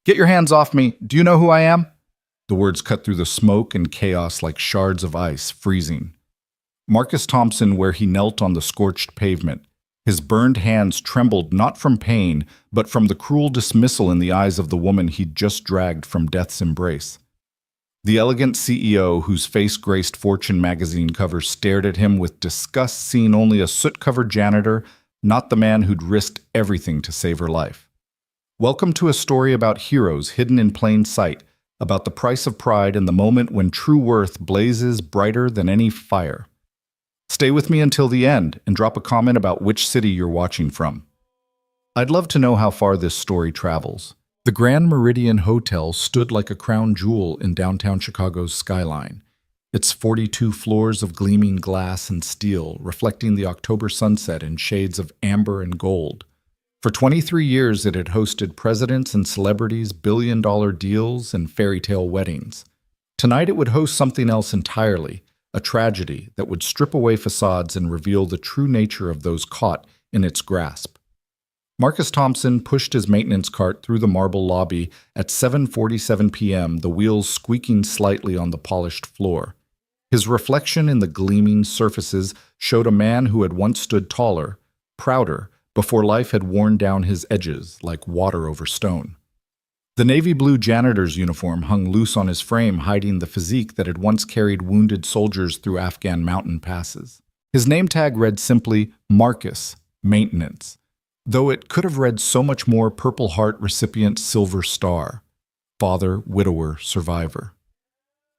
Get your hands off me. Do you know who I am? The words cut through the smoke and chaos like shards of ice, freezing. Marcus Thompson, where he knelt on the scorched pavement. His burned hands trembled not from pain, but from the cruel dismissal in the eyes of the woman he'd just dragged from death's embrace. The elegant CEO, whose face graced Fortune magazine covers, stared at him with disgust, seeing only a soot-covered janitor, not the man who'd risked everything to save her life. Welcome to a story about heroes hidden in plain sight, about the price of pride and the moment when true worth blazes brighter than any fire. Stay with me until the end and drop a comment about which city you're watching from. I'd love to know how far this story travels. The Grand Meridian Hotel stood like a crown jewel in downtown Chicago's skyline, its 42 floors of gleaming glass and steel reflecting the October sunset in shades of amber and gold. For 23 years, it had hosted presidents and celebrities, billion-dollar deals, and fairy tale weddings. Tonight, it would host something else entirely, a tragedy that would strip away facades and reveal the true nature of those caught in its grasp. Marcus Thompson pushed his maintenance cart through the marble lobby at 7:47 p.m., the wheels squeaking slightly on the polished floor. His reflection in the gleaming surfaces showed a man who had once stood taller, prouder, before life had worn down his edges like water over stone. The navy blue janitor's uniform hung loose on his frame, hiding the physique that had once carried wounded soldiers through Afghan mountain passes. His name tag read simply, Marcus, Maintenance, though it could have read so much more: Purple Heart recipient, Silver Star, father, widower, survivor.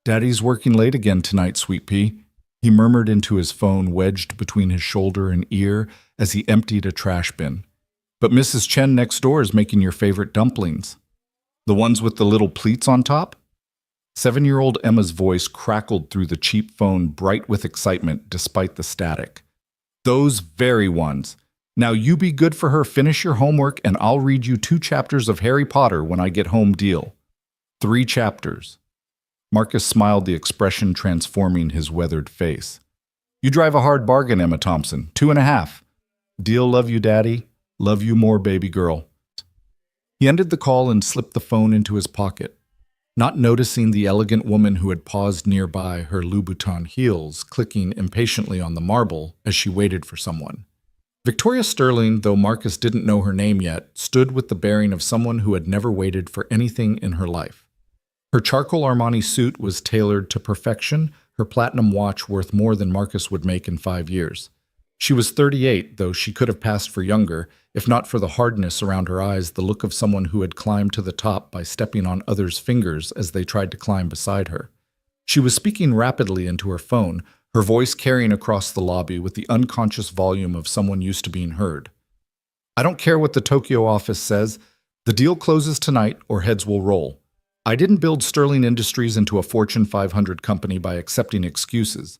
Daddy's working late again tonight, Sweet Pea, he murmured into his phone wedged between his shoulder and ear as he emptied a trash bin. But Mrs. Chen next door is making your favorite dumplings. The ones with the little pleats on top? 7-year-old Emma's voice crackled through the cheap phone, bright with excitement despite the static. Those very ones. Now you be good for her, finish your homework, and I'll read you 2 chapters of Harry Potter when I get home, deal. 3 chapters. Marcus smiled, the expression transforming his weathered face. You drive a hard bargain, Emma Thompson. 2.5. Deal, love you, Daddy. Love you more, baby girl. He ended the call and slipped the phone into his pocket, not noticing the elegant woman who had paused nearby, her Louboutin heels clicking impatiently on the marble as she waited for someone. Victoria Sterling, though Marcus didn't know her name yet, stood with the bearing of someone who had never waited for anything in her life. Her charcoal Armani suit was tailored to perfection, her platinum watch worth more than Marcus would make in 5 years. She was 38, though she could have passed for younger, if not for the hardness around her eyes, the look of someone who had climbed to the top by stepping on others' fingers as they tried to climb beside her. She was speaking rapidly into her phone, her voice carrying across the lobby with the unconscious volume of someone used to being heard. I don't care what the Tokyo office says. The deal closes tonight or heads will roll. I didn't build Sterling Industries into a Fortune 500 company by accepting excuses.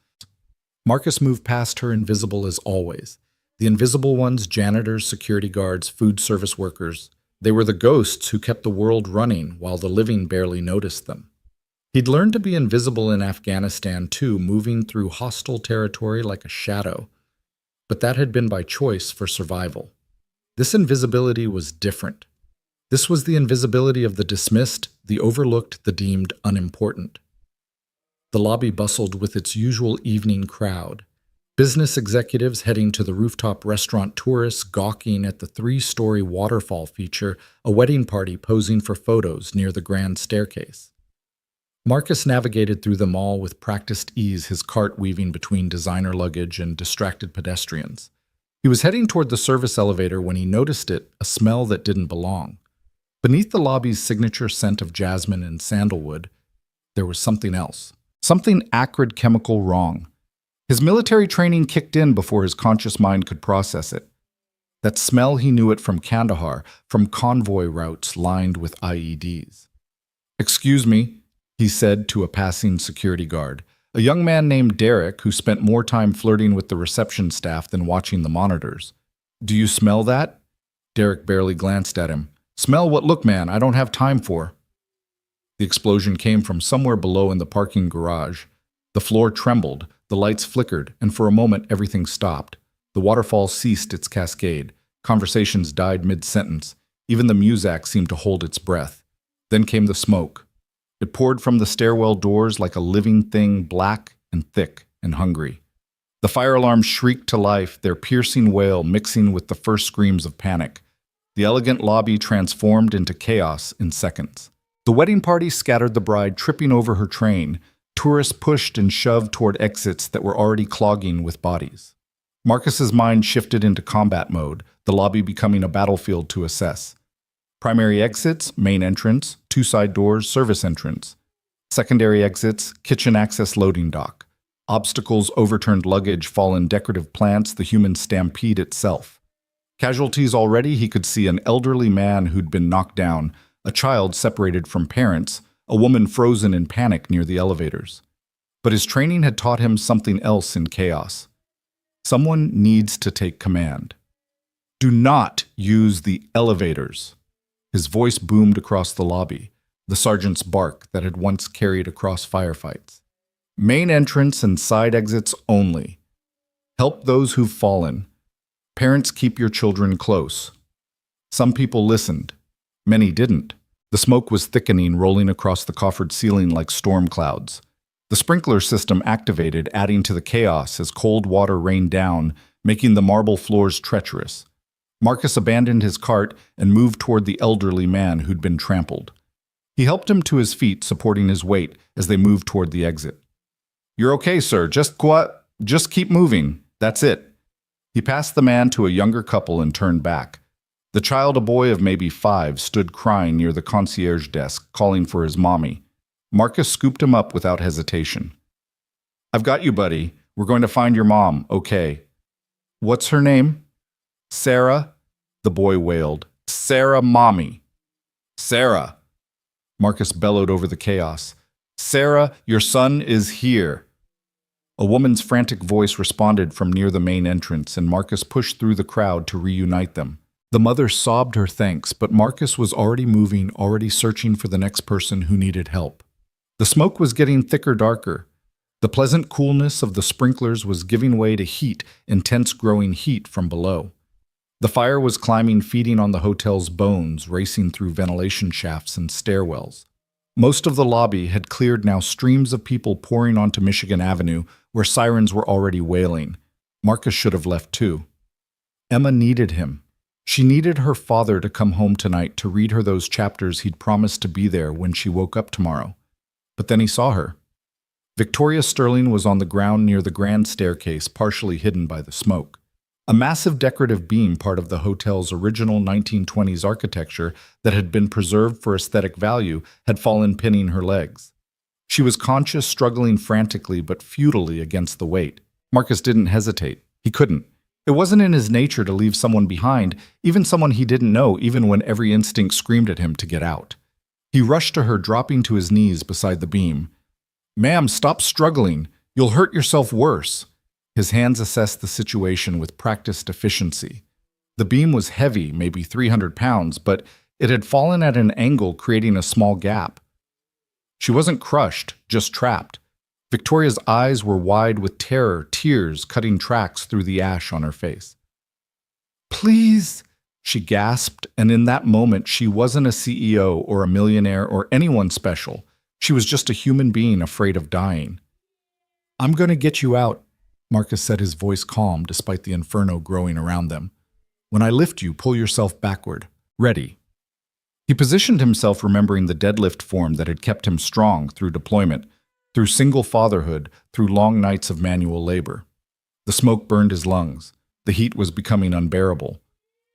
Marcus moved past her, invisible as always. The invisible ones, janitors, security guards, food service workers. They were the ghosts who kept the world running while the living barely noticed them. He'd learned to be invisible in Afghanistan too, moving through hostile territory like a shadow. But that had been by choice for survival. This invisibility was different. This was the invisibility of the dismissed, the overlooked, the deemed unimportant. The lobby bustled with its usual evening crowd. Business executives heading to the rooftop restaurant, tourists gawking at the 3-story waterfall feature, a wedding party posing for photos near the grand staircase. Marcus navigated through them all with practiced ease, his cart weaving between designer luggage and distracted pedestrians. He was heading toward the service elevator when he noticed a smell that didn't belong. Beneath the lobby's signature scent of jasmine and sandalwood, there was something else. Something acrid, chemical wrong. His military training kicked in before his conscious mind could process it. That smell, he knew it from Kandahar, from convoy routes lined with IEDs. Excuse me, he said to a passing security guard, a young man named Derek who spent more time flirting with the reception staff than watching the monitors. Do you smell that? Derek barely glanced at him. Smell what? Look, man, I don't have time for. The explosion came from somewhere below in the parking garage. The floor trembled, the lights flickered, and for a moment everything stopped. The waterfall ceased its cascade. Conversations died mid-sentence. Even the muzak seemed to hold its breath. Then came the smoke. It poured from the stairwell doors like a living thing, black and thick and hungry. The fire alarms shrieked to life, their piercing wail mixing with the first screams of panic. The elegant lobby transformed into chaos in seconds. The wedding party scattered the bride, tripping over her train. Tourists pushed and shoved toward exits that were already clogging with bodies. Marcus's mind shifted into combat mode, the lobby becoming a battlefield to assess. Primary exits, main entrance, two side doors, service entrance. Secondary exits, kitchen access loading dock. Obstacles, overturned luggage, fallen decorative plants, the human stampede itself. Casualties already, he could see an elderly man who'd been knocked down, a child separated from parents, a woman frozen in panic near the elevators. But his training had taught him something else in chaos. Someone needs to take command. Do not use the elevators. His voice boomed across the lobby, the sergeant's bark that had once carried across firefights. Main entrance and side exits only. Help those who've fallen. Parents, keep your children close. Some people listened. Many didn't. The smoke was thickening, rolling across the coffered ceiling like storm clouds. The sprinkler system activated, adding to the chaos as cold water rained down, making the marble floors treacherous. Marcus abandoned his cart and moved toward the elderly man who'd been trampled. He helped him to his feet, supporting his weight as they moved toward the exit. "You're okay, sir. Just keep moving. That's it." He passed the man to a younger couple and turned back. The child, a boy of maybe 5, stood crying near the concierge desk, calling for his mommy. Marcus scooped him up without hesitation. "I've got you, buddy. We're going to find your mom, okay." "What's her name?" "Sarah," the boy wailed. "Sarah, mommy." "Sarah!" Marcus bellowed over the chaos. "Sarah, your son is here." A woman's frantic voice responded from near the main entrance, and Marcus pushed through the crowd to reunite them. The mother sobbed her thanks, but Marcus was already moving, already searching for the next person who needed help. The smoke was getting thicker, darker. The pleasant coolness of the sprinklers was giving way to heat, intense growing heat from below. The fire was climbing, feeding on the hotel's bones, racing through ventilation shafts and stairwells. Most of the lobby had cleared now, streams of people pouring onto Michigan Avenue, where sirens were already wailing. Marcus should have left too. Emma needed him. She needed her father to come home tonight to read her those chapters he'd promised to be there when she woke up tomorrow. But then he saw her. Victoria Sterling was on the ground near the grand staircase, partially hidden by the smoke. A massive decorative beam, part of the hotel's original 1920s architecture that had been preserved for aesthetic value, had fallen, pinning her legs. She was conscious, struggling frantically but futilely against the weight. Marcus didn't hesitate. He couldn't. It wasn't in his nature to leave someone behind, even someone he didn't know, even when every instinct screamed at him to get out. He rushed to her, dropping to his knees beside the beam. "Ma'am, stop struggling. You'll hurt yourself worse." His hands assessed the situation with practiced efficiency. The beam was heavy, maybe 300 pounds, but it had fallen at an angle, creating a small gap. She wasn't crushed, just trapped. Victoria's eyes were wide with terror, tears cutting tracks through the ash on her face. "Please," she gasped, and in that moment she wasn't a CEO or a millionaire or anyone special. She was just a human being afraid of dying. "I'm going to get you out," Marcus said, his voice calm despite the inferno growing around them. "When I lift you, pull yourself backward. Ready." He positioned himself, remembering the deadlift form that had kept him strong through deployment, through single fatherhood, through long nights of manual labor. The smoke burned his lungs. The heat was becoming unbearable.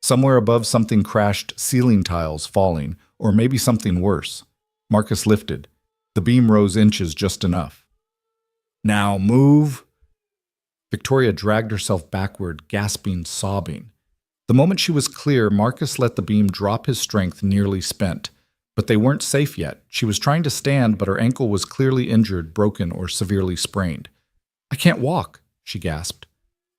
Somewhere above, something crashed, ceiling tiles falling, or maybe something worse. Marcus lifted. The beam rose inches, just enough. "Now move." Victoria dragged herself backward, gasping, sobbing. The moment she was clear, Marcus let the beam drop, his strength nearly spent. But they weren't safe yet. She was trying to stand, but her ankle was clearly injured, broken, or severely sprained. "I can't walk," she gasped.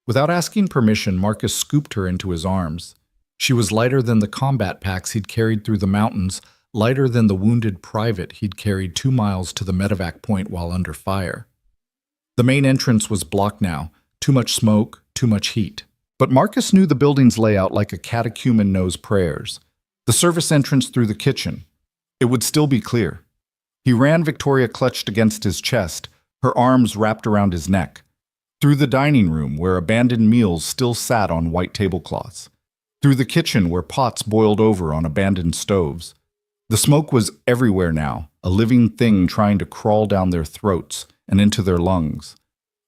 Without asking permission, Marcus scooped her into his arms. She was lighter than the combat packs he'd carried through the mountains, lighter than the wounded private he'd carried 2 miles to the medevac point while under fire. The main entrance was blocked now. Too much smoke, too much heat. But Marcus knew the building's layout like a catechumen knows prayers. The service entrance through the kitchen. It would still be clear. He ran, Victoria clutched against his chest, her arms wrapped around his neck. Through the dining room, where abandoned meals still sat on white tablecloths. Through the kitchen, where pots boiled over on abandoned stoves. The smoke was everywhere now, a living thing trying to crawl down their throats and into their lungs.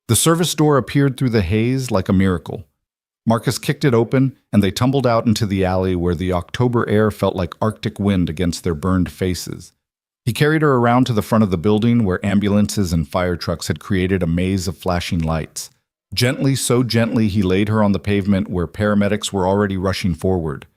The service door appeared through the haze like a miracle. Marcus kicked it open, and they tumbled out into the alley where the October air felt like Arctic wind against their burned faces. He carried her around to the front of the building where ambulances and fire trucks had created a maze of flashing lights. Gently, so gently, he laid her on the pavement where paramedics were already rushing forward.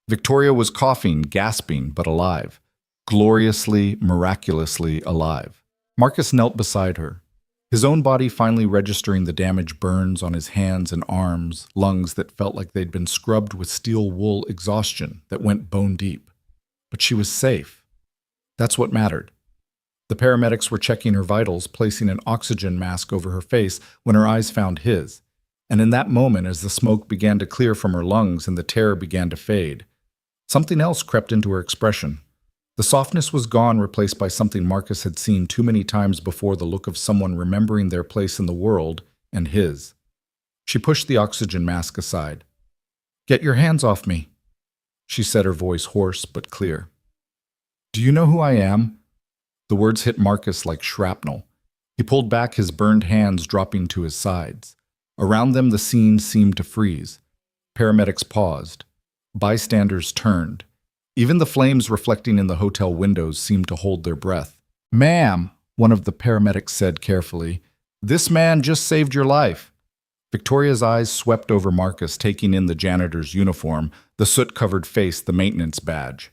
Victoria was coughing, gasping, but alive. Gloriously, miraculously alive. Marcus knelt beside her, his own body finally registering the damaged burns on his hands and arms, lungs that felt like they'd been scrubbed with steel wool exhaustion that went bone deep. But she was safe. That's what mattered. The paramedics were checking her vitals, placing an oxygen mask over her face when her eyes found his. And in that moment, as the smoke began to clear from her lungs and the terror began to fade, something else crept into her expression. The softness was gone, replaced by something Marcus had seen too many times before, the look of someone remembering their place in the world and his. She pushed the oxygen mask aside. "Get your hands off me," she said, her voice hoarse but clear. "Do you know who I am?" The words hit Marcus like shrapnel. He pulled back, his burned hands dropping to his sides. Around them, the scene seemed to freeze. Paramedics paused. Bystanders turned. Even the flames reflecting in the hotel windows seemed to hold their breath. "Ma'am," one of the paramedics said carefully, "this man just saved your life." Victoria's eyes swept over Marcus, taking in the janitor's uniform, the soot-covered face, the maintenance badge.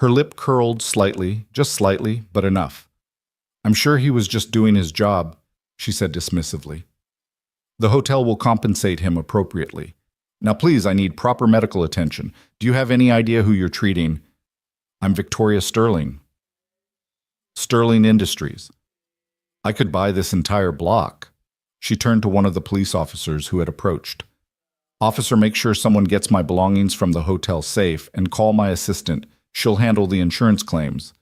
Her lip curled slightly, just slightly, but enough. "I'm sure he was just doing his job," she said dismissively. "The hotel will compensate him appropriately. Now please, I need proper medical attention. Do you have any idea who you're treating?" "I'm Victoria Sterling." "Sterling Industries. I could buy this entire block." She turned to one of the police officers who had approached. "Officer, make sure someone gets my belongings from the hotel safe and call my assistant. She'll handle the insurance claims.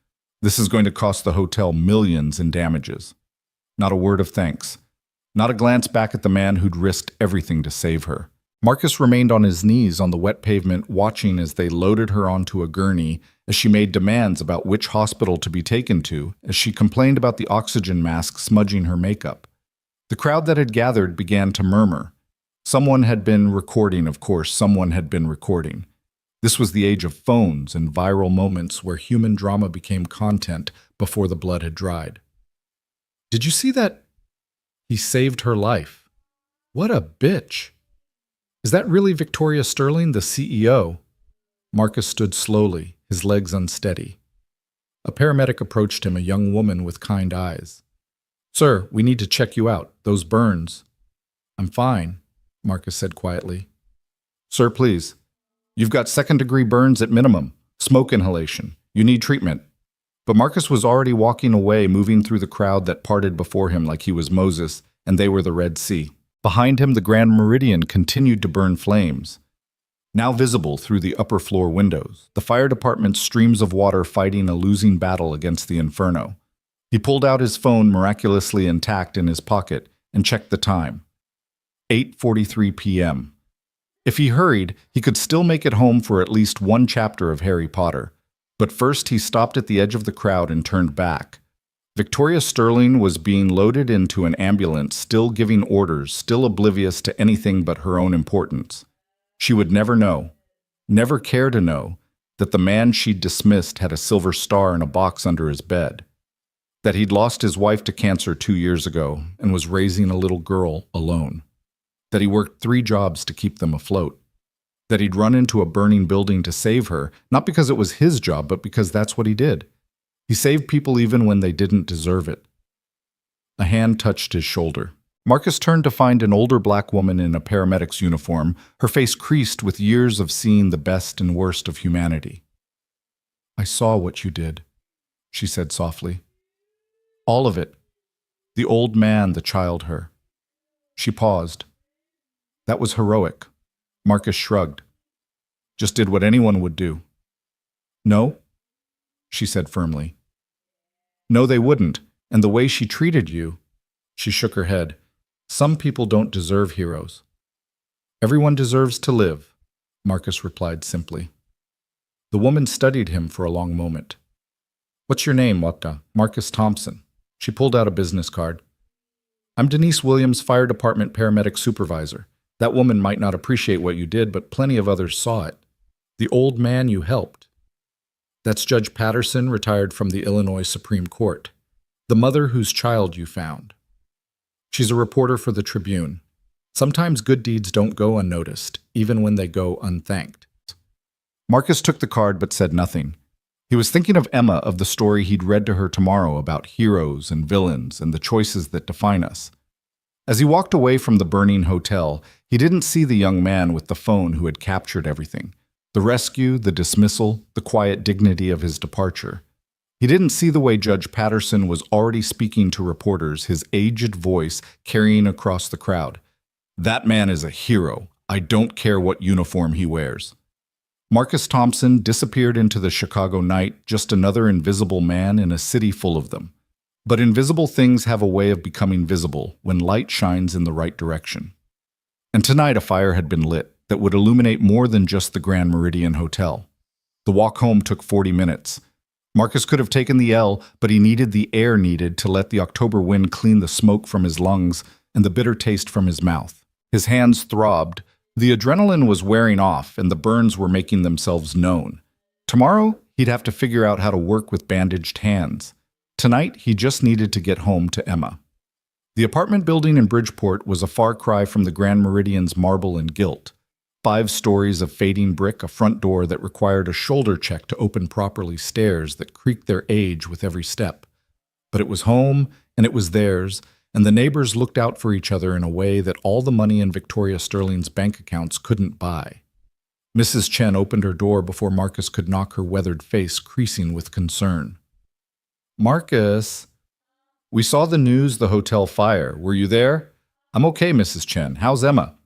This is going to cost the hotel millions in damages." Not a word of thanks. Not a glance back at the man who'd risked everything to save her. Marcus remained on his knees on the wet pavement, watching as they loaded her onto a gurney, as she made demands about which hospital to be taken to, as she complained about the oxygen mask smudging her makeup. The crowd that had gathered began to murmur. Someone had been recording, of course, someone had been recording. This was the age of phones and viral moments where human drama became content before the blood had dried. "Did you see that? He saved her life. What a bitch. Is that really Victoria Sterling, the CEO?" Marcus stood slowly, his legs unsteady. A paramedic approached him, a young woman with kind eyes. "Sir, we need to check you out. Those burns." "I'm fine," Marcus said quietly. "Sir, please. You've got second-degree burns at minimum. Smoke inhalation. You need treatment." But Marcus was already walking away, moving through the crowd that parted before him like he was Moses, and they were the Red Sea. Behind him, the Grand Meridian continued to burn flames. Now visible through the upper floor windows, the fire department's streams of water fighting a losing battle against the inferno. He pulled out his phone, miraculously intact, in his pocket and checked the time. 8:43 p.m. If he hurried, he could still make it home for at least one chapter of Harry Potter. But first he stopped at the edge of the crowd and turned back. Victoria Sterling was being loaded into an ambulance, still giving orders, still oblivious to anything but her own importance. She would never know, never care to know, that the man she'd dismissed had a silver star in a box under his bed, that he'd lost his wife to cancer 2 years ago and was raising a little girl alone, that he worked 3 jobs to keep them afloat, that he'd run into a burning building to save her, not because it was his job, but because that's what he did. He saved people even when they didn't deserve it. A hand touched his shoulder. Marcus turned to find an older black woman in a paramedic's uniform, her face creased with years of seeing the best and worst of humanity. "I saw what you did," she said softly. "All of it. The old man, the child, her." She paused. "That was heroic." Marcus shrugged. "Just did what anyone would do." "No?" she said firmly. No, they wouldn't, and the way she treated you. She shook her head. Some people don't deserve heroes. Everyone deserves to live, Marcus replied simply. The woman studied him for a long moment. What's your name, Waka? Marcus Thompson. She pulled out a business card. I'm Denise Williams, Fire Department Paramedic Supervisor. That woman might not appreciate what you did, but plenty of others saw it. The old man you helped. That's Judge Patterson, retired from the Illinois Supreme Court. The mother whose child you found. She's a reporter for the Tribune. Sometimes good deeds don't go unnoticed, even when they go unthanked. Marcus took the card but said nothing. He was thinking of Emma, of the story he'd read to her tomorrow about heroes and villains and the choices that define us. As he walked away from the burning hotel, he didn't see the young man with the phone who had captured everything. The rescue, the dismissal, the quiet dignity of his departure. He didn't see the way Judge Patterson was already speaking to reporters, his aged voice carrying across the crowd. That man is a hero. I don't care what uniform he wears. Marcus Thompson disappeared into the Chicago night, just another invisible man in a city full of them. But invisible things have a way of becoming visible when light shines in the right direction. And tonight a fire had been lit that would illuminate more than just the Grand Meridian Hotel. The walk home took 40 minutes. Marcus could have taken the L, but he needed the air needed to let the October wind clean the smoke from his lungs and the bitter taste from his mouth. His hands throbbed. The adrenaline was wearing off, and the burns were making themselves known. Tomorrow, he'd have to figure out how to work with bandaged hands. Tonight, he just needed to get home to Emma. The apartment building in Bridgeport was a far cry from the Grand Meridian's marble and gilt. 5 stories of fading brick, a front door that required a shoulder check to open properly, stairs that creaked their age with every step. But it was home, and it was theirs, and the neighbors looked out for each other in a way that all the money in Victoria Sterling's bank accounts couldn't buy. Mrs. Chen opened her door before Marcus could knock her weathered face creasing with concern. Marcus, we saw the news, the hotel fire. Were you there? I'm okay, Mrs. Chen. How's Emma?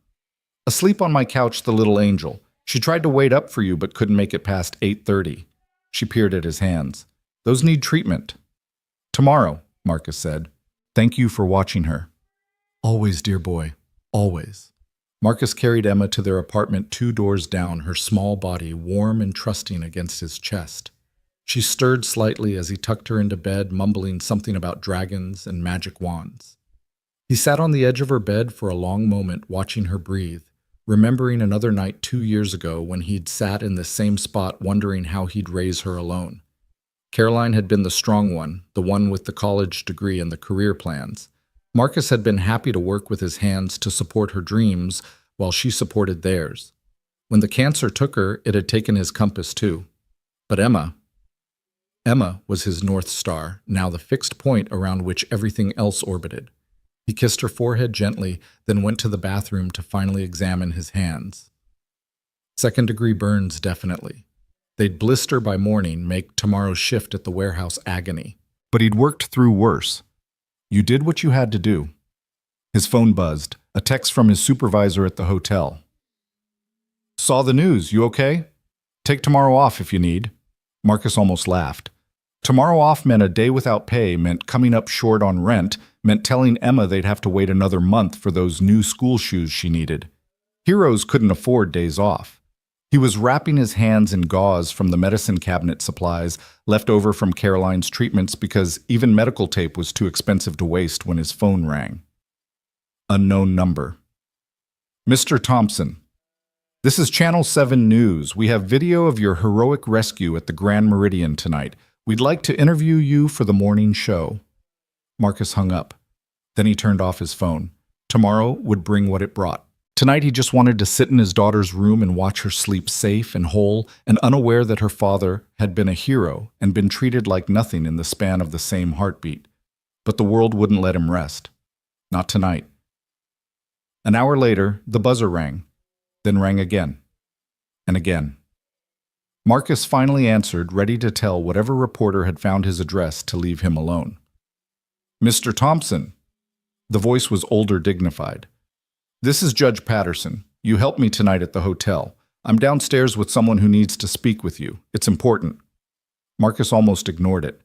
Asleep on my couch, the little angel. She tried to wait up for you but couldn't make it past 8:30. She peered at his hands. Those need treatment. Tomorrow, Marcus said. Thank you for watching her. Always, dear boy, always. Marcus carried Emma to their apartment 2 doors down, her small body warm and trusting against his chest. She stirred slightly as he tucked her into bed, mumbling something about dragons and magic wands. He sat on the edge of her bed for a long moment, watching her breathe, remembering another night 2 years ago when he'd sat in the same spot wondering how he'd raise her alone. Caroline had been the strong one, the one with the college degree and the career plans. Marcus had been happy to work with his hands to support her dreams while she supported theirs. When the cancer took her, it had taken his compass too. But Emma was his North Star, now the fixed point around which everything else orbited. He kissed her forehead gently, then went to the bathroom to finally examine his hands. Second-degree burns, definitely. They'd blister by morning, make tomorrow's shift at the warehouse agony. But he'd worked through worse. You did what you had to do. His phone buzzed, a text from his supervisor at the hotel. Saw the news, you okay? Take tomorrow off if you need. Marcus almost laughed. Tomorrow off meant a day without pay, meant coming up short on rent, meant telling Emma they'd have to wait another month for those new school shoes she needed. Heroes couldn't afford days off. He was wrapping his hands in gauze from the medicine cabinet supplies left over from Caroline's treatments because even medical tape was too expensive to waste when his phone rang. Unknown number. Mr. Thompson, this is Channel 7 News. We have video of your heroic rescue at the Grand Meridian tonight. We'd like to interview you for the morning show. Marcus hung up. Then he turned off his phone. Tomorrow would bring what it brought. Tonight he just wanted to sit in his daughter's room and watch her sleep safe and whole and unaware that her father had been a hero and been treated like nothing in the span of the same heartbeat. But the world wouldn't let him rest. Not tonight. An hour later, the buzzer rang, then rang again, and again. Marcus finally answered, ready to tell whatever reporter had found his address to leave him alone. Mr. Thompson. The voice was older, dignified. This is Judge Patterson. You helped me tonight at the hotel. I'm downstairs with someone who needs to speak with you. It's important. Marcus almost ignored it.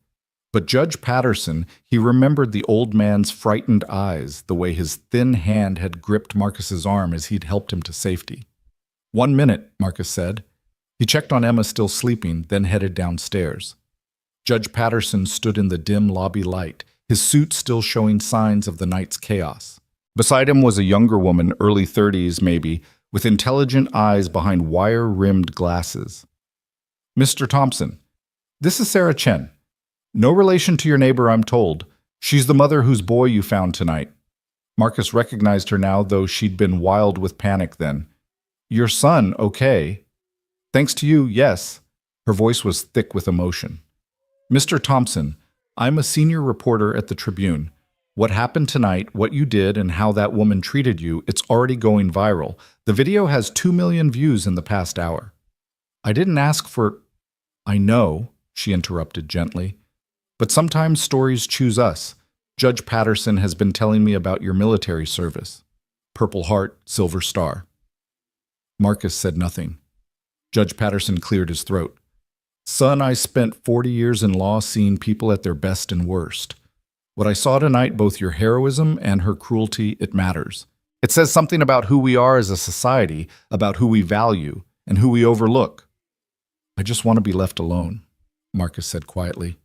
But Judge Patterson, he remembered the old man's frightened eyes, the way his thin hand had gripped Marcus's arm as he'd helped him to safety. 1 minute, Marcus said. He checked on Emma still sleeping, then headed downstairs. Judge Patterson stood in the dim lobby light, his suit still showing signs of the night's chaos. Beside him was a younger woman, early 30s maybe, with intelligent eyes behind wire-rimmed glasses. Mr. Thompson, this is Sarah Chen. No relation to your neighbor, I'm told. She's the mother whose boy you found tonight. Marcus recognized her now, though she'd been wild with panic then. Your son, okay. Thanks to you, yes. Her voice was thick with emotion. Mr. Thompson, I'm a senior reporter at the Tribune. What happened tonight, what you did, and how that woman treated you, it's already going viral. The video has 2 million views in the past hour. I didn't ask for... I know, she interrupted gently. But sometimes stories choose us. Judge Patterson has been telling me about your military service. Purple Heart, Silver Star. Marcus said nothing. Judge Patterson cleared his throat. Son, I spent 40 years in law seeing people at their best and worst. What I saw tonight, both your heroism and her cruelty, it matters. It says something about who we are as a society, about who we value, and who we overlook. I just want to be left alone, Marcus said quietly.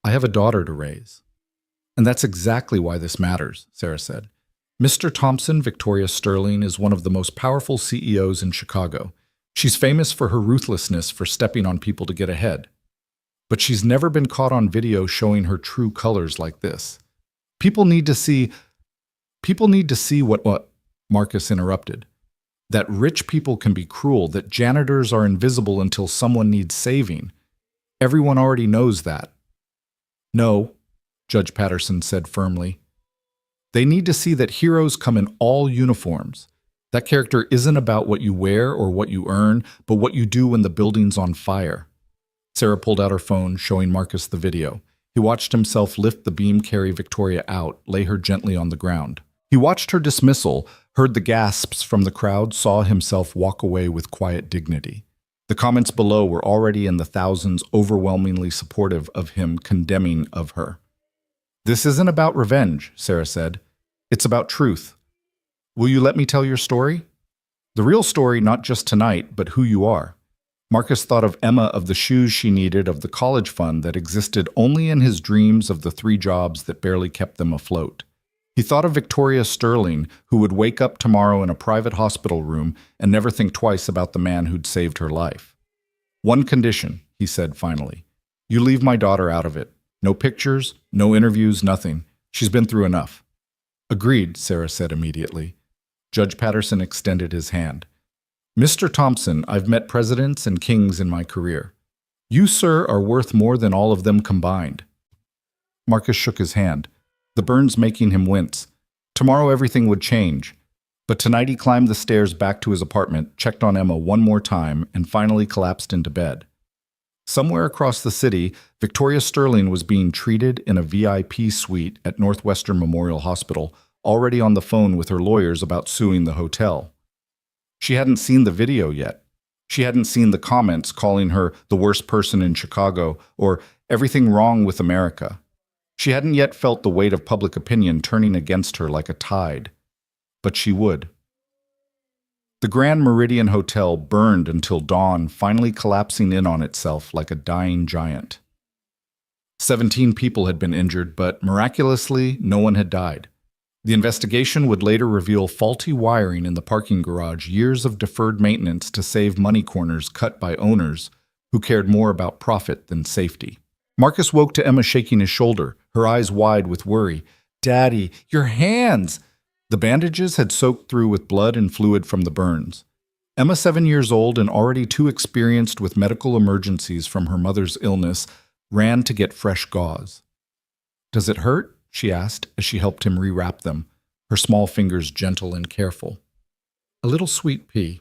I have a daughter to raise. And that's exactly why this matters, Sarah said. Mr. Thompson, Victoria Sterling, is one of the most powerful CEOs in Chicago. She's famous for her ruthlessness for stepping on people to get ahead. But she's never been caught on video showing her true colors like this. People need to see what Marcus interrupted. That rich people can be cruel, that janitors are invisible until someone needs saving. Everyone already knows that. No, Judge Patterson said firmly. They need to see that heroes come in all uniforms. That character isn't about what you wear or what you earn, but what you do when the building's on fire. Sarah pulled out her phone, showing Marcus the video. He watched himself lift the beam carry Victoria out, lay her gently on the ground. He watched her dismissal, heard the gasps from the crowd, saw himself walk away with quiet dignity. The comments below were already in the thousands, overwhelmingly supportive of him, condemning of her. This isn't about revenge, Sarah said. It's about truth. Will you let me tell your story? The real story, not just tonight, but who you are. Marcus thought of Emma, of the shoes she needed, of the college fund that existed only in his dreams, of the 3 jobs that barely kept them afloat. He thought of Victoria Sterling, who would wake up tomorrow in a private hospital room and never think twice about the man who'd saved her life. One condition, he said finally. You leave my daughter out of it. No pictures, no interviews, nothing. She's been through enough. Agreed, Sarah said immediately. Judge Patterson extended his hand. Mr. Thompson, I've met presidents and kings in my career. You, sir, are worth more than all of them combined. Marcus shook his hand, the burns making him wince. Tomorrow everything would change. But tonight he climbed the stairs back to his apartment, checked on Emma one more time, and finally collapsed into bed. Somewhere across the city, Victoria Sterling was being treated in a VIP suite at Northwestern Memorial Hospital, already on the phone with her lawyers about suing the hotel. She hadn't seen the video yet. She hadn't seen the comments calling her the worst person in Chicago or everything wrong with America. She hadn't yet felt the weight of public opinion turning against her like a tide. But she would. The Grand Meridian Hotel burned until dawn, finally collapsing in on itself like a dying giant. 17 people had been injured, but miraculously, no one had died. The investigation would later reveal faulty wiring in the parking garage, years of deferred maintenance to save money corners cut by owners who cared more about profit than safety. Marcus woke to Emma shaking his shoulder, her eyes wide with worry. Daddy, your hands! The bandages had soaked through with blood and fluid from the burns. Emma, 7 years old and already too experienced with medical emergencies from her mother's illness, ran to get fresh gauze. Does it hurt? She asked as she helped him rewrap them, her small fingers gentle and careful. A little sweet pea,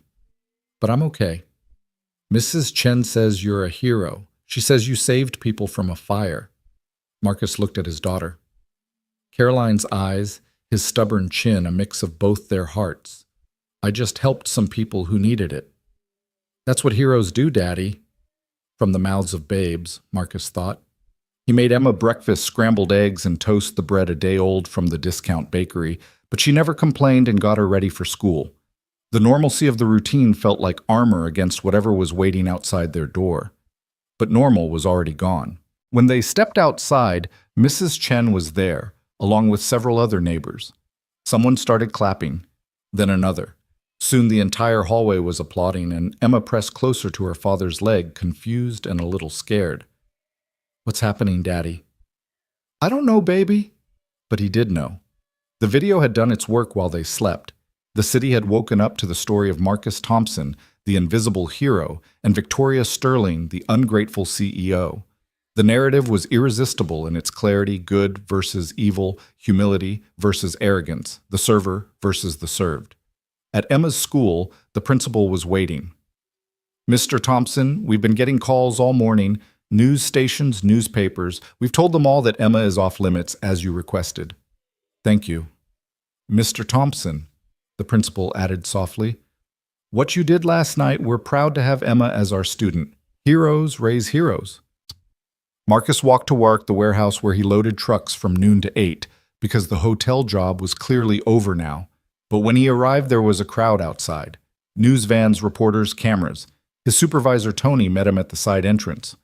but I'm okay. Mrs. Chen says you're a hero. She says you saved people from a fire. Marcus looked at his daughter. Caroline's eyes, his stubborn chin, a mix of both their hearts. I just helped some people who needed it. That's what heroes do, Daddy. From the mouths of babes, Marcus thought. He made Emma breakfast scrambled eggs and toast the bread a day old from the discount bakery, but she never complained and got her ready for school. The normalcy of the routine felt like armor against whatever was waiting outside their door. But normal was already gone. When they stepped outside, Mrs. Chen was there, along with several other neighbors. Someone started clapping, then another. Soon the entire hallway was applauding, and Emma pressed closer to her father's leg, confused and a little scared. "What's happening, Daddy?" "I don't know, baby." But he did know. The video had done its work while they slept. The city had woken up to the story of Marcus Thompson, the invisible hero, and Victoria Sterling, the ungrateful CEO. The narrative was irresistible in its clarity: good versus evil, humility versus arrogance, the server versus the served. At Emma's school, the principal was waiting. "Mr. Thompson, we've been getting calls all morning, news stations, newspapers. We've told them all that Emma is off limits, as you requested." "Thank you." "Mr. Thompson," the principal added softly, "what you did last night, we're proud to have Emma as our student. Heroes raise heroes." Marcus walked to work, the warehouse where he loaded trucks from noon to 8, because the hotel job was clearly over now. But when he arrived, there was a crowd outside. News vans, reporters, cameras. His supervisor, Tony, met him at the side entrance.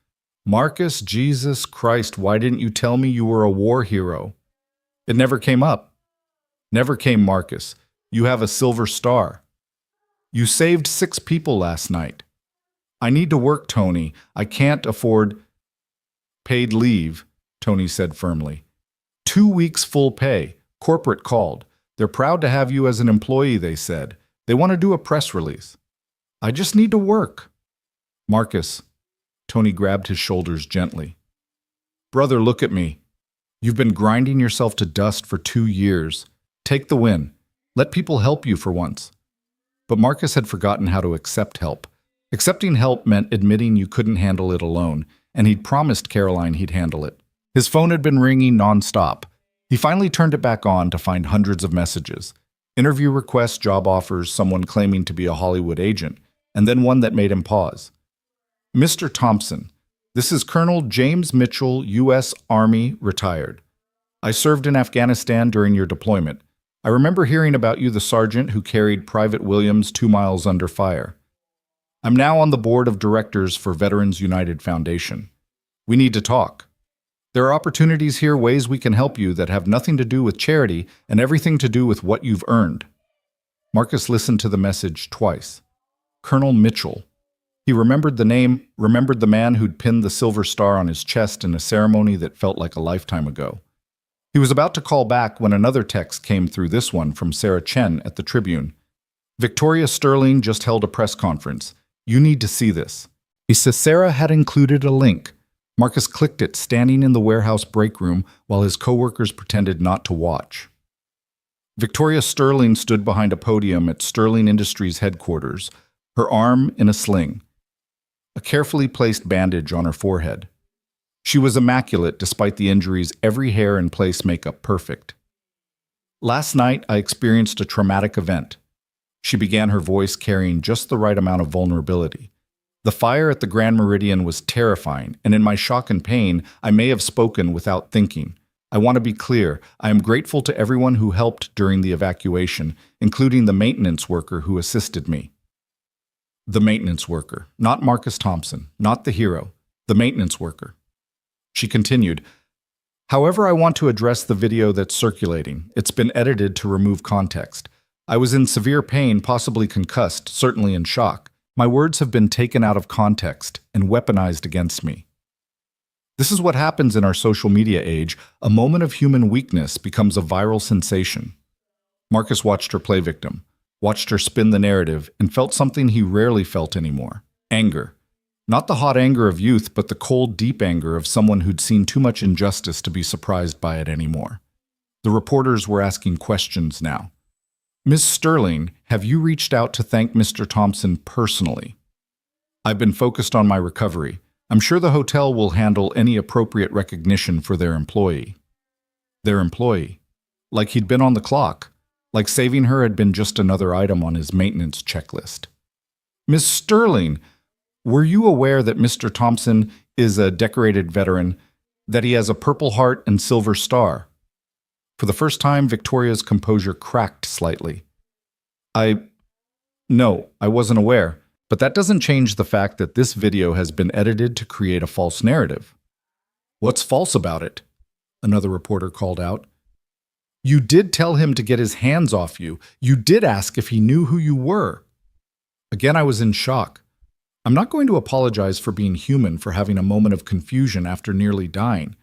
"Marcus, Jesus Christ, why didn't you tell me you were a war hero?" "It never came up." "Never came, Marcus. You have a silver star. You saved 6 people last night." "I need to work, Tony. I can't afford—" "Paid leave," Tony said firmly. 2 weeks full pay. Corporate called. They're proud to have you as an employee, they said. They want to do a press release. "I just need to work." "Marcus," Tony grabbed his shoulders gently. "Brother, look at me. You've been grinding yourself to dust for 2 years. Take the win. Let people help you for once." But Marcus had forgotten how to accept help. Accepting help meant admitting you couldn't handle it alone, and he'd promised Caroline he'd handle it. His phone had been ringing nonstop. He finally turned it back on to find hundreds of messages. Interview requests, job offers, someone claiming to be a Hollywood agent, and then one that made him pause. "Mr. Thompson, this is Colonel James Mitchell, U.S. Army, retired. I served in Afghanistan during your deployment. I remember hearing about you, the sergeant who carried Private Williams 2 miles under fire. I'm now on the board of directors for Veterans United Foundation. We need to talk. There are opportunities here, ways we can help you that have nothing to do with charity and everything to do with what you've earned." Marcus listened to the message twice. Colonel Mitchell. He remembered the name, remembered the man who'd pinned the silver star on his chest in a ceremony that felt like a lifetime ago. He was about to call back when another text came through, this one from Sarah Chen at the Tribune. "Victoria Sterling just held a press conference. You need to see this." He says Sarah had included a link. Marcus clicked it, standing in the warehouse break room while his coworkers pretended not to watch. Victoria Sterling stood behind a podium at Sterling Industries headquarters, her arm in a sling, a carefully placed bandage on her forehead. She was immaculate despite the injuries, every hair in place, makeup perfect. "Last night, I experienced a traumatic event." She began, her voice carrying just the right amount of vulnerability. "The fire at the Grand Meridian was terrifying, and in my shock and pain, I may have spoken without thinking. I want to be clear. I am grateful to everyone who helped during the evacuation, including the maintenance worker who assisted me." The maintenance worker, not Marcus Thompson, not the hero, the maintenance worker. She continued, "However, I want to address the video that's circulating. It's been edited to remove context. I was in severe pain, possibly concussed, certainly in shock. My words have been taken out of context and weaponized against me." This is what happens in our social media age. A moment of human weakness becomes a viral sensation. Marcus watched her play victim, watched her spin the narrative, and felt something he rarely felt anymore: anger. Not the hot anger of youth, but the cold, deep anger of someone who'd seen too much injustice to be surprised by it anymore. The reporters were asking questions now. "Ms. Sterling, have you reached out to thank Mr. Thompson personally?" "I've been focused on my recovery. I'm sure the hotel will handle any appropriate recognition for their employee." Their employee. Like he'd been on the clock. Like saving her had been just another item on his maintenance checklist. "Ms. Sterling, Were you aware that Mr. Thompson is a decorated veteran, that he has a Purple Heart and Silver Star? For the first time, Victoria's composure cracked slightly. No, I wasn't aware. But that doesn't change the fact that this video has been edited to create a false narrative. What's false about it? Another reporter called out. You did tell him to get his hands off you. You did ask if he knew who you were. Again, I was in shock. I'm not going to apologize for being human for having a moment of confusion after nearly dying.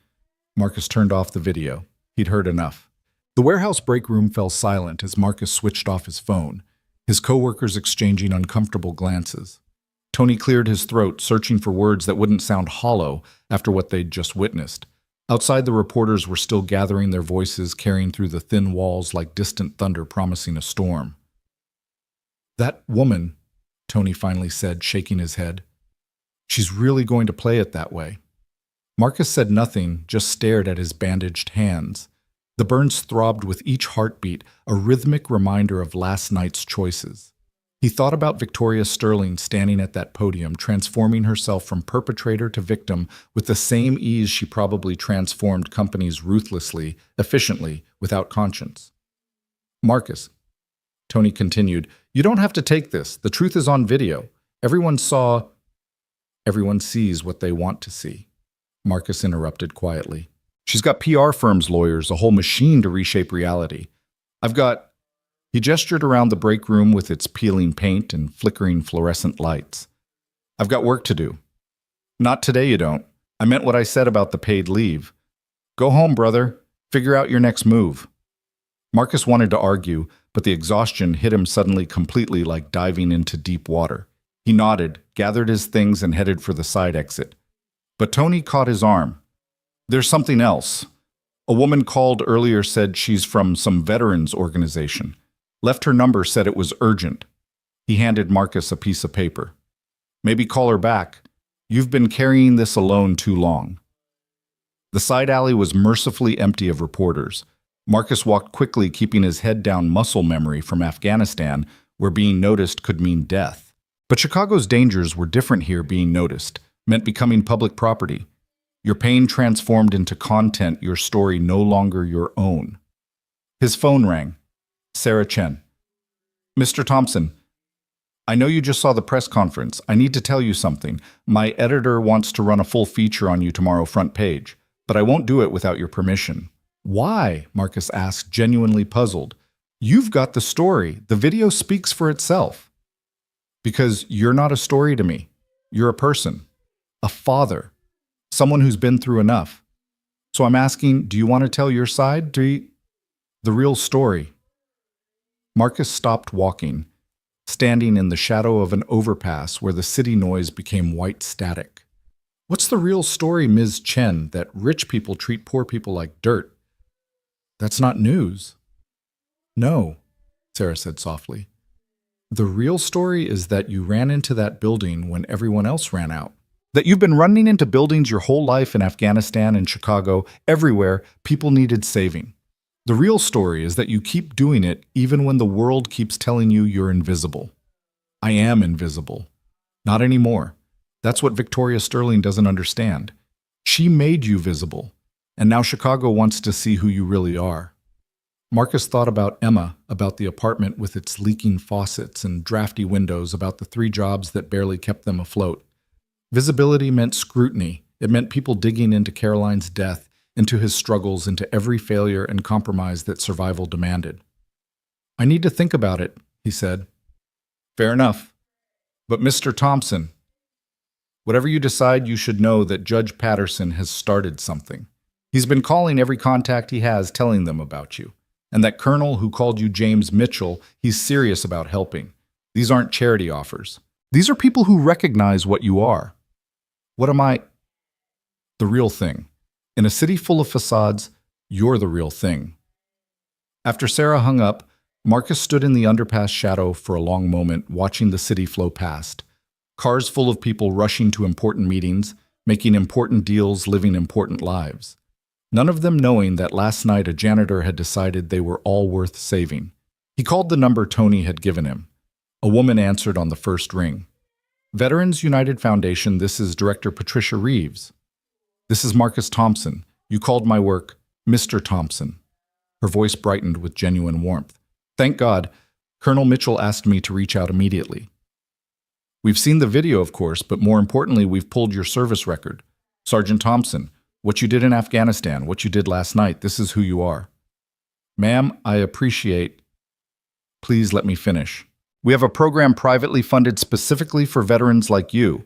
Marcus turned off the video. He'd heard enough. The warehouse break room fell silent as Marcus switched off his phone, his coworkers exchanging uncomfortable glances. Tony cleared his throat, searching for words that wouldn't sound hollow after what they'd just witnessed. Outside, the reporters were still gathering their voices, carrying through the thin walls like distant thunder promising a storm. That woman, Tony finally said, shaking his head. She's really going to play it that way. Marcus said nothing, just stared at his bandaged hands. The burns throbbed with each heartbeat, a rhythmic reminder of last night's choices. He thought about Victoria Sterling standing at that podium, transforming herself from perpetrator to victim with the same ease she probably transformed companies ruthlessly, efficiently, without conscience. Marcus, Tony continued, you don't have to take this. The truth is on video. Everyone sees what they want to see. Marcus interrupted quietly. She's got PR firms, lawyers, a whole machine to reshape reality. He gestured around the break room with its peeling paint and flickering fluorescent lights. I've got work to do. Not today, you don't. I meant what I said about the paid leave. Go home, brother. Figure out your next move. Marcus wanted to argue, but the exhaustion hit him suddenly completely like diving into deep water. He nodded, gathered his things, and headed for the side exit. But Tony caught his arm. There's something else. A woman called earlier, said she's from some veterans organization. Left her number, said it was urgent. He handed Marcus a piece of paper. Maybe call her back. You've been carrying this alone too long. The side alley was mercifully empty of reporters. Marcus walked quickly, keeping his head down, muscle memory from Afghanistan, where being noticed could mean death. But Chicago's dangers were different here. Being noticed meant becoming public property. Your pain transformed into content, your story no longer your own. His phone rang. Sarah Chen. Mr. Thompson, I know you just saw the press conference. I need to tell you something. My editor wants to run a full feature on you tomorrow, front page, but I won't do it without your permission. Why? Marcus asked, genuinely puzzled. You've got the story. The video speaks for itself. Because you're not a story to me. You're a person. A father. Someone who's been through enough. So I'm asking, do you want to tell your side? The real story. Marcus stopped walking, standing in the shadow of an overpass where the city noise became white static. What's the real story, Ms. Chen, that rich people treat poor people like dirt? That's not news. No, Sarah said softly. The real story is that you ran into that building when everyone else ran out. That you've been running into buildings your whole life in Afghanistan and Chicago, everywhere people needed saving. The real story is that you keep doing it even when the world keeps telling you you're invisible. I am invisible. Not anymore. That's what Victoria Sterling doesn't understand. She made you visible, and now Chicago wants to see who you really are. Marcus thought about Emma, about the apartment with its leaking faucets and drafty windows, about the 3 jobs that barely kept them afloat. Visibility meant scrutiny. It meant people digging into Caroline's death, into his struggles, into every failure and compromise that survival demanded. I need to think about it, he said. Fair enough. But Mr. Thompson, whatever you decide, you should know that Judge Patterson has started something. He's been calling every contact he has, telling them about you. And that colonel who called you James Mitchell, he's serious about helping. These aren't charity offers. These are people who recognize what you are. What am I? The real thing. In a city full of facades, you're the real thing. After Sarah hung up, Marcus stood in the underpass shadow for a long moment, watching the city flow past. Cars full of people rushing to important meetings, making important deals, living important lives. None of them knowing that last night a janitor had decided they were all worth saving. He called the number Tony had given him. A woman answered on the first ring. Veterans United Foundation, this is Director Patricia Reeves. This is Marcus Thompson. You called my work Mr. Thompson. Her voice brightened with genuine warmth. Thank God, Colonel Mitchell asked me to reach out immediately. We've seen the video, of course, but more importantly, we've pulled your service record. Sergeant Thompson, what you did in Afghanistan, what you did last night, this is who you are. Ma'am, I appreciate. Please let me finish. We have a program privately funded specifically for veterans like you.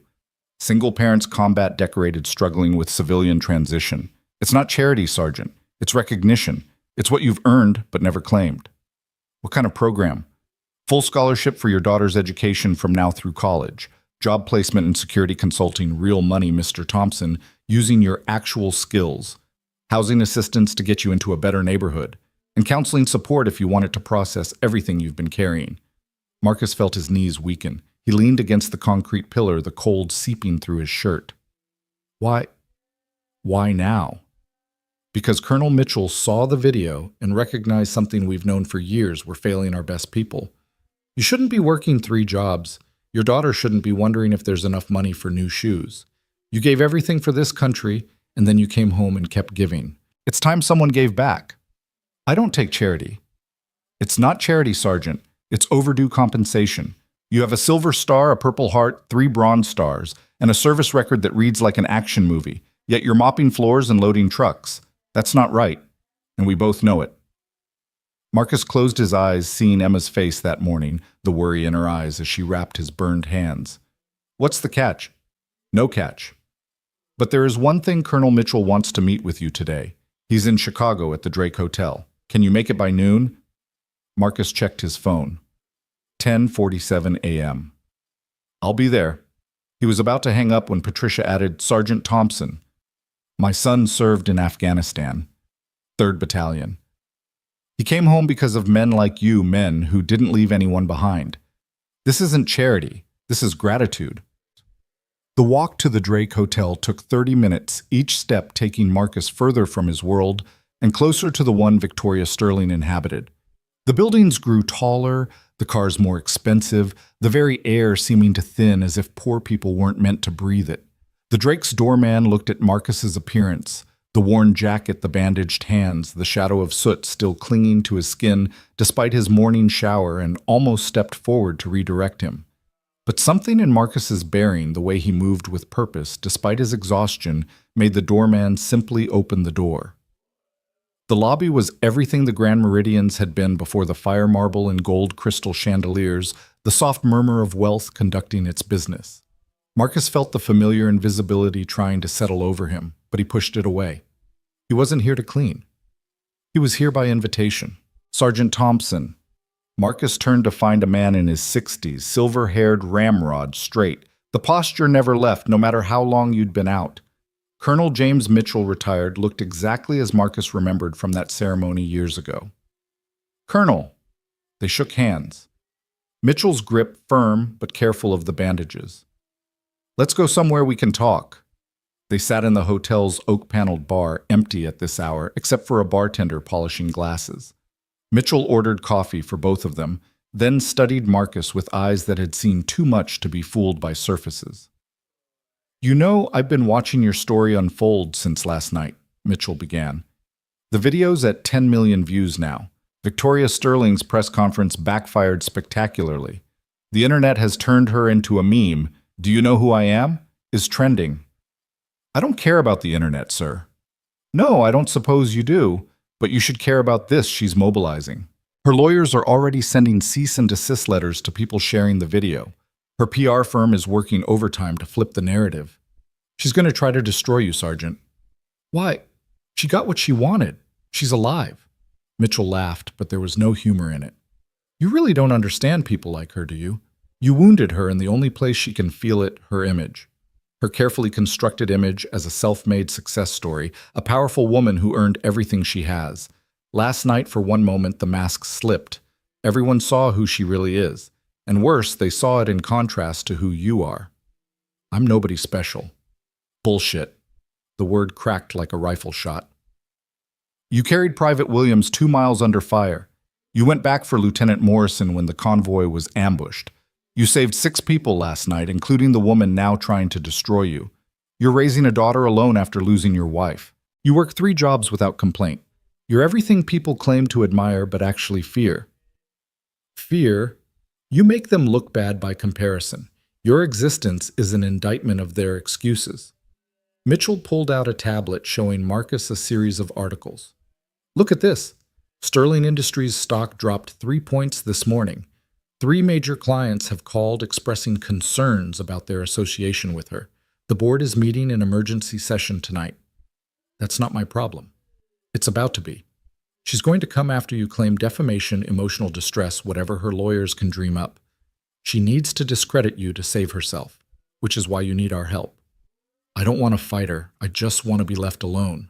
Single parents, combat decorated, struggling with civilian transition. It's not charity, Sergeant. It's recognition. It's what you've earned but never claimed. What kind of program? Full scholarship for your daughter's education from now through college. Job placement and security consulting, real money, Mr. Thompson, using your actual skills. Housing assistance to get you into a better neighborhood. And counseling support if you wanted to process everything you've been carrying. Marcus felt his knees weaken. He leaned against the concrete pillar, the cold seeping through his shirt. Why now? Because Colonel Mitchell saw the video and recognized something we've known for years: we're failing our best people. You shouldn't be working 3 jobs. Your daughter shouldn't be wondering if there's enough money for new shoes. You gave everything for this country, and then you came home and kept giving. It's time someone gave back. I don't take charity. It's not charity, Sergeant. It's overdue compensation. You have a silver star, a purple heart, 3 bronze stars, and a service record that reads like an action movie, yet you're mopping floors and loading trucks. That's not right, and we both know it. Marcus closed his eyes, seeing Emma's face that morning, the worry in her eyes as she wrapped his burned hands. What's the catch? No catch. But there is one thing: Colonel Mitchell wants to meet with you today. He's in Chicago at the Drake Hotel. Can you make it by noon? Marcus checked his phone. 10:47 a.m. I'll be there. He was about to hang up when Patricia added, Sergeant Thompson. My son served in Afghanistan, 3rd Battalion. He came home because of men like you, men who didn't leave anyone behind. This isn't charity. This is gratitude. The walk to the Drake Hotel took 30 minutes, each step taking Marcus further from his world and closer to the one Victoria Sterling inhabited. The buildings grew taller, the cars more expensive, the very air seeming to thin as if poor people weren't meant to breathe it. The Drake's doorman looked at Marcus's appearance, the worn jacket, the bandaged hands, the shadow of soot still clinging to his skin despite his morning shower, and almost stepped forward to redirect him. But something in Marcus's bearing, the way he moved with purpose despite his exhaustion, made the doorman simply open the door. The lobby was everything the Grand Meridians had been before the fire marble and gold crystal chandeliers, the soft murmur of wealth conducting its business. Marcus felt the familiar invisibility trying to settle over him, but he pushed it away. He wasn't here to clean. He was here by invitation. Sergeant Thompson. Marcus turned to find a man in his 60s, silver-haired, ramrod, straight. The posture never left, no matter how long you'd been out. Colonel James Mitchell, retired, looked exactly as Marcus remembered from that ceremony years ago. Colonel. They shook hands. Mitchell's grip firm but careful of the bandages. Let's go somewhere we can talk. They sat in the hotel's oak-paneled bar, empty at this hour, except for a bartender polishing glasses. Mitchell ordered coffee for both of them, then studied Marcus with eyes that had seen too much to be fooled by surfaces. You know, I've been watching your story unfold since last night, Mitchell began. The video's at 10 million views now. Victoria Sterling's press conference backfired spectacularly. The internet has turned her into a meme. Do you know who I am? Is trending. I don't care about the internet, sir. No, I don't suppose you do, but you should care about this she's mobilizing. Her lawyers are already sending cease and desist letters to people sharing the video. Her PR firm is working overtime to flip the narrative. She's going to try to destroy you, Sergeant. Why? She got what she wanted. She's alive. Mitchell laughed, but there was no humor in it. You really don't understand people like her, do you? You wounded her in the only place she can feel it, her image. Her carefully constructed image as a self-made success story, a powerful woman who earned everything she has. Last night, for one moment, the mask slipped. Everyone saw who she really is. And worse, they saw it in contrast to who you are. I'm nobody special. Bullshit. The word cracked like a rifle shot. You carried Private Williams 2 miles under fire. You went back for Lieutenant Morrison when the convoy was ambushed. You saved 6 people last night, including the woman now trying to destroy you. You're raising a daughter alone after losing your wife. You work 3 jobs without complaint. You're everything people claim to admire but actually fear. Fear? You make them look bad by comparison. Your existence is an indictment of their excuses. Mitchell pulled out a tablet showing Marcus a series of articles. Look at this. Sterling Industries stock dropped 3 points this morning. 3 major clients have called expressing concerns about their association with her. The board is meeting in emergency session tonight. That's not my problem. It's about to be. She's going to come after you claim defamation, emotional distress, whatever her lawyers can dream up. She needs to discredit you to save herself, which is why you need our help. I don't want to fight her. I just want to be left alone.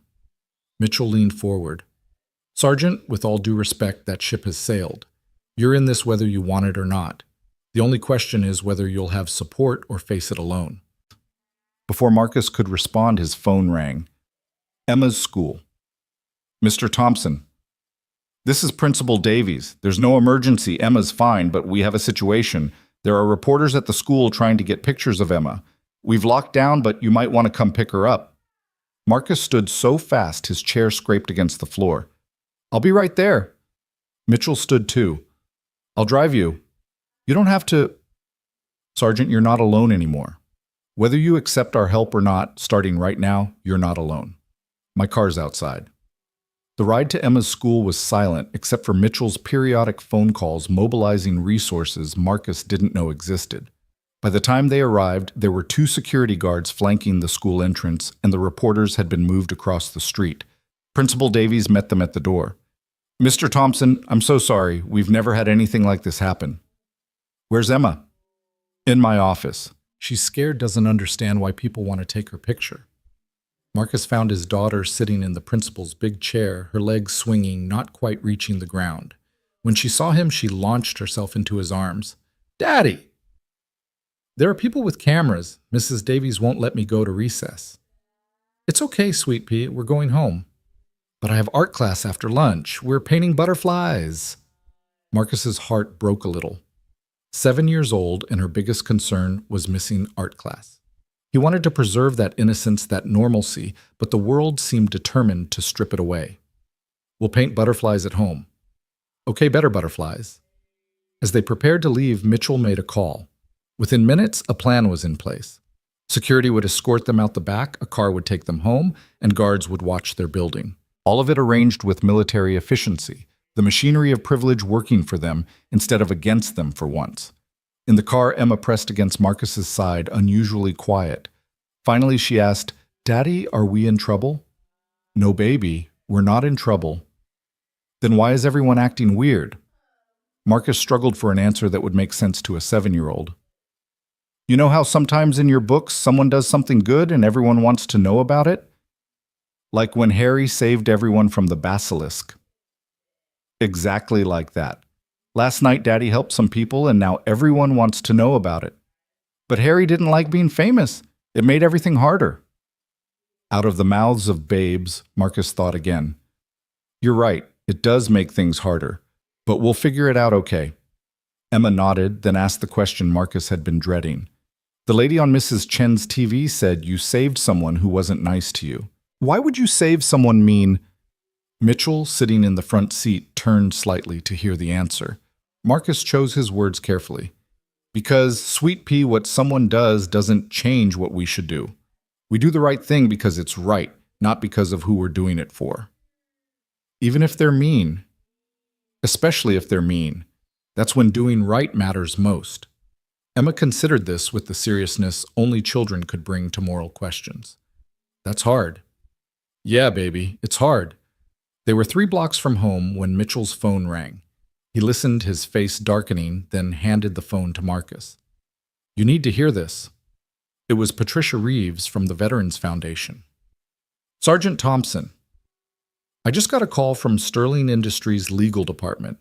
Mitchell leaned forward. Sergeant, with all due respect, that ship has sailed. You're in this whether you want it or not. The only question is whether you'll have support or face it alone. Before Marcus could respond, his phone rang. Emma's school. Mr. Thompson. This is Principal Davies. There's no emergency. Emma's fine, but we have a situation. There are reporters at the school trying to get pictures of Emma. We've locked down, but you might want to come pick her up. Marcus stood so fast his chair scraped against the floor. I'll be right there. Mitchell stood too. I'll drive you. You don't have to. Sergeant, you're not alone anymore. Whether you accept our help or not, starting right now, you're not alone. My car's outside. The ride to Emma's school was silent except for Mitchell's periodic phone calls mobilizing resources Marcus didn't know existed. By the time they arrived, there were 2 security guards flanking the school entrance, and the reporters had been moved across the street. Principal Davies met them at the door. Mr. Thompson, I'm so sorry. We've never had anything like this happen. Where's Emma? In my office. She's scared, doesn't understand why people want to take her picture. Marcus found his daughter sitting in the principal's big chair, her legs swinging, not quite reaching the ground. When she saw him, she launched herself into his arms. Daddy! There are people with cameras. Mrs. Davies won't let me go to recess. It's okay, Sweet Pea. We're going home. But I have art class after lunch. We're painting butterflies. Marcus's heart broke a little. 7 years old, and her biggest concern was missing art class. He wanted to preserve that innocence, that normalcy, but the world seemed determined to strip it away. We'll paint butterflies at home. Okay, better butterflies. As they prepared to leave, Mitchell made a call. Within minutes, a plan was in place. Security would escort them out the back, a car would take them home, and guards would watch their building. All of it arranged with military efficiency, the machinery of privilege working for them instead of against them for once. In the car, Emma pressed against Marcus's side, unusually quiet. Finally, she asked, Daddy, are we in trouble? No, baby, we're not in trouble. Then why is everyone acting weird? Marcus struggled for an answer that would make sense to a 7-year-old. You know how sometimes in your books someone does something good and everyone wants to know about it? Like when Harry saved everyone from the basilisk. Exactly like that. Last night, Daddy helped some people, and now everyone wants to know about it. But Harry didn't like being famous. It made everything harder. Out of the mouths of babes, Marcus thought again. You're right, it does make things harder, but we'll figure it out okay. Emma nodded, then asked the question Marcus had been dreading. The lady on Mrs. Chen's TV said you saved someone who wasn't nice to you. Why would you save someone mean? Mitchell, sitting in the front seat, turned slightly to hear the answer. Marcus chose his words carefully. Because, Sweet Pea, what someone does doesn't change what we should do. We do the right thing because it's right, not because of who we're doing it for. Even if they're mean. Especially if they're mean. That's when doing right matters most. Emma considered this with the seriousness only children could bring to moral questions. That's hard. Yeah, baby, it's hard. They were 3 blocks from home when Mitchell's phone rang. He listened, his face darkening, then handed the phone to Marcus. You need to hear this. It was Patricia Reeves from the Veterans Foundation. Sergeant Thompson, I just got a call from Sterling Industries' legal department.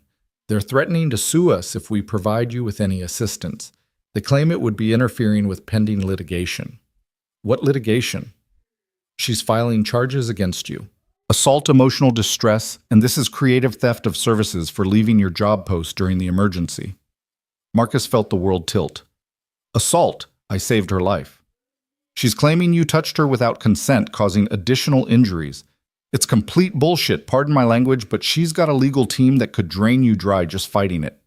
They're threatening to sue us if we provide you with any assistance. They claim it would be interfering with pending litigation. What litigation? She's filing charges against you. Assault, emotional distress, and this is creative theft of services for leaving your job post during the emergency. Marcus felt the world tilt. Assault. I saved her life. She's claiming you touched her without consent, causing additional injuries. It's complete bullshit, pardon my language, but she's got a legal team that could drain you dry just fighting it.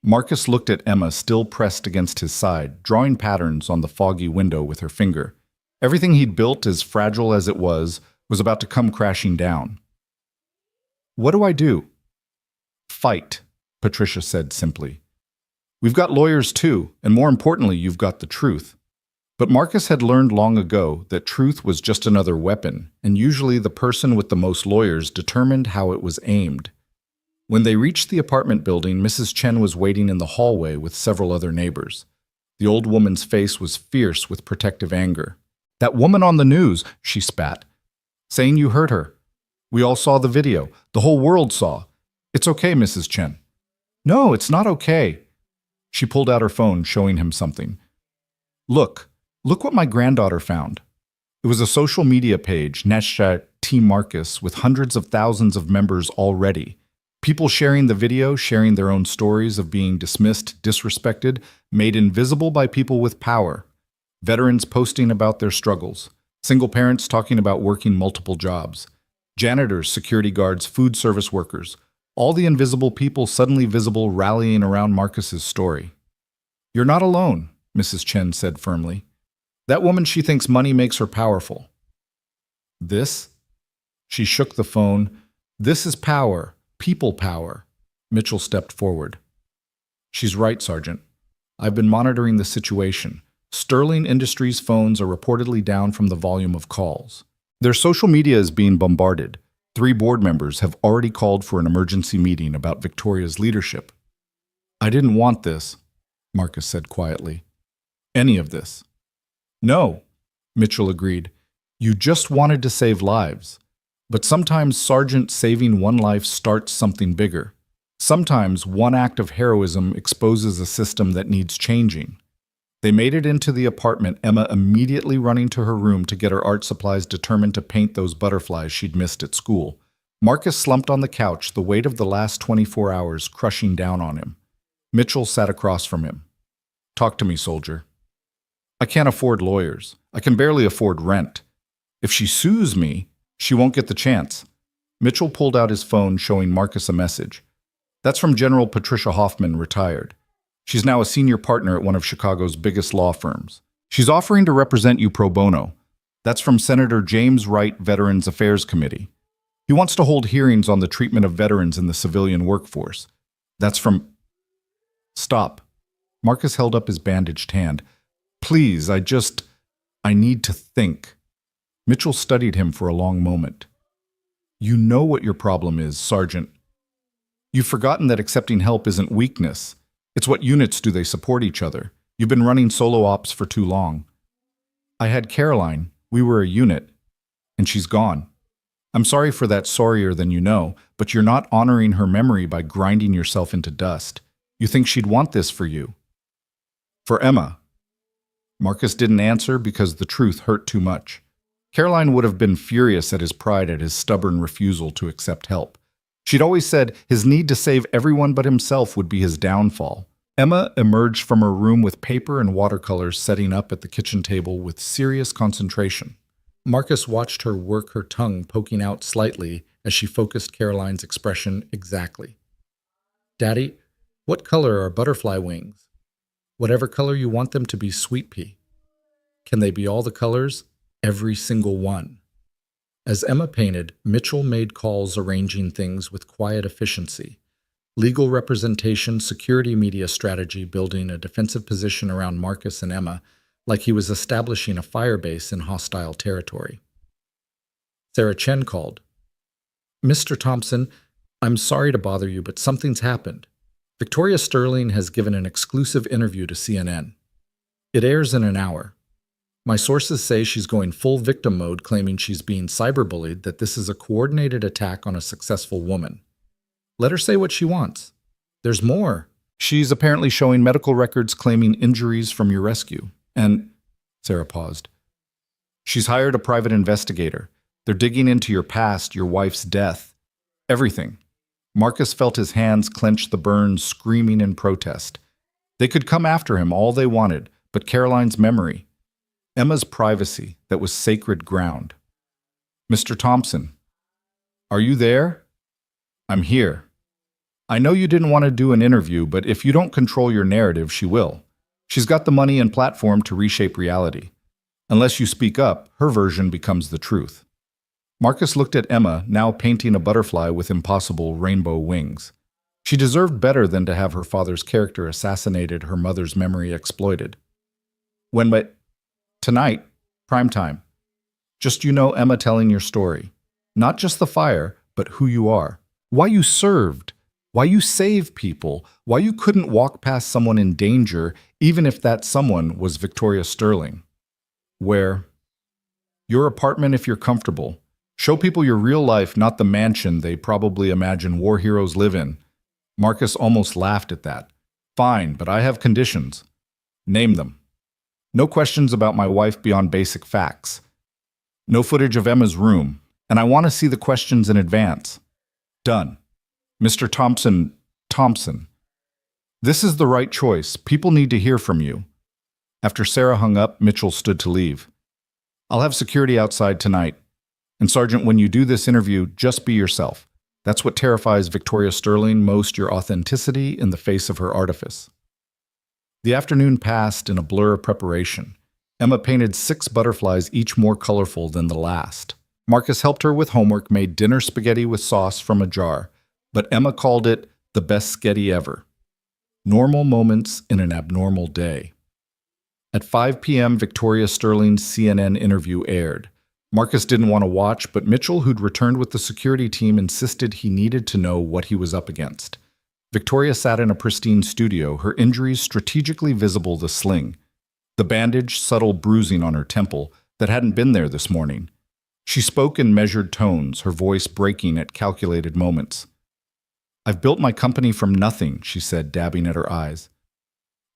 Marcus looked at Emma, still pressed against his side, drawing patterns on the foggy window with her finger. Everything he'd built, as fragile as it was about to come crashing down. What do I do? Fight, Patricia said simply. We've got lawyers too, and more importantly, you've got the truth. But Marcus had learned long ago that truth was just another weapon, and usually the person with the most lawyers determined how it was aimed. When they reached the apartment building, Mrs. Chen was waiting in the hallway with several other neighbors. The old woman's face was fierce with protective anger. That woman on the news, she spat, saying you hurt her. We all saw the video. The whole world saw. It's okay, Mrs. Chen. No, it's not okay. She pulled out her phone, showing him something. Look what my granddaughter found. It was a social media page, #Team Marcus, with hundreds of thousands of members already. People sharing the video, sharing their own stories of being dismissed, disrespected, made invisible by people with power. Veterans posting about their struggles. Single parents talking about working multiple jobs. Janitors, security guards, food service workers. All the invisible people suddenly visible rallying around Marcus's story. You're not alone, Mrs. Chen said firmly. That woman, she thinks money makes her powerful. This? She shook the phone. This is power. People power. Mitchell stepped forward. She's right, Sergeant. I've been monitoring the situation. Sterling Industries phones are reportedly down from the volume of calls. Their social media is being bombarded. 3 board members have already called for an emergency meeting about Victoria's leadership. I didn't want this, Marcus said quietly. Any of this. No, Mitchell agreed. You just wanted to save lives. But sometimes, Sergeant, saving one life starts something bigger. Sometimes one act of heroism exposes a system that needs changing. They made it into the apartment, Emma immediately running to her room to get her art supplies, determined to paint those butterflies she'd missed at school. Marcus slumped on the couch, the weight of the last 24 hours crushing down on him. Mitchell sat across from him. Talk to me, soldier. I can't afford lawyers. I can barely afford rent. If she sues me, she won't get the chance. Mitchell pulled out his phone, showing Marcus a message. That's from General Patricia Hoffman, retired. She's now a senior partner at one of Chicago's biggest law firms. She's offering to represent you pro bono. That's from Senator James Wright, Veterans Affairs Committee. He wants to hold hearings on the treatment of veterans in the civilian workforce. That's from... Stop. Marcus held up his bandaged hand. Please, I need to think. Mitchell studied him for a long moment. You know what your problem is, Sergeant. You've forgotten that accepting help isn't weakness. It's what units do they support each other. You've been running solo ops for too long. I had Caroline. We were a unit. And she's gone. I'm sorry for that, sorrier than you know, but you're not honoring her memory by grinding yourself into dust. You think she'd want this for you. For Emma. Marcus didn't answer because the truth hurt too much. Caroline would have been furious at his pride at his stubborn refusal to accept help. She'd always said his need to save everyone but himself would be his downfall. Emma emerged from her room with paper and watercolors, setting up at the kitchen table with serious concentration. Marcus watched her work, her tongue poking out slightly as she focused Caroline's expression exactly. Daddy, what color are butterfly wings? Whatever color you want them to be, sweet pea. Can they be all the colors? Every single one. As Emma painted, Mitchell made calls, arranging things with quiet efficiency. Legal representation, security media strategy, building a defensive position around Marcus and Emma, like he was establishing a fire base in hostile territory. Sarah Chen called. Mr. Thompson, I'm sorry to bother you, but something's happened. Victoria Sterling has given an exclusive interview to CNN. It airs in an hour. My sources say she's going full victim mode, claiming she's being cyberbullied, that this is a coordinated attack on a successful woman. Let her say what she wants. There's more. She's apparently showing medical records claiming injuries from your rescue. And, Sarah paused. She's hired a private investigator. They're digging into your past, your wife's death. Everything. Marcus felt his hands clench the burns, screaming in protest. They could come after him all they wanted, but Caroline's memory, Emma's privacy, that was sacred ground. Mr. Thompson, are you there? I'm here. I know you didn't want to do an interview, but if you don't control your narrative, she will. She's got the money and platform to reshape reality. Unless you speak up, her version becomes the truth. Marcus looked at Emma, now painting a butterfly with impossible rainbow wings. She deserved better than to have her father's character assassinated, her mother's memory exploited. Tonight, prime time. Just Emma telling your story. Not just the fire, but who you are. Why you served. Why you saved people. Why you couldn't walk past someone in danger, even if that someone was Victoria Sterling. Where? Your apartment if you're comfortable. Show people your real life, not the mansion they probably imagine war heroes live in. Marcus almost laughed at that. Fine, but I have conditions. Name them. No questions about my wife beyond basic facts. No footage of Emma's room, and I want to see the questions in advance. Done. Mr. Thompson. This is the right choice. People need to hear from you. After Sarah hung up, Mitchell stood to leave. I'll have security outside tonight. And Sergeant, when you do this interview, just be yourself. That's what terrifies Victoria Sterling most, your authenticity in the face of her artifice. The afternoon passed in a blur of preparation. Emma painted 6 butterflies, each more colorful than the last. Marcus helped her with homework, made dinner spaghetti with sauce from a jar, but Emma called it the best sketty ever. Normal moments in an abnormal day. At 5 p.m., Victoria Sterling's CNN interview aired. Marcus didn't want to watch, but Mitchell, who'd returned with the security team, insisted he needed to know what he was up against. Victoria sat in a pristine studio, her injuries strategically visible, the sling, the bandage, subtle bruising on her temple that hadn't been there this morning. She spoke in measured tones, her voice breaking at calculated moments. I've built my company from nothing, she said, dabbing at her eyes.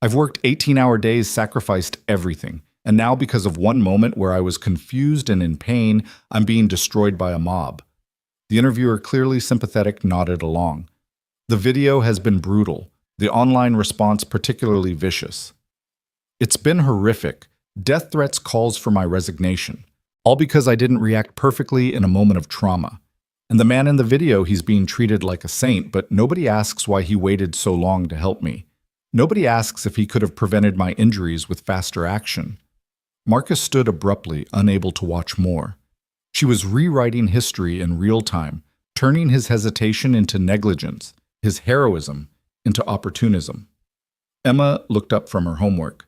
I've worked 18-hour days, sacrificed everything, and now because of one moment where I was confused and in pain, I'm being destroyed by a mob. The interviewer, clearly sympathetic, nodded along. The video has been brutal, the online response particularly vicious. It's been horrific. Death threats, calls for my resignation. All because I didn't react perfectly in a moment of trauma. And the man in the video, he's being treated like a saint, but nobody asks why he waited so long to help me. Nobody asks if he could have prevented my injuries with faster action. Marcus stood abruptly, unable to watch more. She was rewriting history in real time, turning his hesitation into negligence, his heroism into opportunism. Emma looked up from her homework.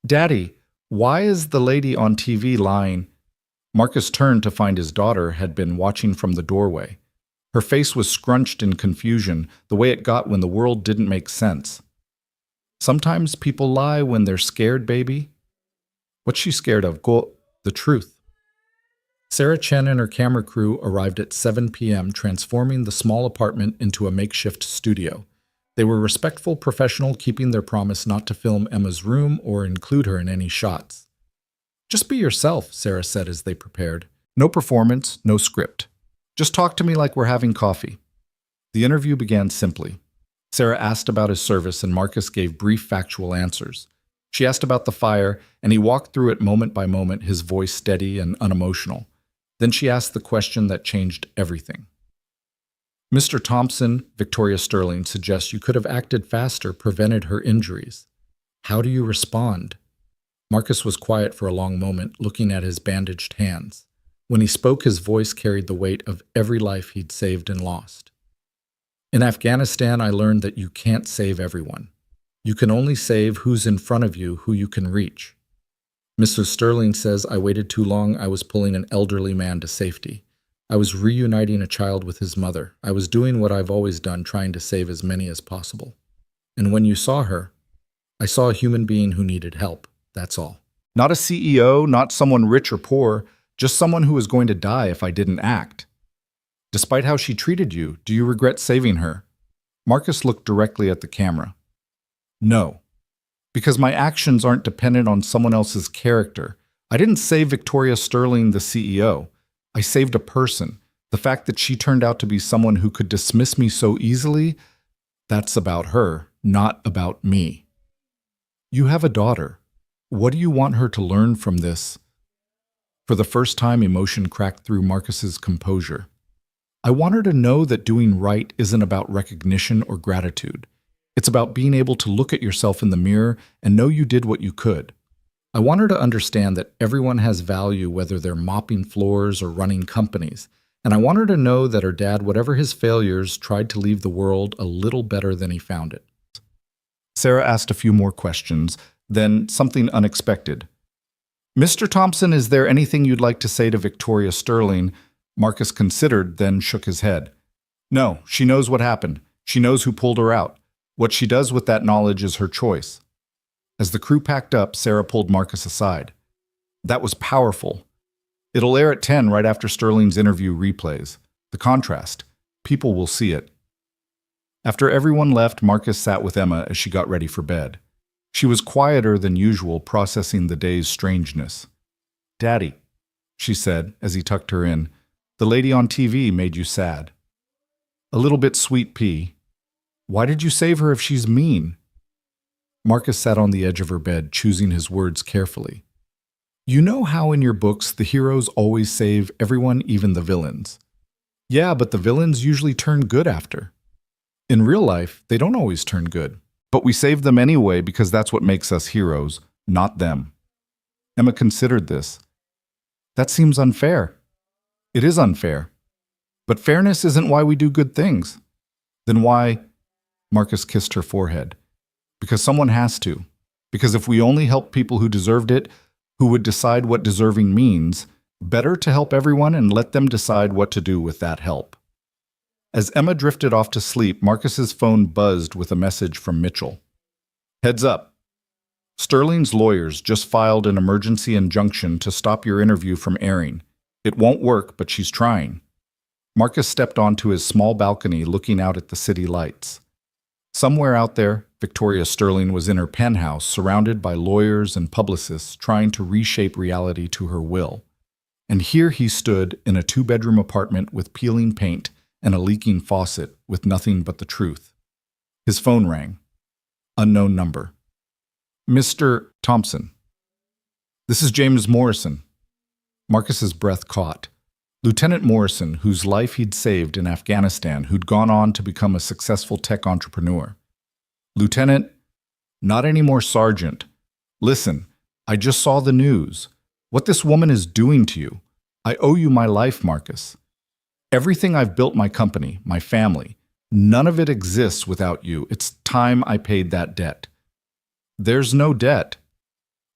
Daddy, why is the lady on TV lying? Marcus turned to find his daughter had been watching from the doorway. Her face was scrunched in confusion, the way it got when the world didn't make sense. Sometimes people lie when they're scared, baby. What's she scared of? The truth. Sarah Chen and her camera crew arrived at 7 p.m., transforming the small apartment into a makeshift studio. They were respectful, professional, keeping their promise not to film Emma's room or include her in any shots. Just be yourself, Sarah said as they prepared. No performance, no script. Just talk to me like we're having coffee. The interview began simply. Sarah asked about his service and Marcus gave brief factual answers. She asked about the fire, and he walked through it moment by moment, his voice steady and unemotional. Then she asked the question that changed everything. Mr. Thompson, Victoria Sterling suggests you could have acted faster, prevented her injuries. How do you respond? Marcus was quiet for a long moment, looking at his bandaged hands. When he spoke, his voice carried the weight of every life he'd saved and lost. In Afghanistan, I learned that you can't save everyone. You can only save who's in front of you, who you can reach. Mrs. Sterling says I waited too long. I was pulling an elderly man to safety. I was reuniting a child with his mother. I was doing what I've always done, trying to save as many as possible. And when you saw her, I saw a human being who needed help. That's all. Not a CEO, not someone rich or poor, just someone who was going to die if I didn't act. Despite how she treated you, do you regret saving her? Marcus looked directly at the camera. No, because my actions aren't dependent on someone else's character. I didn't save Victoria Sterling, the CEO. I saved a person. The fact that she turned out to be someone who could dismiss me so easily, that's about her, not about me. You have a daughter. What do you want her to learn from this? For the first time, emotion cracked through Marcus's composure. I want her to know that doing right isn't about recognition or gratitude. It's about being able to look at yourself in the mirror and know you did what you could. I want her to understand that everyone has value, whether they're mopping floors or running companies. And I want her to know that her dad, whatever his failures, tried to leave the world a little better than he found it. Sarah asked a few more questions, then something unexpected. Mr. Thompson, is there anything you'd like to say to Victoria Sterling? Marcus considered, then shook his head. No, she knows what happened. She knows who pulled her out. What she does with that knowledge is her choice. As the crew packed up, Sarah pulled Marcus aside. That was powerful. It'll air at 10 right after Sterling's interview replays. The contrast. People will see it. After everyone left, Marcus sat with Emma as she got ready for bed. She was quieter than usual, processing the day's strangeness. Daddy, she said as he tucked her in, the lady on TV made you sad. A little bit sweet pea. Why did you save her if she's mean? Marcus sat on the edge of her bed, choosing his words carefully. You know how in your books the heroes always save everyone, even the villains? Yeah, but the villains usually turn good after. In real life, they don't always turn good. But we save them anyway because that's what makes us heroes, not them. Emma considered this. That seems unfair. It is unfair. But fairness isn't why we do good things. Then why? Marcus kissed her forehead. Because someone has to. Because if we only help people who deserved it, who would decide what deserving means, better to help everyone and let them decide what to do with that help. As Emma drifted off to sleep, Marcus's phone buzzed with a message from Mitchell. Heads up. Sterling's lawyers just filed an emergency injunction to stop your interview from airing. It won't work, but she's trying. Marcus stepped onto his small balcony looking out at the city lights. Somewhere out there, Victoria Sterling was in her penthouse, surrounded by lawyers and publicists trying to reshape reality to her will. And here he stood in a two-bedroom apartment with peeling paint and a leaking faucet with nothing but the truth. His phone rang. Unknown number. Mr. Thompson. This is James Morrison. Marcus's breath caught. Lieutenant Morrison, whose life he'd saved in Afghanistan, who'd gone on to become a successful tech entrepreneur. Lieutenant, not anymore Sergeant. Listen, I just saw the news. What this woman is doing to you. I owe you my life, Marcus. Everything I've built, my company, my family, none of it exists without you. It's time I paid that debt. There's no debt.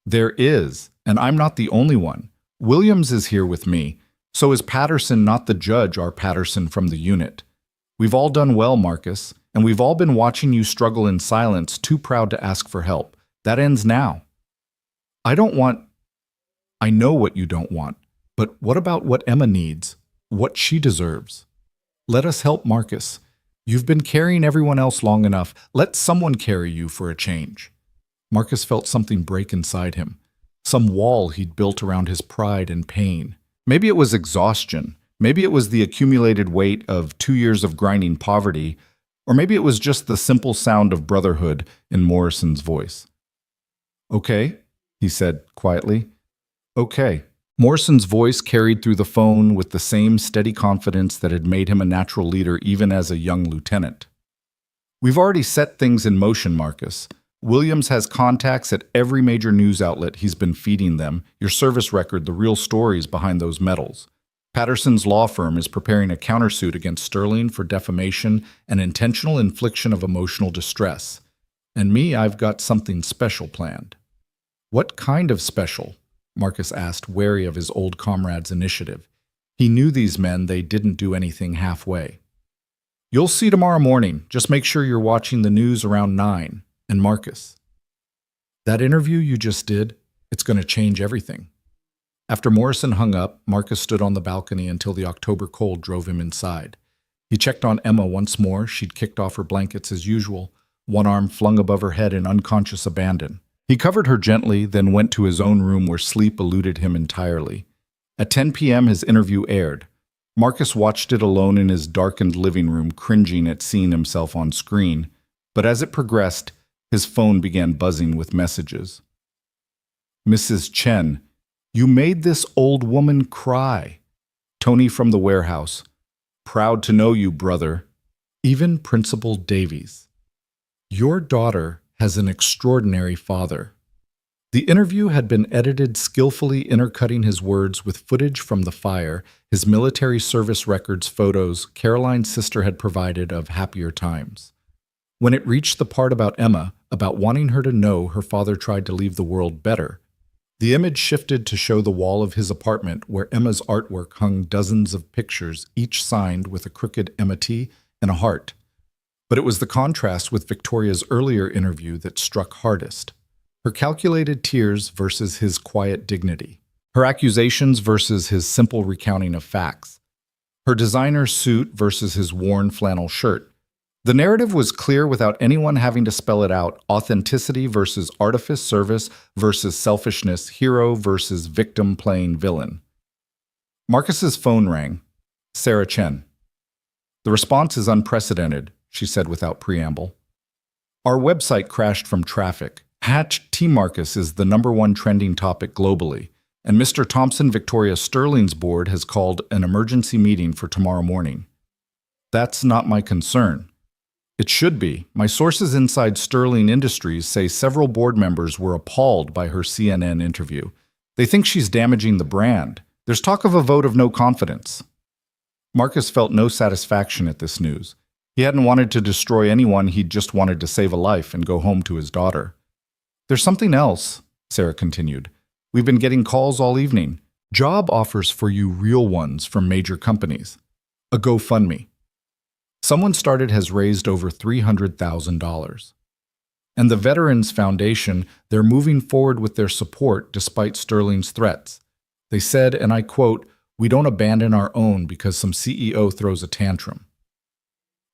There is, and I'm not the only one. Williams is here with me. So is Patterson, not the judge, our Patterson from the unit. We've all done well, Marcus, and we've all been watching you struggle in silence, too proud to ask for help. That ends now. I know what you don't want, but what about what Emma needs? What she deserves? Let us help Marcus. You've been carrying everyone else long enough. Let someone carry you for a change. Marcus felt something break inside him, some wall he'd built around his pride and pain. Maybe it was exhaustion. Maybe it was the accumulated weight of 2 years of grinding poverty, or maybe it was just the simple sound of brotherhood in Morrison's voice. Okay, he said quietly. Okay. Morrison's voice carried through the phone with the same steady confidence that had made him a natural leader even as a young lieutenant. We've already set things in motion, Marcus. Williams has contacts at every major news outlet. He's been feeding them. Your service record, the real stories behind those medals. Patterson's law firm is preparing a countersuit against Sterling for defamation and intentional infliction of emotional distress. And me, I've got something special planned. What kind of special? Marcus asked, wary of his old comrade's initiative. He knew these men, they didn't do anything halfway. You'll see tomorrow morning. Just make sure you're watching the news around 9. And Marcus, that interview you just did, it's going to change everything. After Morrison hung up, Marcus stood on the balcony until the October cold drove him inside. He checked on Emma once more. She'd kicked off her blankets as usual, one arm flung above her head in unconscious abandon. He covered her gently, then went to his own room where sleep eluded him entirely. At 10 p.m. his interview aired. Marcus watched it alone in his darkened living room, cringing at seeing himself on screen. But as it progressed, His phone began buzzing with messages. Mrs. Chen, you made this old woman cry. Tony from the warehouse. Proud to know you, brother. Even Principal Davies. Your daughter has an extraordinary father. The interview had been edited skillfully, intercutting his words with footage from the fire, his military service records, photos Caroline's sister had provided of happier times. When it reached the part about Emma, about wanting her to know her father tried to leave the world better, the image shifted to show the wall of his apartment where Emma's artwork hung dozens of pictures, each signed with a crooked Emma T and a heart. But it was the contrast with Victoria's earlier interview that struck hardest. Her calculated tears versus his quiet dignity. Her accusations versus his simple recounting of facts. Her designer suit versus his worn flannel shirt. The narrative was clear without anyone having to spell it out. Authenticity versus artifice, service versus selfishness, hero versus victim playing villain. Marcus's phone rang. Sarah Chen. The response is unprecedented, she said without preamble. Our website crashed from traffic. #T Marcus is the #1 trending topic globally, and Mr. Thompson Victoria Sterling's board has called an emergency meeting for tomorrow morning. That's not my concern. It should be. My sources inside Sterling Industries say several board members were appalled by her CNN interview. They think she's damaging the brand. There's talk of a vote of no confidence. Marcus felt no satisfaction at this news. He hadn't wanted to destroy anyone, he'd just wanted to save a life and go home to his daughter. There's something else, Sarah continued. We've been getting calls all evening. Job offers for you, real ones from major companies. A GoFundMe. Someone started has raised over $300,000. And the Veterans Foundation, they're moving forward with their support despite Sterling's threats. They said, and I quote, "We don't abandon our own because some CEO throws a tantrum.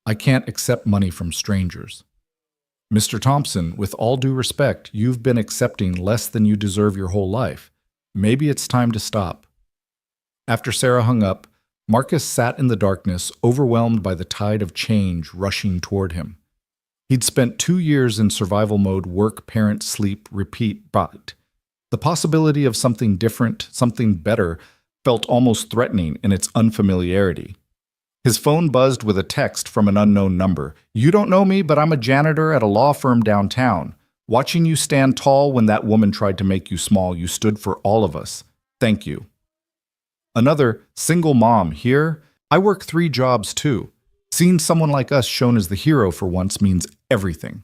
I can't accept money from strangers." Mr. Thompson, with all due respect, you've been accepting less than you deserve your whole life. Maybe it's time to stop. After Sarah hung up, Marcus sat in the darkness, overwhelmed by the tide of change rushing toward him. He'd spent 2 years in survival mode, work, parent, sleep, repeat, but the possibility of something different, something better, felt almost threatening in its unfamiliarity. His phone buzzed with a text from an unknown number. You don't know me, but I'm a janitor at a law firm downtown. Watching you stand tall when that woman tried to make you small, you stood for all of us. Thank you. Another, single mom, here. I work 3 jobs too. Seeing someone like us shown as the hero for once means everything.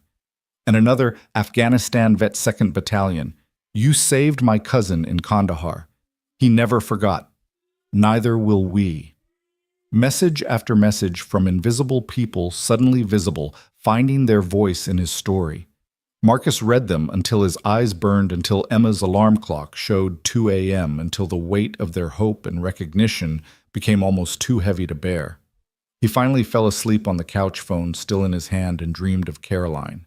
And another, Afghanistan vet 2nd Battalion. You saved my cousin in Kandahar. He never forgot. Neither will we. Message after message from invisible people suddenly visible, finding their voice in his story. Marcus read them until his eyes burned, until Emma's alarm clock showed 2 a.m., until the weight of their hope and recognition became almost too heavy to bear. He finally fell asleep on the couch, phone still in his hand, and dreamed of Caroline.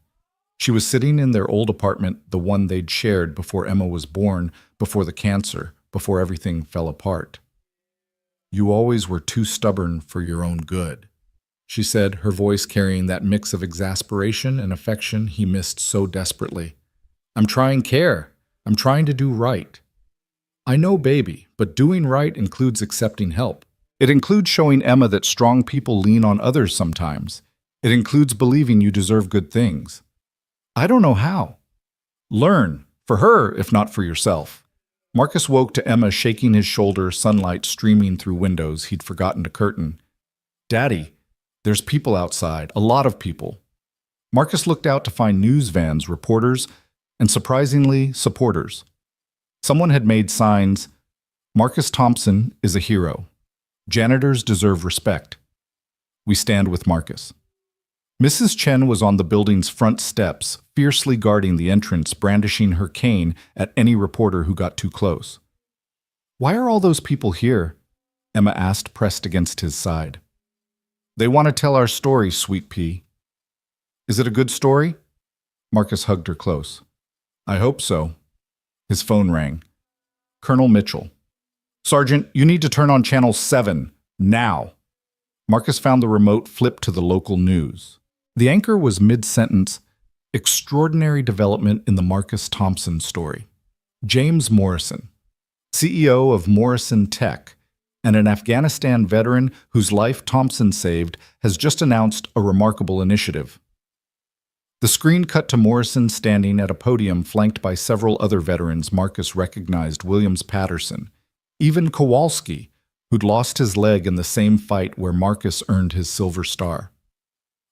She was sitting in their old apartment, the one they'd shared before Emma was born, before the cancer, before everything fell apart. You always were too stubborn for your own good, she said, her voice carrying that mix of exasperation and affection he missed so desperately. I'm trying care. I'm trying to do right. I know, baby, but doing right includes accepting help. It includes showing Emma that strong people lean on others sometimes. It includes believing you deserve good things. I don't know how. Learn, for her, if not for yourself. Marcus woke to Emma shaking his shoulder, sunlight streaming through windows he'd forgotten to curtain. Daddy, there's people outside, a lot of people. Marcus looked out to find news vans, reporters, and surprisingly, supporters. Someone had made signs, Marcus Thompson is a hero. Janitors deserve respect. We stand with Marcus. Mrs. Chen was on the building's front steps, fiercely guarding the entrance, brandishing her cane at any reporter who got too close. Why are all those people here? Emma asked, pressed against his side. They want to tell our story, sweet pea. Is it a good story? Marcus hugged her close. I hope so. His phone rang. Colonel Mitchell. Sergeant, you need to turn on Channel 7, now. Marcus found the remote, flipped to the local news. The anchor was mid-sentence. Extraordinary development in the Marcus Thompson story. James Morrison, CEO of Morrison Tech, and an Afghanistan veteran whose life Thompson saved, has just announced a remarkable initiative. The screen cut to Morrison standing at a podium flanked by several other veterans Marcus recognized: Williams Patterson, even Kowalski, who'd lost his leg in the same fight where Marcus earned his Silver Star.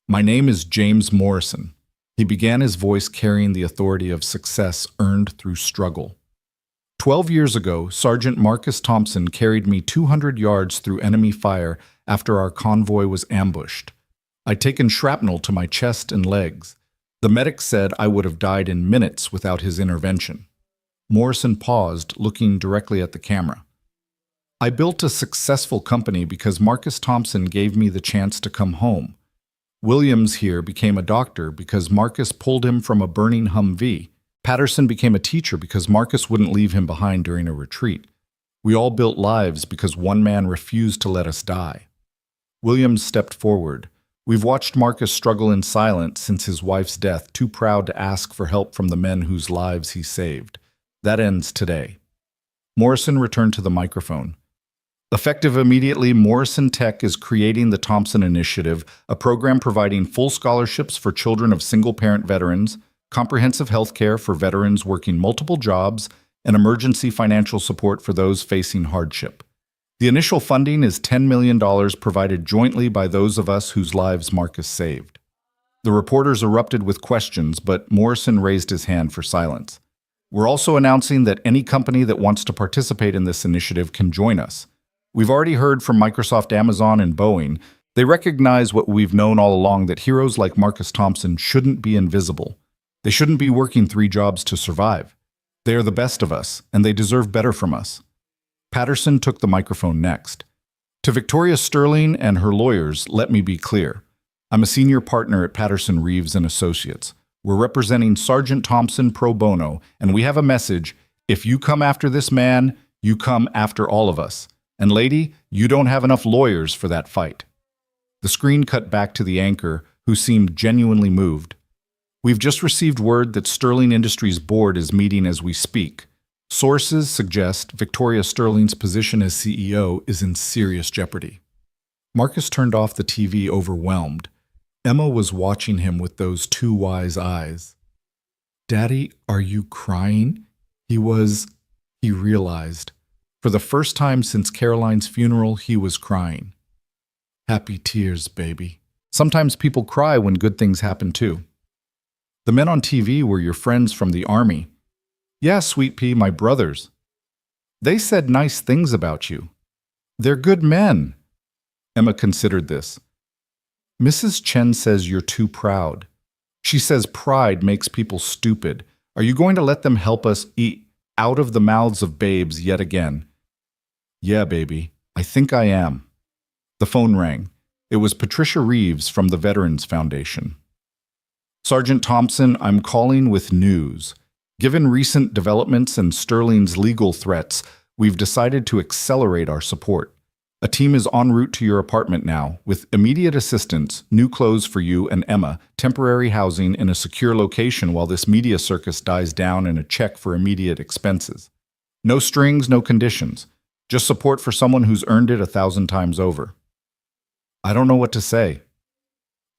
"My name is James Morrison." He began, his voice carrying the authority of success earned through struggle. 12 years ago, Sergeant Marcus Thompson carried me 200 yards through enemy fire after our convoy was ambushed. I'd taken shrapnel to my chest and legs. The medic said I would have died in minutes without his intervention. Morrison paused, looking directly at the camera. "I built a successful company because Marcus Thompson gave me the chance to come home. Williams here became a doctor because Marcus pulled him from a burning Humvee. Patterson became a teacher because Marcus wouldn't leave him behind during a retreat. We all built lives because one man refused to let us die." Williams stepped forward. "We've watched Marcus struggle in silence since his wife's death, too proud to ask for help from the men whose lives he saved. That ends today." Morrison returned to the microphone. Effective immediately, Morrison Tech is creating the Thompson Initiative, a program providing full scholarships for children of single-parent veterans, comprehensive health care for veterans working multiple jobs, and emergency financial support for those facing hardship. The initial funding is $10 million provided jointly by those of us whose lives Marcus saved. The reporters erupted with questions, but Morrison raised his hand for silence. "We're also announcing that any company that wants to participate in this initiative can join us. We've already heard from Microsoft, Amazon, and Boeing. They recognize what we've known all along, that heroes like Marcus Thompson shouldn't be invisible. They shouldn't be working 3 jobs to survive. They are the best of us, and they deserve better from us." Patterson took the microphone next. "To Victoria Sterling and her lawyers, let me be clear. I'm a senior partner at Patterson Reeves and Associates. We're representing Sergeant Thompson pro bono, and we have a message. If you come after this man, you come after all of us. And lady, you don't have enough lawyers for that fight." The screen cut back to the anchor, who seemed genuinely moved. "We've just received word that Sterling Industries' board is meeting as we speak. Sources suggest Victoria Sterling's position as CEO is in serious jeopardy." Marcus turned off the TV, overwhelmed. Emma was watching him with those 2 wise eyes. "Daddy, are you crying?" He realized. For the first time since Caroline's funeral, he was crying. "Happy tears, baby. Sometimes people cry when good things happen too." "The men on TV were your friends from the army." "Yeah, Sweet Pea, my brothers. They said nice things about you. They're good men." Emma considered this. "Mrs. Chen says you're too proud. She says pride makes people stupid. Are you going to let them help us eat out of the mouths of babes yet again?" "Yeah, baby, I think I am." The phone rang. It was Patricia Reeves from the Veterans Foundation. "Sergeant Thompson, I'm calling with news. Given recent developments and Sterling's legal threats, we've decided to accelerate our support. A team is en route to your apartment now, with immediate assistance, new clothes for you and Emma, temporary housing in a secure location while this media circus dies down, and a check for immediate expenses. No strings, no conditions. Just support for someone who's earned it 1,000 times over." "I don't know what to say."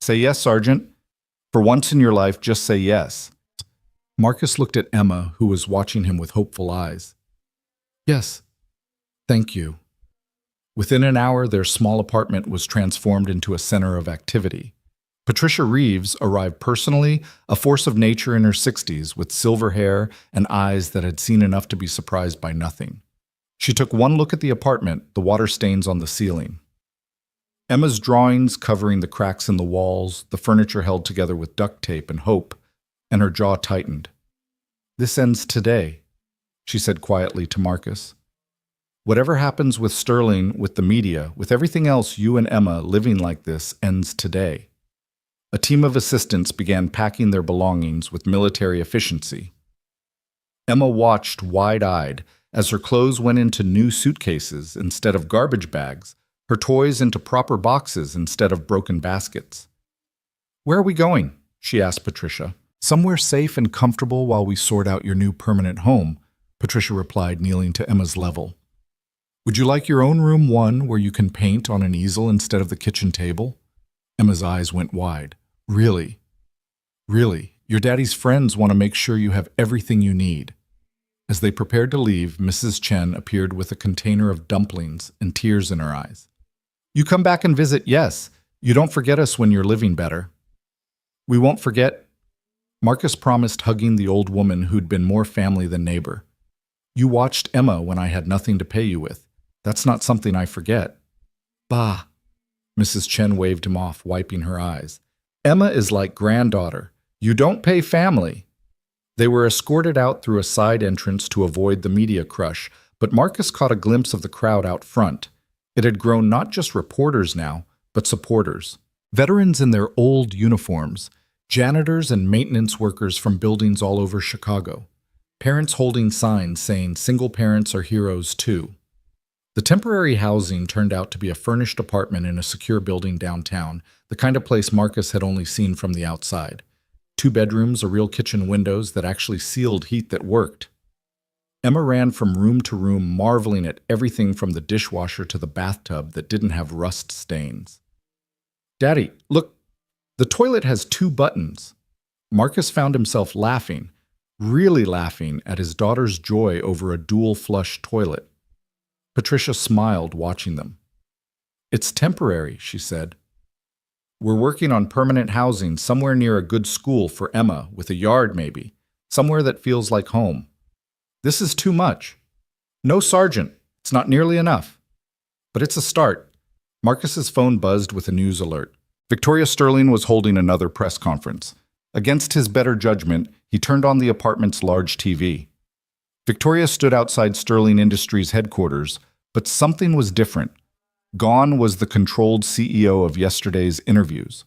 "Say yes, Sergeant. For once in your life, just say yes." Marcus looked at Emma, who was watching him with hopeful eyes. "Yes, thank you." Within an hour, their small apartment was transformed into a center of activity. Patricia Reeves arrived personally, a force of nature in her 60s, with silver hair and eyes that had seen enough to be surprised by nothing. She took one look at the apartment, the water stains on the ceiling. Emma's drawings covering the cracks in the walls, the furniture held together with duct tape and hope, and her jaw tightened. "This ends today," she said quietly to Marcus. "Whatever happens with Sterling, with the media, with everything else, you and Emma living like this ends today." A team of assistants began packing their belongings with military efficiency. Emma watched wide-eyed as her clothes went into new suitcases instead of garbage bags, her toys into proper boxes instead of broken baskets. "Where are we going?" she asked Patricia. Somewhere safe and comfortable while we sort out your new permanent home, Patricia replied, kneeling to Emma's level. Would you like your own room, one where you can paint on an easel instead of the kitchen table? Emma's eyes went wide. Really? Really? Your daddy's friends want to make sure you have everything you need. As they prepared to leave, Mrs. Chen appeared with a container of dumplings and tears in her eyes. You come back and visit, yes. You don't forget us when you're living better. We won't forget. Marcus promised, hugging the old woman who'd been more family than neighbor. You watched Emma when I had nothing to pay you with. That's not something I forget. Bah. Mrs. Chen waved him off, wiping her eyes. Emma is like granddaughter. You don't pay family. They were escorted out through a side entrance to avoid the media crush, but Marcus caught a glimpse of the crowd out front. It had grown not just reporters now, but supporters. Veterans in their old uniforms, janitors and maintenance workers from buildings all over Chicago. Parents holding signs saying single parents are heroes too. The temporary housing turned out to be a furnished apartment in a secure building downtown, the kind of place Marcus had only seen from the outside. 2 bedrooms, a real kitchen, windows that actually sealed heat that worked. Emma ran from room to room, marveling at everything from the dishwasher to the bathtub that didn't have rust stains. Daddy, look, the toilet has 2 buttons. Marcus found himself laughing, really laughing at his daughter's joy over a dual flush toilet. Patricia smiled, watching them. It's temporary, she said. We're working on permanent housing somewhere near a good school for Emma, with a yard maybe, somewhere that feels like home. This is too much. No, Sergeant, it's not nearly enough. But it's a start. Marcus's phone buzzed with a news alert. Victoria Sterling was holding another press conference. Against his better judgment, he turned on the apartment's large TV. Victoria stood outside Sterling Industries headquarters, but something was different. Gone was the controlled CEO of yesterday's interviews.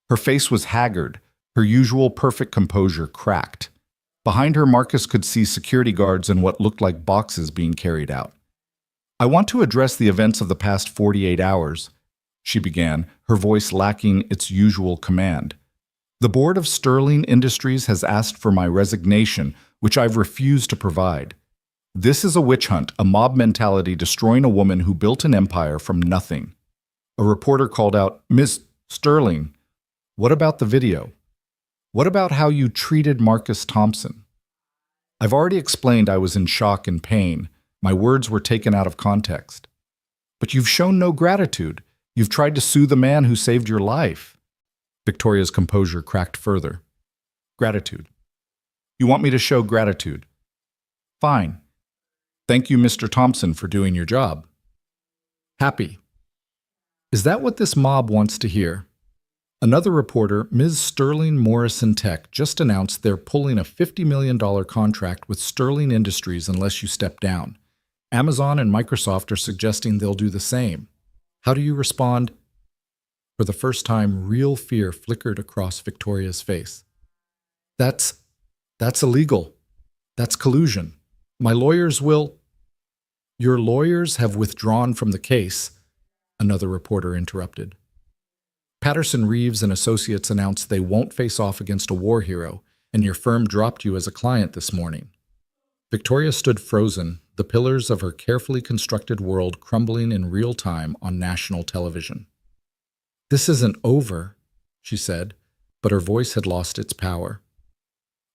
Her face was haggard, her usual perfect composure cracked. Behind her, Marcus could see security guards and what looked like boxes being carried out. I want to address the events of the past 48 hours, she began, her voice lacking its usual command. The board of Sterling Industries has asked for my resignation, which I've refused to provide. This is a witch hunt, a mob mentality destroying a woman who built an empire from nothing. A reporter called out, Miss Sterling, what about the video? What about how you treated Marcus Thompson? I've already explained I was in shock and pain. My words were taken out of context. But you've shown no gratitude. You've tried to sue the man who saved your life. Victoria's composure cracked further. Gratitude. You want me to show gratitude? Fine. Thank you, Mr. Thompson, for doing your job. Happy. Is that what this mob wants to hear? Another reporter, Ms. Sterling Morrison Tech, just announced they're pulling a $50 million contract with Sterling Industries unless you step down. Amazon and Microsoft are suggesting they'll do the same. How do you respond? For the first time, real fear flickered across Victoria's face. That's illegal. That's collusion. My lawyers will... Your lawyers have withdrawn from the case, another reporter interrupted. Patterson Reeves and Associates announced they won't face off against a war hero, and your firm dropped you as a client this morning. Victoria stood frozen, the pillars of her carefully constructed world crumbling in real time on national television. This isn't over, she said, but her voice had lost its power.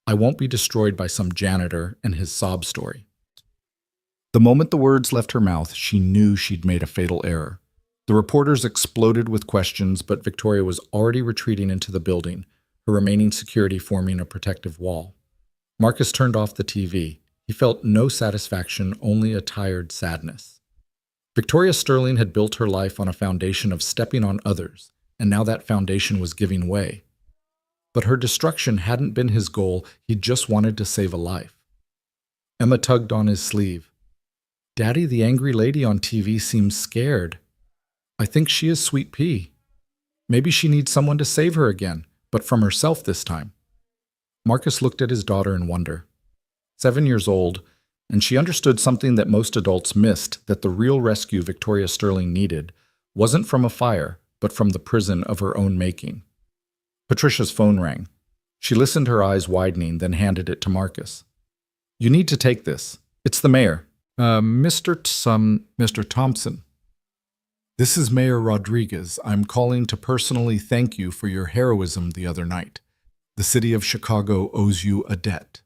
I won't be destroyed by some janitor and his sob story. The moment the words left her mouth, she knew she'd made a fatal error. The reporters exploded with questions, but Victoria was already retreating into the building, her remaining security forming a protective wall. Marcus turned off the TV. He felt no satisfaction, only a tired sadness. Victoria Sterling had built her life on a foundation of stepping on others, and now that foundation was giving way. But her destruction hadn't been his goal, he just wanted to save a life. Emma tugged on his sleeve. Daddy, the angry lady on TV seems scared. I think she is Sweet Pea. Maybe she needs someone to save her again, but from herself this time. Marcus looked at his daughter in wonder. 7 years old, and she understood something that most adults missed, that the real rescue Victoria Sterling needed wasn't from a fire, but from the prison of her own making. Patricia's phone rang. She listened, her eyes widening, then handed it to Marcus. You need to take this. It's the mayor. Mr. Thompson. This is Mayor Rodriguez. I'm calling to personally thank you for your heroism the other night. The city of Chicago owes you a debt.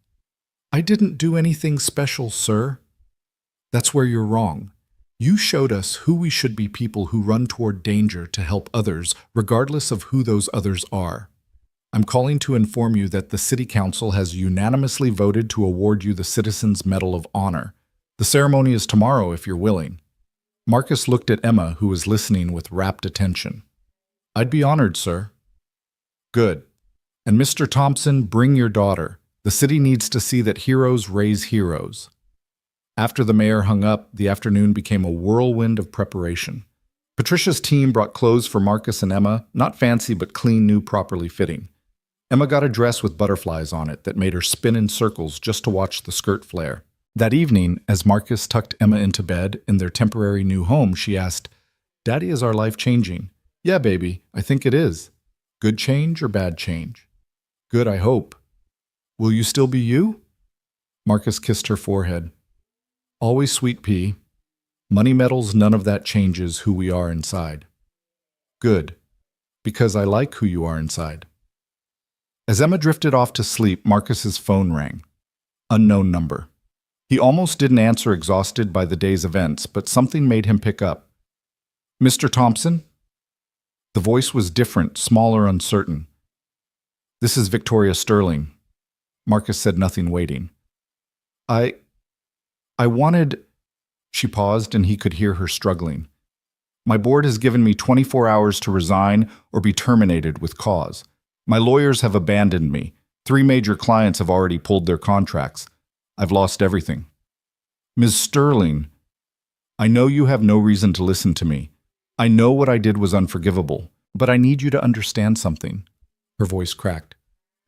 I didn't do anything special, sir. That's where you're wrong. You showed us who we should be, people who run toward danger to help others, regardless of who those others are. I'm calling to inform you that the City Council has unanimously voted to award you the Citizens Medal of Honor. The ceremony is tomorrow if you're willing. Marcus looked at Emma, who was listening with rapt attention. I'd be honored, sir. Good. And Mr. Thompson, bring your daughter. The city needs to see that heroes raise heroes. After the mayor hung up, the afternoon became a whirlwind of preparation. Patricia's team brought clothes for Marcus and Emma, not fancy but clean, new, properly fitting. Emma got a dress with butterflies on it that made her spin in circles just to watch the skirt flare. That evening, as Marcus tucked Emma into bed in their temporary new home, she asked, Daddy, is our life changing? Yeah, baby, I think it is. Good change or bad change? Good, I hope. Will you still be you? Marcus kissed her forehead. Always sweet pea. Money meddles, none of that changes who we are inside. Good, because I like who you are inside. As Emma drifted off to sleep, Marcus's phone rang. Unknown number. He almost didn't answer, exhausted by the day's events, but something made him pick up. Mr. Thompson? The voice was different, smaller, uncertain. This is Victoria Sterling. Marcus said nothing, waiting. I wanted... She paused, and he could hear her struggling. My board has given me 24 hours to resign or be terminated with cause. My lawyers have abandoned me. 3 major clients have already pulled their contracts. I've lost everything. Ms. Sterling, I know you have no reason to listen to me. I know what I did was unforgivable, but I need you to understand something. Her voice cracked.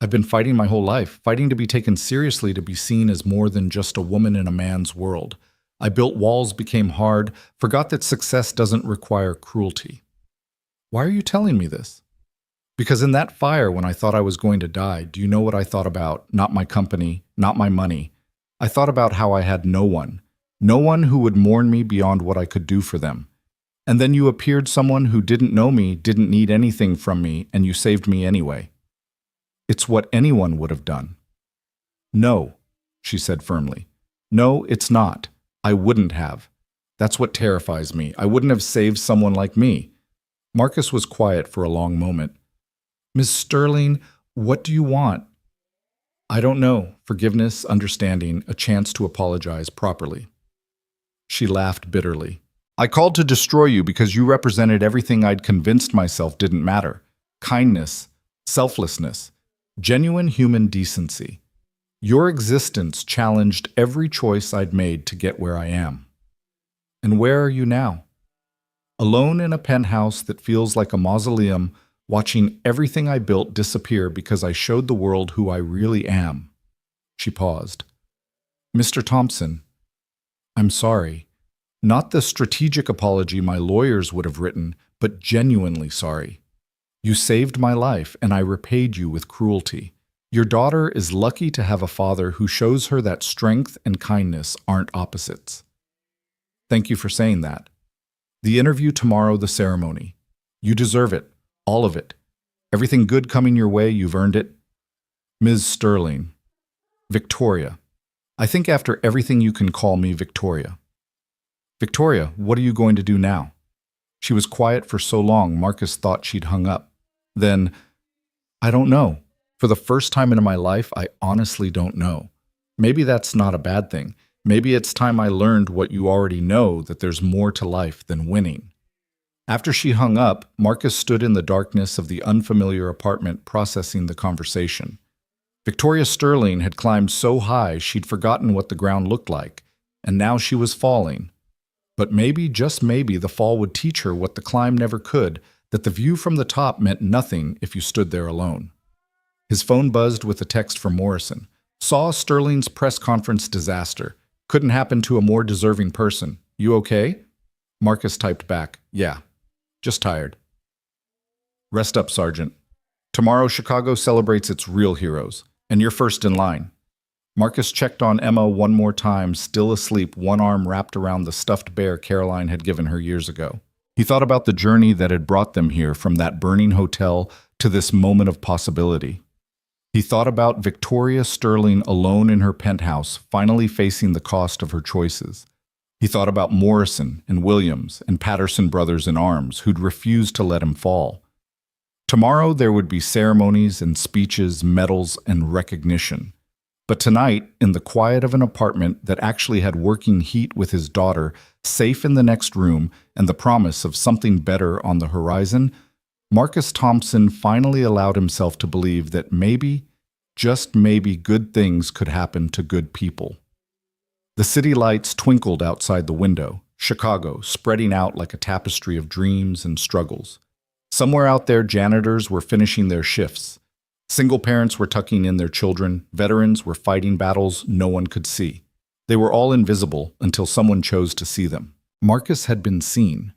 I've been fighting my whole life, fighting to be taken seriously, to be seen as more than just a woman in a man's world. I built walls, became hard, forgot that success doesn't require cruelty. Why are you telling me this? Because in that fire, when I thought I was going to die, do you know what I thought about? Not my company, not my money. I thought about how I had no one who would mourn me beyond what I could do for them. And then you appeared, someone who didn't know me, didn't need anything from me, and you saved me anyway. It's what anyone would have done. No, she said firmly. No, it's not. I wouldn't have. That's what terrifies me. I wouldn't have saved someone like me. Marcus was quiet for a long moment. Ms. Sterling, what do you want? I don't know. Forgiveness, understanding, a chance to apologize properly. She laughed bitterly. I called to destroy you because you represented everything I'd convinced myself didn't matter. Kindness, selflessness, genuine human decency. Your existence challenged every choice I'd made to get where I am. And where are you now? Alone in a penthouse that feels like a mausoleum, watching everything I built disappear because I showed the world who I really am. She paused. Mr. Thompson, I'm sorry. Not the strategic apology my lawyers would have written, but genuinely sorry. You saved my life, and I repaid you with cruelty. Your daughter is lucky to have a father who shows her that strength and kindness aren't opposites. Thank you for saying that. The interview tomorrow, the ceremony. You deserve it. All of it. Everything good coming your way, you've earned it. Ms. Sterling. Victoria. I think after everything you can call me Victoria. Victoria, what are you going to do now? She was quiet for so long, Marcus thought she'd hung up. Then, I don't know. For the first time in my life, I honestly don't know. Maybe that's not a bad thing. Maybe it's time I learned what you already know, that there's more to life than winning. After she hung up, Marcus stood in the darkness of the unfamiliar apartment, processing the conversation. Victoria Sterling had climbed so high she'd forgotten what the ground looked like, and now she was falling. But maybe, just maybe, the fall would teach her what the climb never could, that the view from the top meant nothing if you stood there alone. His phone buzzed with a text from Morrison. Saw Sterling's press conference disaster. Couldn't happen to a more deserving person. You okay? Marcus typed back, yeah. Just tired. Rest up, Sergeant. Tomorrow, Chicago celebrates its real heroes, and you're first in line. Marcus checked on Emma one more time, still asleep, one arm wrapped around the stuffed bear Caroline had given her years ago. He thought about the journey that had brought them here from that burning hotel to this moment of possibility. He thought about Victoria Sterling alone in her penthouse, finally facing the cost of her choices. He thought about Morrison and Williams and Patterson brothers in arms who'd refused to let him fall. Tomorrow there would be ceremonies and speeches, medals, and recognition. But tonight, in the quiet of an apartment that actually had working heat with his daughter, safe in the next room, and the promise of something better on the horizon, Marcus Thompson finally allowed himself to believe that maybe, just maybe, good things could happen to good people. The city lights twinkled outside the window, Chicago spreading out like a tapestry of dreams and struggles. Somewhere out there, janitors were finishing their shifts. Single parents were tucking in their children, veterans were fighting battles no one could see. They were all invisible until someone chose to see them. Marcus had been seen.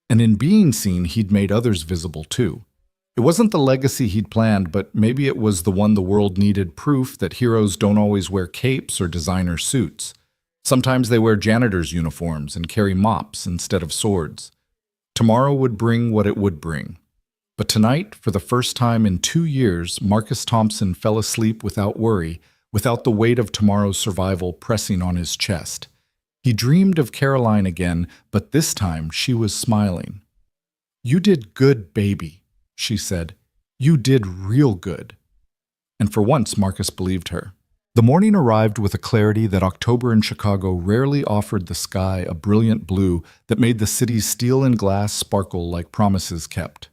And in being seen, he'd made others visible too. It wasn't the legacy he'd planned, but maybe it was the one the world needed, proof that heroes don't always wear capes or designer suits. Sometimes they wear janitor's uniforms and carry mops instead of swords. Tomorrow would bring what it would bring. But tonight, for the first time in 2 years, Marcus Thompson fell asleep without worry, without the weight of tomorrow's survival pressing on his chest. He dreamed of Caroline again, but this time she was smiling. "You did good, baby," she said. "You did real good." And for once, Marcus believed her. The morning arrived with a clarity that October in Chicago rarely offered, the sky a brilliant blue that made the city's steel and glass sparkle like promises kept.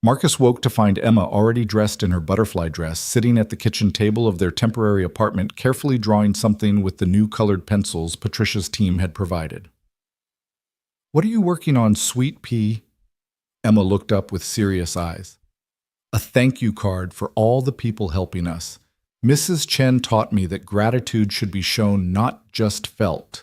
Marcus woke to find Emma already dressed in her butterfly dress, sitting at the kitchen table of their temporary apartment, carefully drawing something with the new colored pencils Patricia's team had provided. "What are you working on, sweet pea?" Emma looked up with serious eyes. "A thank you card for all the people helping us. Mrs. Chen taught me that gratitude should be shown, not just felt."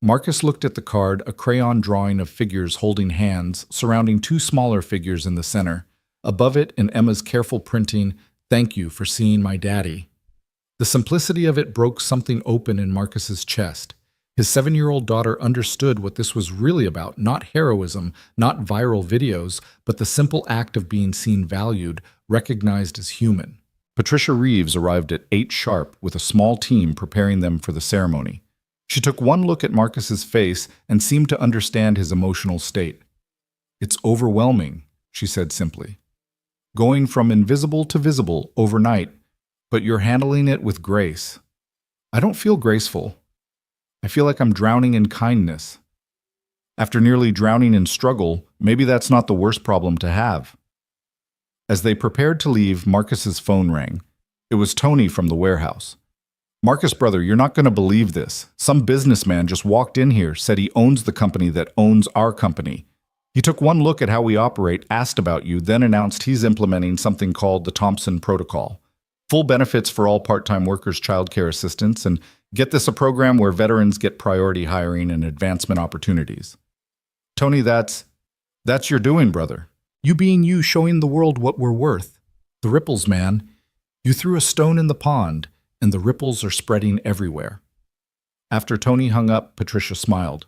Marcus looked at the card, a crayon drawing of figures holding hands, surrounding two smaller figures in the center. Above it, in Emma's careful printing, "Thank you for seeing my daddy." The simplicity of it broke something open in Marcus's chest. His 7-year-old daughter understood what this was really about, not heroism, not viral videos, but the simple act of being seen valued, recognized as human. Patricia Reeves arrived at 8 sharp with a small team preparing them for the ceremony. She took one look at Marcus's face and seemed to understand his emotional state. "It's overwhelming," she said simply. "Going from invisible to visible overnight, but you're handling it with grace." "I don't feel graceful. I feel like I'm drowning in kindness." After nearly drowning in struggle, maybe that's not the worst problem to have. As they prepared to leave, Marcus's phone rang. It was Tony from the warehouse. "Marcus, brother, you're not going to believe this. Some businessman just walked in here, said he owns the company that owns our company. He took one look at how we operate, asked about you, then announced he's implementing something called the Thompson Protocol. Full benefits for all part-time workers, childcare assistants, and get this, a program where veterans get priority hiring and advancement opportunities." "Tony, that's your doing, brother. You being you, showing the world what we're worth. The ripples, man. You threw a stone in the pond, and the ripples are spreading everywhere." After Tony hung up, Patricia smiled.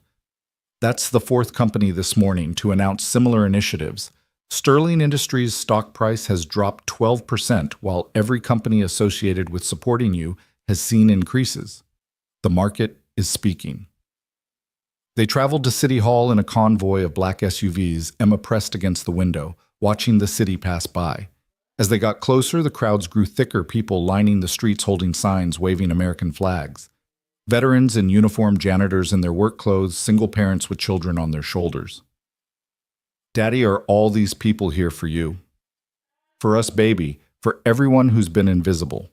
"That's the 4th company this morning to announce similar initiatives. Sterling Industries' stock price has dropped 12%, while every company associated with supporting you has seen increases. The market is speaking." They traveled to City Hall in a convoy of black SUVs, Emma pressed against the window, watching the city pass by. As they got closer, the crowds grew thicker, people lining the streets holding signs, waving American flags. Veterans in uniform, janitors in their work clothes, single parents with children on their shoulders. "Daddy, are all these people here for you? For us, baby, for everyone who's been invisible."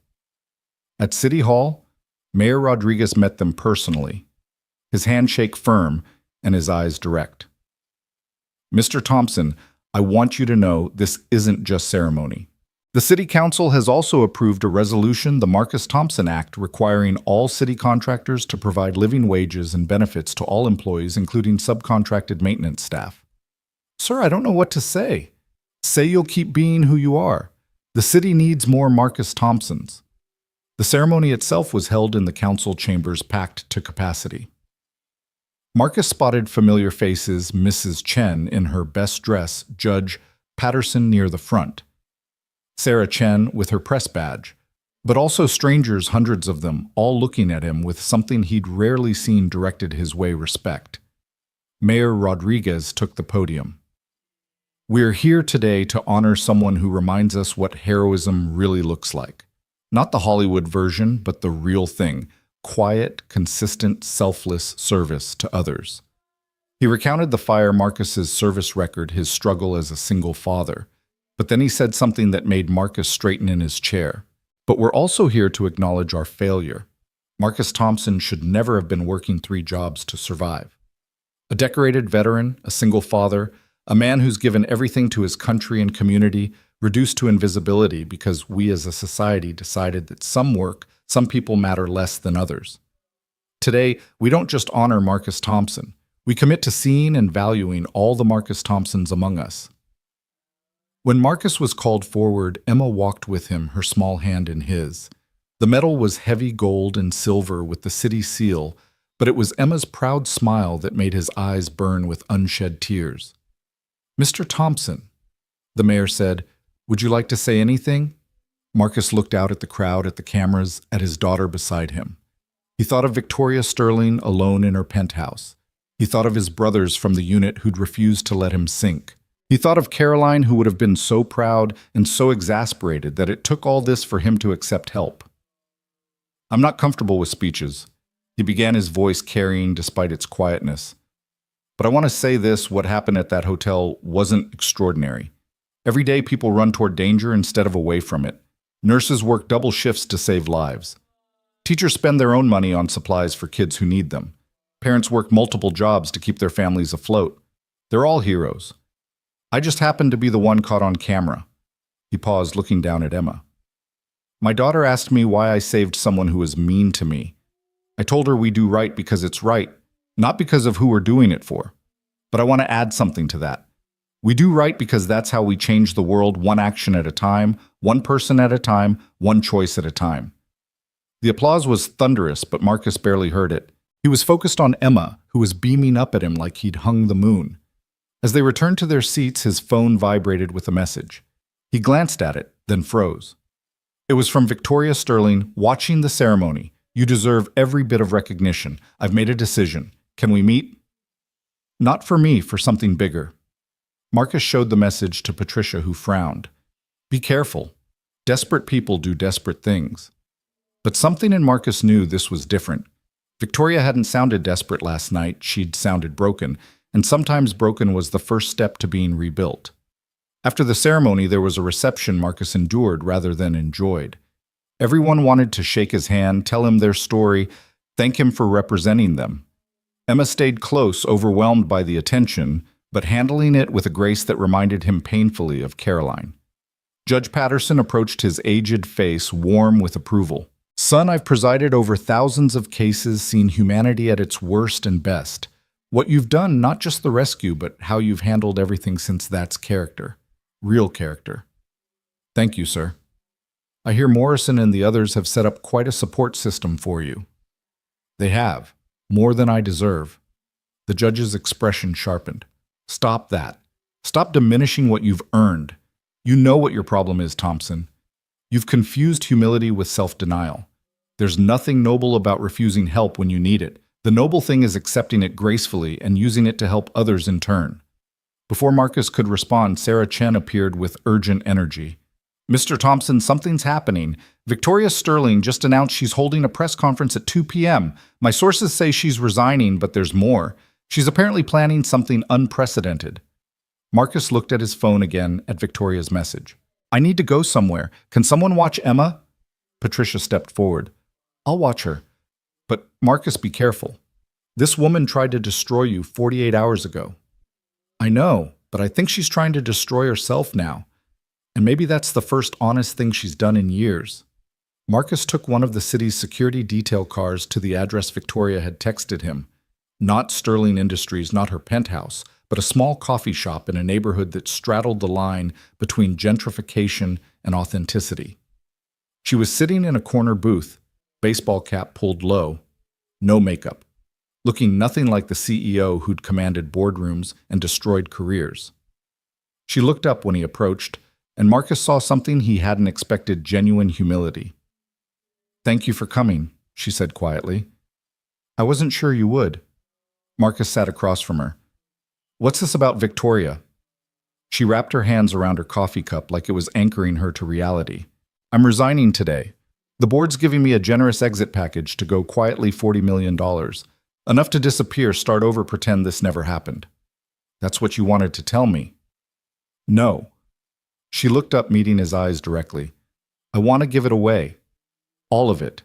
At City Hall, Mayor Rodriguez met them personally, his handshake firm and his eyes direct. "Mr. Thompson, I want you to know this isn't just ceremony. The City Council has also approved a resolution, the Marcus Thompson Act, requiring all city contractors to provide living wages and benefits to all employees, including subcontracted maintenance staff." "Sir, I don't know what to say." Say you'll keep being who you are. The city needs more Marcus Thompsons. The ceremony itself was held in the council chambers packed to capacity. Marcus spotted familiar faces, Mrs. Chen in her best dress, Judge Patterson near the front, Sarah Chen with her press badge, but also strangers, hundreds of them, all looking at him with something he'd rarely seen directed his way: respect. Mayor Rodriguez took the podium. We're here today to honor someone who reminds us what heroism really looks like. Not the Hollywood version, but the real thing: quiet, consistent, selfless service to others. He recounted the fire Marcus's service record, his struggle as a single father. But then he said something that made Marcus straighten in his chair. But we're also here to acknowledge our failure. Marcus Thompson should never have been working 3 jobs to survive. A decorated veteran, a single father, a man who's given everything to his country and community, reduced to invisibility because we as a society decided that some people matter less than others. Today, we don't just honor Marcus Thompson. We commit to seeing and valuing all the Marcus Thompsons among us. When Marcus was called forward, Emma walked with him, her small hand in his. The medal was heavy gold and silver with the city seal, but it was Emma's proud smile that made his eyes burn with unshed tears. "Mr. Thompson," the mayor said, "would you like to say anything?" Marcus looked out at the crowd, at the cameras, at his daughter beside him. He thought of Victoria Sterling alone in her penthouse. He thought of his brothers from the unit who'd refused to let him sink. He thought of Caroline, who would have been so proud and so exasperated that it took all this for him to accept help. "I'm not comfortable with speeches," he began, his voice carrying despite its quietness. "But I want to say this: what happened at that hotel wasn't extraordinary. Every day people run toward danger instead of away from it. Nurses work double shifts to save lives. Teachers spend their own money on supplies for kids who need them. Parents work multiple jobs to keep their families afloat. They're all heroes. I just happened to be the one caught on camera." He paused, looking down at Emma. "My daughter asked me why I saved someone who was mean to me. I told her we do right because it's right, not because of who we're doing it for. But I want to add something to that. We do right because that's how we change the world, one action at a time, one person at a time, one choice at a time." The applause was thunderous, but Marcus barely heard it. He was focused on Emma, who was beaming up at him like he'd hung the moon. As they returned to their seats, his phone vibrated with a message. He glanced at it, then froze. It was from Victoria Sterling, watching the ceremony. "You deserve every bit of recognition. I've made a decision. Can we meet?" "Not for me, for something bigger." Marcus showed the message to Patricia, who frowned. "Be careful. Desperate people do desperate things." But something in Marcus knew this was different. Victoria hadn't sounded desperate last night, she'd sounded broken, and sometimes broken was the first step to being rebuilt. After the ceremony, there was a reception Marcus endured rather than enjoyed. Everyone wanted to shake his hand, tell him their story, thank him for representing them. Emma stayed close, overwhelmed by the attention, but handling it with a grace that reminded him painfully of Caroline. Judge Patterson approached his aged face, warm with approval. "Son, I've presided over thousands of cases, seen humanity at its worst and best. What you've done, not just the rescue, but how you've handled everything since, that's character. Real character." "Thank you, sir. I hear Morrison and the others have set up quite a support system for you." "They have. More than I deserve." The judge's expression sharpened. "Stop that. Stop diminishing what you've earned. You know what your problem is, Thompson. You've confused humility with self-denial. There's nothing noble about refusing help when you need it. The noble thing is accepting it gracefully and using it to help others in turn." Before Marcus could respond, Sarah Chen appeared with urgent energy. "Mr. Thompson, something's happening. Victoria Sterling just announced she's holding a press conference at 2 p.m. My sources say she's resigning, but there's more. She's apparently planning something unprecedented." Marcus looked at his phone again at Victoria's message. "I need to go somewhere. Can someone watch Emma?" Patricia stepped forward. "I'll watch her. But Marcus, be careful. This woman tried to destroy you 48 hours ago." "I know, but I think she's trying to destroy herself now. And maybe that's the first honest thing she's done in years." Marcus took one of the city's security detail cars to the address Victoria had texted him. Not Sterling Industries, not her penthouse, but a small coffee shop in a neighborhood that straddled the line between gentrification and authenticity. She was sitting in a corner booth, baseball cap pulled low, no makeup, looking nothing like the CEO who'd commanded boardrooms and destroyed careers. She looked up when he approached, and Marcus saw something he hadn't expected: genuine humility. "Thank you for coming," she said quietly. "I wasn't sure you would." Marcus sat across from her. "What's this about Victoria?" She wrapped her hands around her coffee cup like it was anchoring her to reality. "I'm resigning today. The board's giving me a generous exit package to go quietly $40 million. Enough to disappear, start over, pretend this never happened." "That's what you wanted to tell me." "No." She looked up, meeting his eyes directly. "I want to give it away. All of it.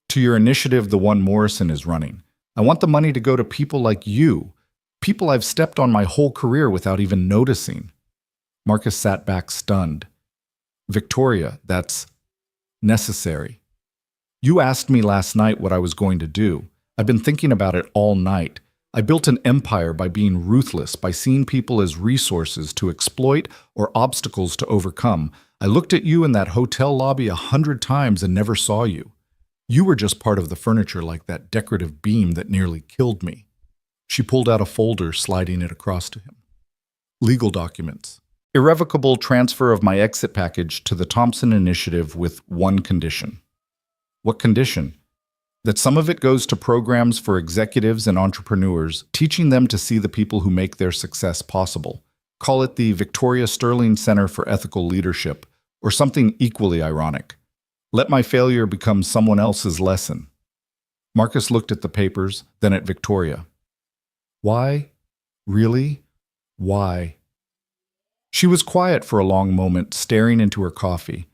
To your initiative, the one Morrison is running. I want the money to go to people like you, people I've stepped on my whole career without even noticing." Marcus sat back, stunned. "Victoria, that's necessary. You asked me last night what I was going to do. I've been thinking about it all night. I built an empire by being ruthless, by seeing people as resources to exploit or obstacles to overcome. I looked at you in that hotel lobby 100 times and never saw you. You were just part of the furniture, like that decorative beam that nearly killed me." She pulled out a folder, sliding it across to him. "Legal documents. Irrevocable transfer of my exit package to the Thompson Initiative with one condition." "What condition?" "That some of it goes to programs for executives and entrepreneurs, teaching them to see the people who make their success possible. Call it the Victoria Sterling Center for Ethical Leadership, or something equally ironic. Let my failure become someone else's lesson." Marcus looked at the papers, then at Victoria. "Why? Really? Why?" She was quiet for a long moment, staring into her coffee.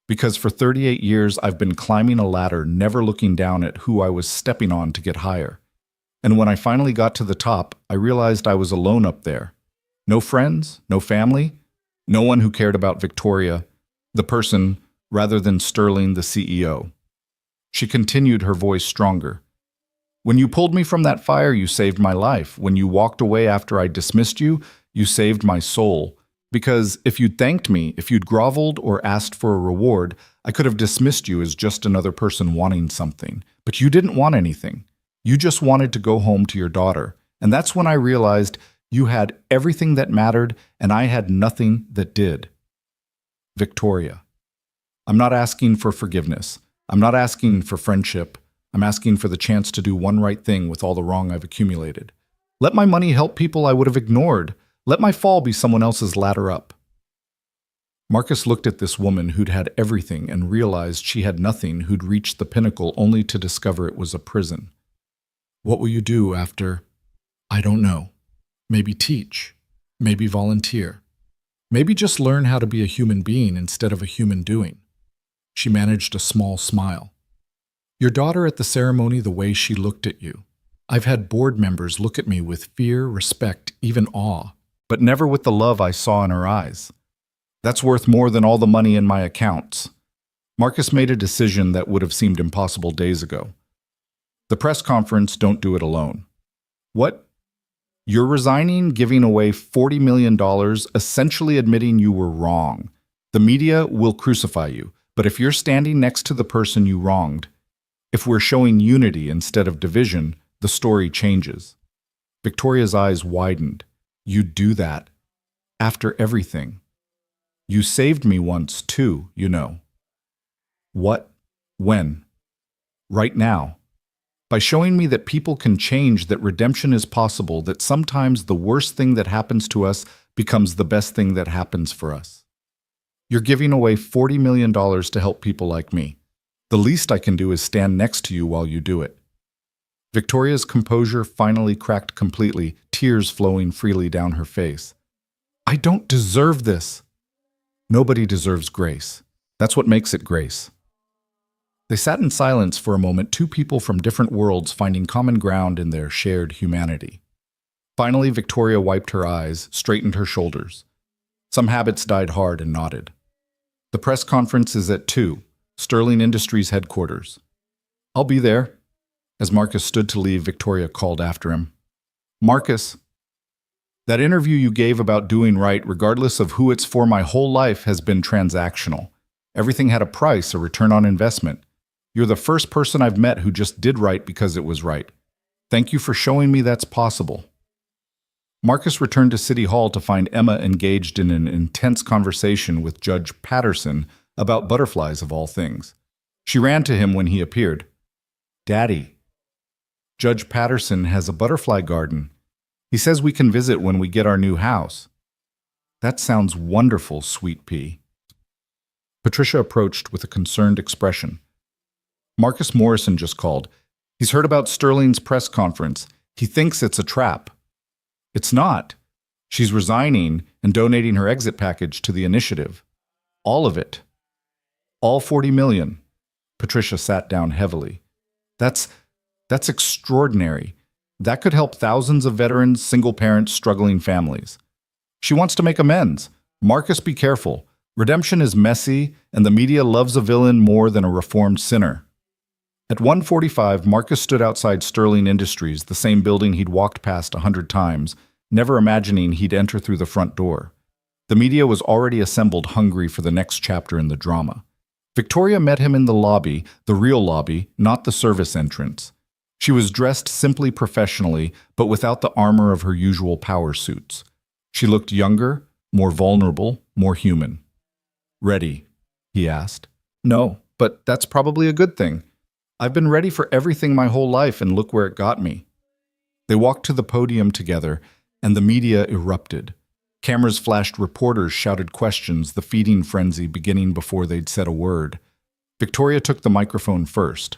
"Because for 38 years I've been climbing a ladder, never looking down at who I was stepping on to get higher. And when I finally got to the top, I realized I was alone up there. No friends, no family, no one who cared about Victoria, the person, rather than Sterling, the CEO." She continued, her voice stronger. "When you pulled me from that fire, you saved my life. When you walked away after I dismissed you, you saved my soul. Because if you'd thanked me, if you'd groveled or asked for a reward, I could have dismissed you as just another person wanting something. But you didn't want anything. You just wanted to go home to your daughter. And that's when I realized you had everything that mattered, and I had nothing that did." "Victoria, I'm not asking for forgiveness. I'm not asking for friendship. I'm asking for the chance to do one right thing with all the wrong I've accumulated. Let my money help people I would have ignored. Let my fall be someone else's ladder up." Marcus looked at this woman who'd had everything and realized she had nothing, who'd reached the pinnacle only to discover it was a prison. "What will you do after?" "I don't know. Maybe teach. Maybe volunteer. Maybe just learn how to be a human being instead of a human doing." She managed a small smile. "Your daughter at the ceremony, the way she looked at you. I've had board members look at me with fear, respect, even awe, but never with the love I saw in her eyes. That's worth more than all the money in my accounts." Marcus made a decision that would have seemed impossible days ago. "The press conference, don't do it alone." "What? You're resigning, giving away $40 million, essentially admitting you were wrong. The media will crucify you, but if you're standing next to the person you wronged, if we're showing unity instead of division, the story changes." Victoria's eyes widened. "You'd do that? After everything? You saved me once, too, you know." "What? When?" "Right now. By showing me that people can change, that redemption is possible, that sometimes the worst thing that happens to us becomes the best thing that happens for us. You're giving away $40 million to help people like me. The least I can do is stand next to you while you do it." Victoria's composure finally cracked completely, tears flowing freely down her face. "I don't deserve this." "Nobody deserves grace. That's what makes it grace." They sat in silence for a moment, two people from different worlds finding common ground in their shared humanity. Finally, Victoria wiped her eyes, straightened her shoulders. Some habits died hard and nodded. "The press conference is at 2, Sterling Industries headquarters." "I'll be there." As Marcus stood to leave, Victoria called after him. "Marcus." That interview you gave about doing right, regardless of who it's for, my whole life has been transactional. Everything had a price, a return on investment. You're the first person I've met who just did right because it was right. Thank you for showing me that's possible. Marcus returned to City Hall to find Emma engaged in an intense conversation with Judge Patterson about butterflies of all things. She ran to him when he appeared. "Daddy, Judge Patterson has a butterfly garden. He says we can visit when we get our new house." "That sounds wonderful, sweet pea." Patricia approached with a concerned expression. "Marcus Morrison just called. He's heard about Sterling's press conference. He thinks it's a trap." "It's not. She's resigning and donating her exit package to the initiative. All of it. All 40 million. Patricia sat down heavily. That's extraordinary. That could help thousands of veterans, single parents, struggling families. She wants to make amends. Marcus, be careful. Redemption is messy, and the media loves a villain more than a reformed sinner. At 1:45, Marcus stood outside Sterling Industries, the same building he'd walked past 100 times, never imagining he'd enter through the front door. The media was already assembled, hungry for the next chapter in the drama. Victoria met him in the lobby, the real lobby, not the service entrance. She was dressed simply professionally, but without the armor of her usual power suits. She looked younger, more vulnerable, more human. "Ready?" he asked. "No, but that's probably a good thing. I've been ready for everything my whole life, and look where it got me." They walked to the podium together, and the media erupted. Cameras flashed, reporters shouted questions, the feeding frenzy beginning before they'd said a word. Victoria took the microphone first.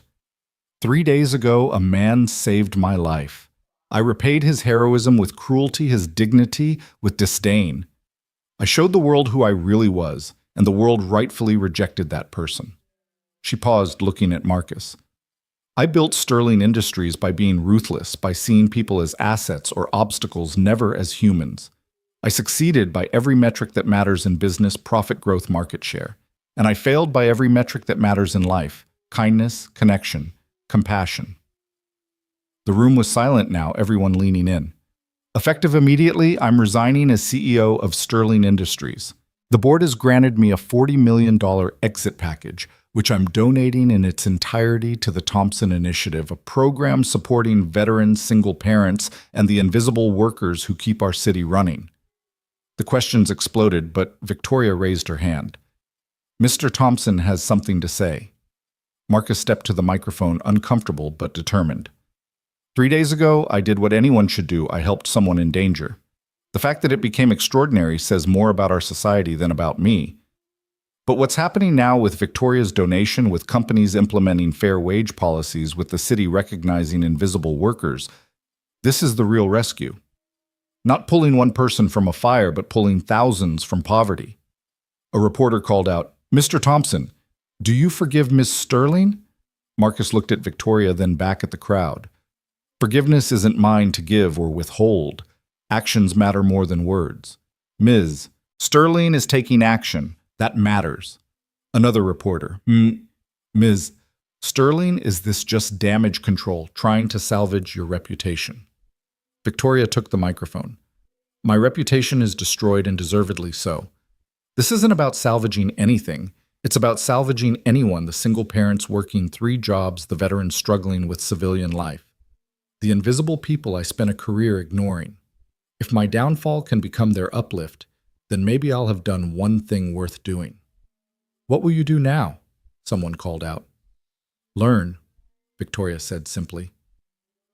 "3 days ago, a man saved my life. I repaid his heroism with cruelty, his dignity with disdain. I showed the world who I really was, and the world rightfully rejected that person." She paused, looking at Marcus. "I built Sterling Industries by being ruthless, by seeing people as assets or obstacles, never as humans. I succeeded by every metric that matters in business, profit growth, market share. And I failed by every metric that matters in life, kindness, connection, compassion." The room was silent now, everyone leaning in. "Effective immediately, I'm resigning as CEO of Sterling Industries. The board has granted me a $40 million exit package, which I'm donating in its entirety to the Thompson Initiative, a program supporting veterans, single parents, and the invisible workers who keep our city running." The questions exploded, but Victoria raised her hand. "Mr. Thompson has something to say." Marcus stepped to the microphone, uncomfortable but determined. 3 days ago, I did what anyone should do. I helped someone in danger. The fact that it became extraordinary says more about our society than about me. But what's happening now with Victoria's donation, with companies implementing fair wage policies, with the city recognizing invisible workers, this is the real rescue. Not pulling one person from a fire, but pulling thousands from poverty. A reporter called out, "Mr. Thompson, do you forgive Miss Sterling?" Marcus looked at Victoria, then back at the crowd. "Forgiveness isn't mine to give or withhold. Actions matter more than words. Ms. Sterling is taking action. That matters." Another reporter, "Ms. Sterling, is this just damage control, trying to salvage your reputation?" Victoria took the microphone. "My reputation is destroyed, and deservedly so. This isn't about salvaging anything. It's about salvaging anyone, the single parents working 3 jobs, the veterans struggling with civilian life. The invisible people I spent a career ignoring. If my downfall can become their uplift, then maybe I'll have done one thing worth doing." "What will you do now?" someone called out. "Learn," Victoria said simply.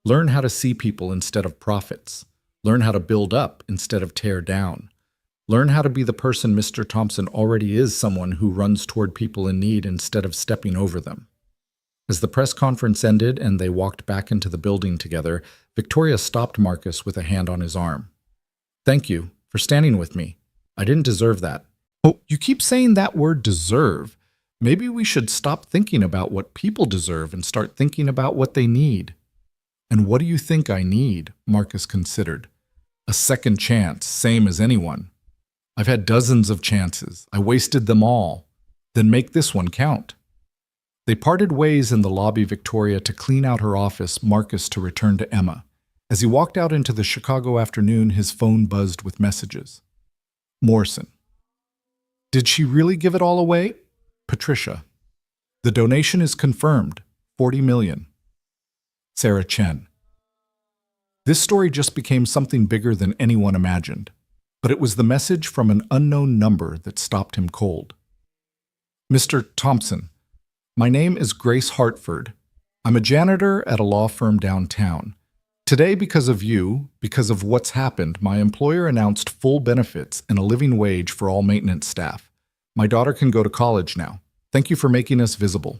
"Learn how to see people instead of profits. Learn how to build up instead of tear down. Learn how to be the person Mr. Thompson already is, someone who runs toward people in need instead of stepping over them." As the press conference ended and they walked back into the building together, Victoria stopped Marcus with a hand on his arm. "Thank you for standing with me. I didn't deserve that." "Oh, you keep saying that word, deserve. Maybe we should stop thinking about what people deserve and start thinking about what they need." "And what do you think I need?" Marcus considered. "A second chance, same as anyone. I've had dozens of chances. I wasted them all. Then make this one count." They parted ways in the lobby, Victoria to clean out her office, Marcus to return to Emma. As he walked out into the Chicago afternoon, his phone buzzed with messages. Morrison. Did she really give it all away? Patricia. The donation is confirmed, 40 million. Sarah Chen. This story just became something bigger than anyone imagined, but it was the message from an unknown number that stopped him cold. Mr. Thompson, my name is Grace Hartford. I'm a janitor at a law firm downtown. Today, because of you, because of what's happened, my employer announced full benefits and a living wage for all maintenance staff. My daughter can go to college now. Thank you for making us visible.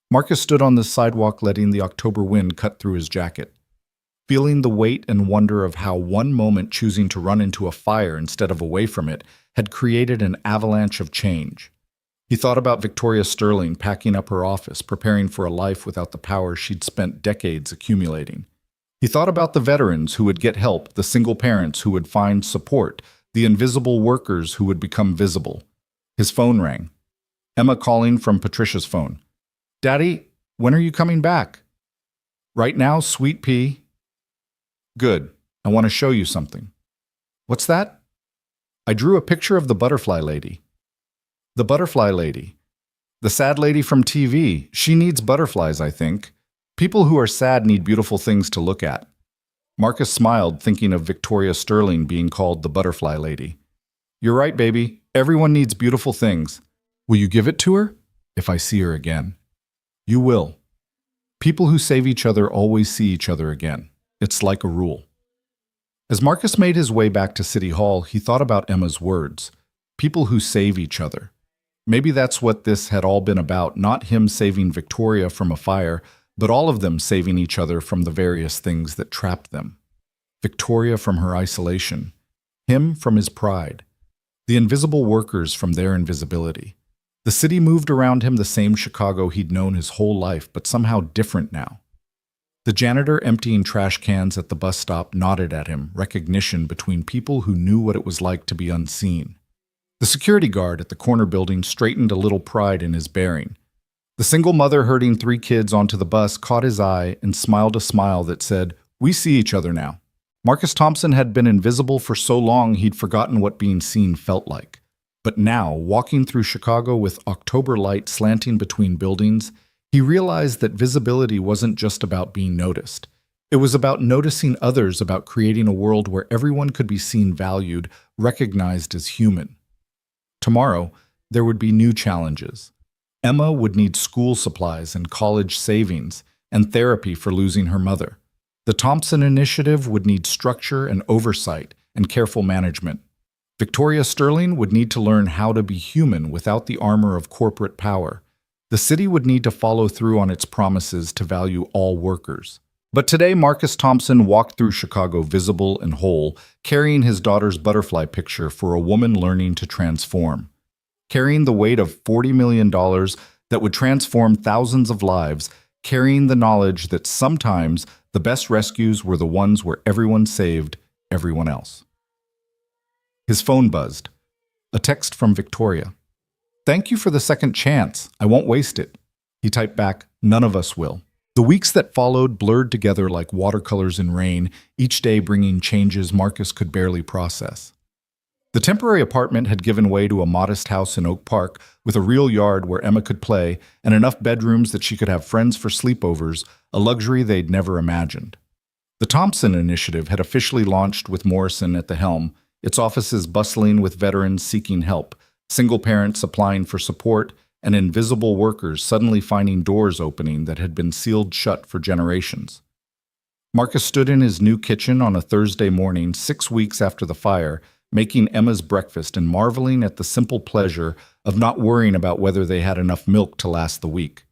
Marcus stood on the sidewalk, letting the October wind cut through his jacket, feeling the weight and wonder of how one moment choosing to run into a fire instead of away from it had created an avalanche of change. He thought about Victoria Sterling packing up her office, preparing for a life without the power she'd spent decades accumulating. He thought about the veterans who would get help, the single parents who would find support, the invisible workers who would become visible. His phone rang. Emma calling from Patricia's phone. Daddy, when are you coming back? Right now, sweet pea. Good. I want to show you something. What's that? I drew a picture of the butterfly lady. The butterfly lady. The sad lady from TV. She needs butterflies, I think. People who are sad need beautiful things to look at. Marcus smiled, thinking of Victoria Sterling being called the butterfly lady. You're right, baby. Everyone needs beautiful things. Will you give it to her? If I see her again. You will. People who save each other always see each other again. It's like a rule. As Marcus made his way back to City Hall, he thought about Emma's words. People who save each other. Maybe that's what this had all been about, not him saving Victoria from a fire, but all of them saving each other from the various things that trapped them. Victoria from her isolation, him from his pride, the invisible workers from their invisibility. The city moved around him, the same Chicago he'd known his whole life, but somehow different now. The janitor emptying trash cans at the bus stop nodded at him, recognition between people who knew what it was like to be unseen. The security guard at the corner building straightened, a little pride in his bearing. The single mother herding 3 kids onto the bus caught his eye and smiled a smile that said, "We see each other now." Marcus Thompson had been invisible for so long he'd forgotten what being seen felt like. But now, walking through Chicago with October light slanting between buildings, he realized that visibility wasn't just about being noticed. It was about noticing others, about creating a world where everyone could be seen, valued, recognized as human. Tomorrow, there would be new challenges. Emma would need school supplies and college savings and therapy for losing her mother. The Thompson Initiative would need structure and oversight and careful management. Victoria Sterling would need to learn how to be human without the armor of corporate power. The city would need to follow through on its promises to value all workers. But today, Marcus Thompson walked through Chicago visible and whole, carrying his daughter's butterfly picture for a woman learning to transform. Carrying the weight of $40 million that would transform thousands of lives, carrying the knowledge that sometimes the best rescues were the ones where everyone saved everyone else. His phone buzzed. A text from Victoria. "Thank you for the second chance. I won't waste it." He typed back, "None of us will." The weeks that followed blurred together like watercolors in rain, each day bringing changes Marcus could barely process. The temporary apartment had given way to a modest house in Oak Park with a real yard where Emma could play and enough bedrooms that she could have friends for sleepovers, a luxury they'd never imagined. The Thompson Initiative had officially launched with Morrison at the helm, its offices bustling with veterans seeking help, single parents applying for support, and invisible workers suddenly finding doors opening that had been sealed shut for generations. Marcus stood in his new kitchen on a Thursday morning 6 weeks after the fire, making Emma's breakfast and marveling at the simple pleasure of not worrying about whether they had enough milk to last the week.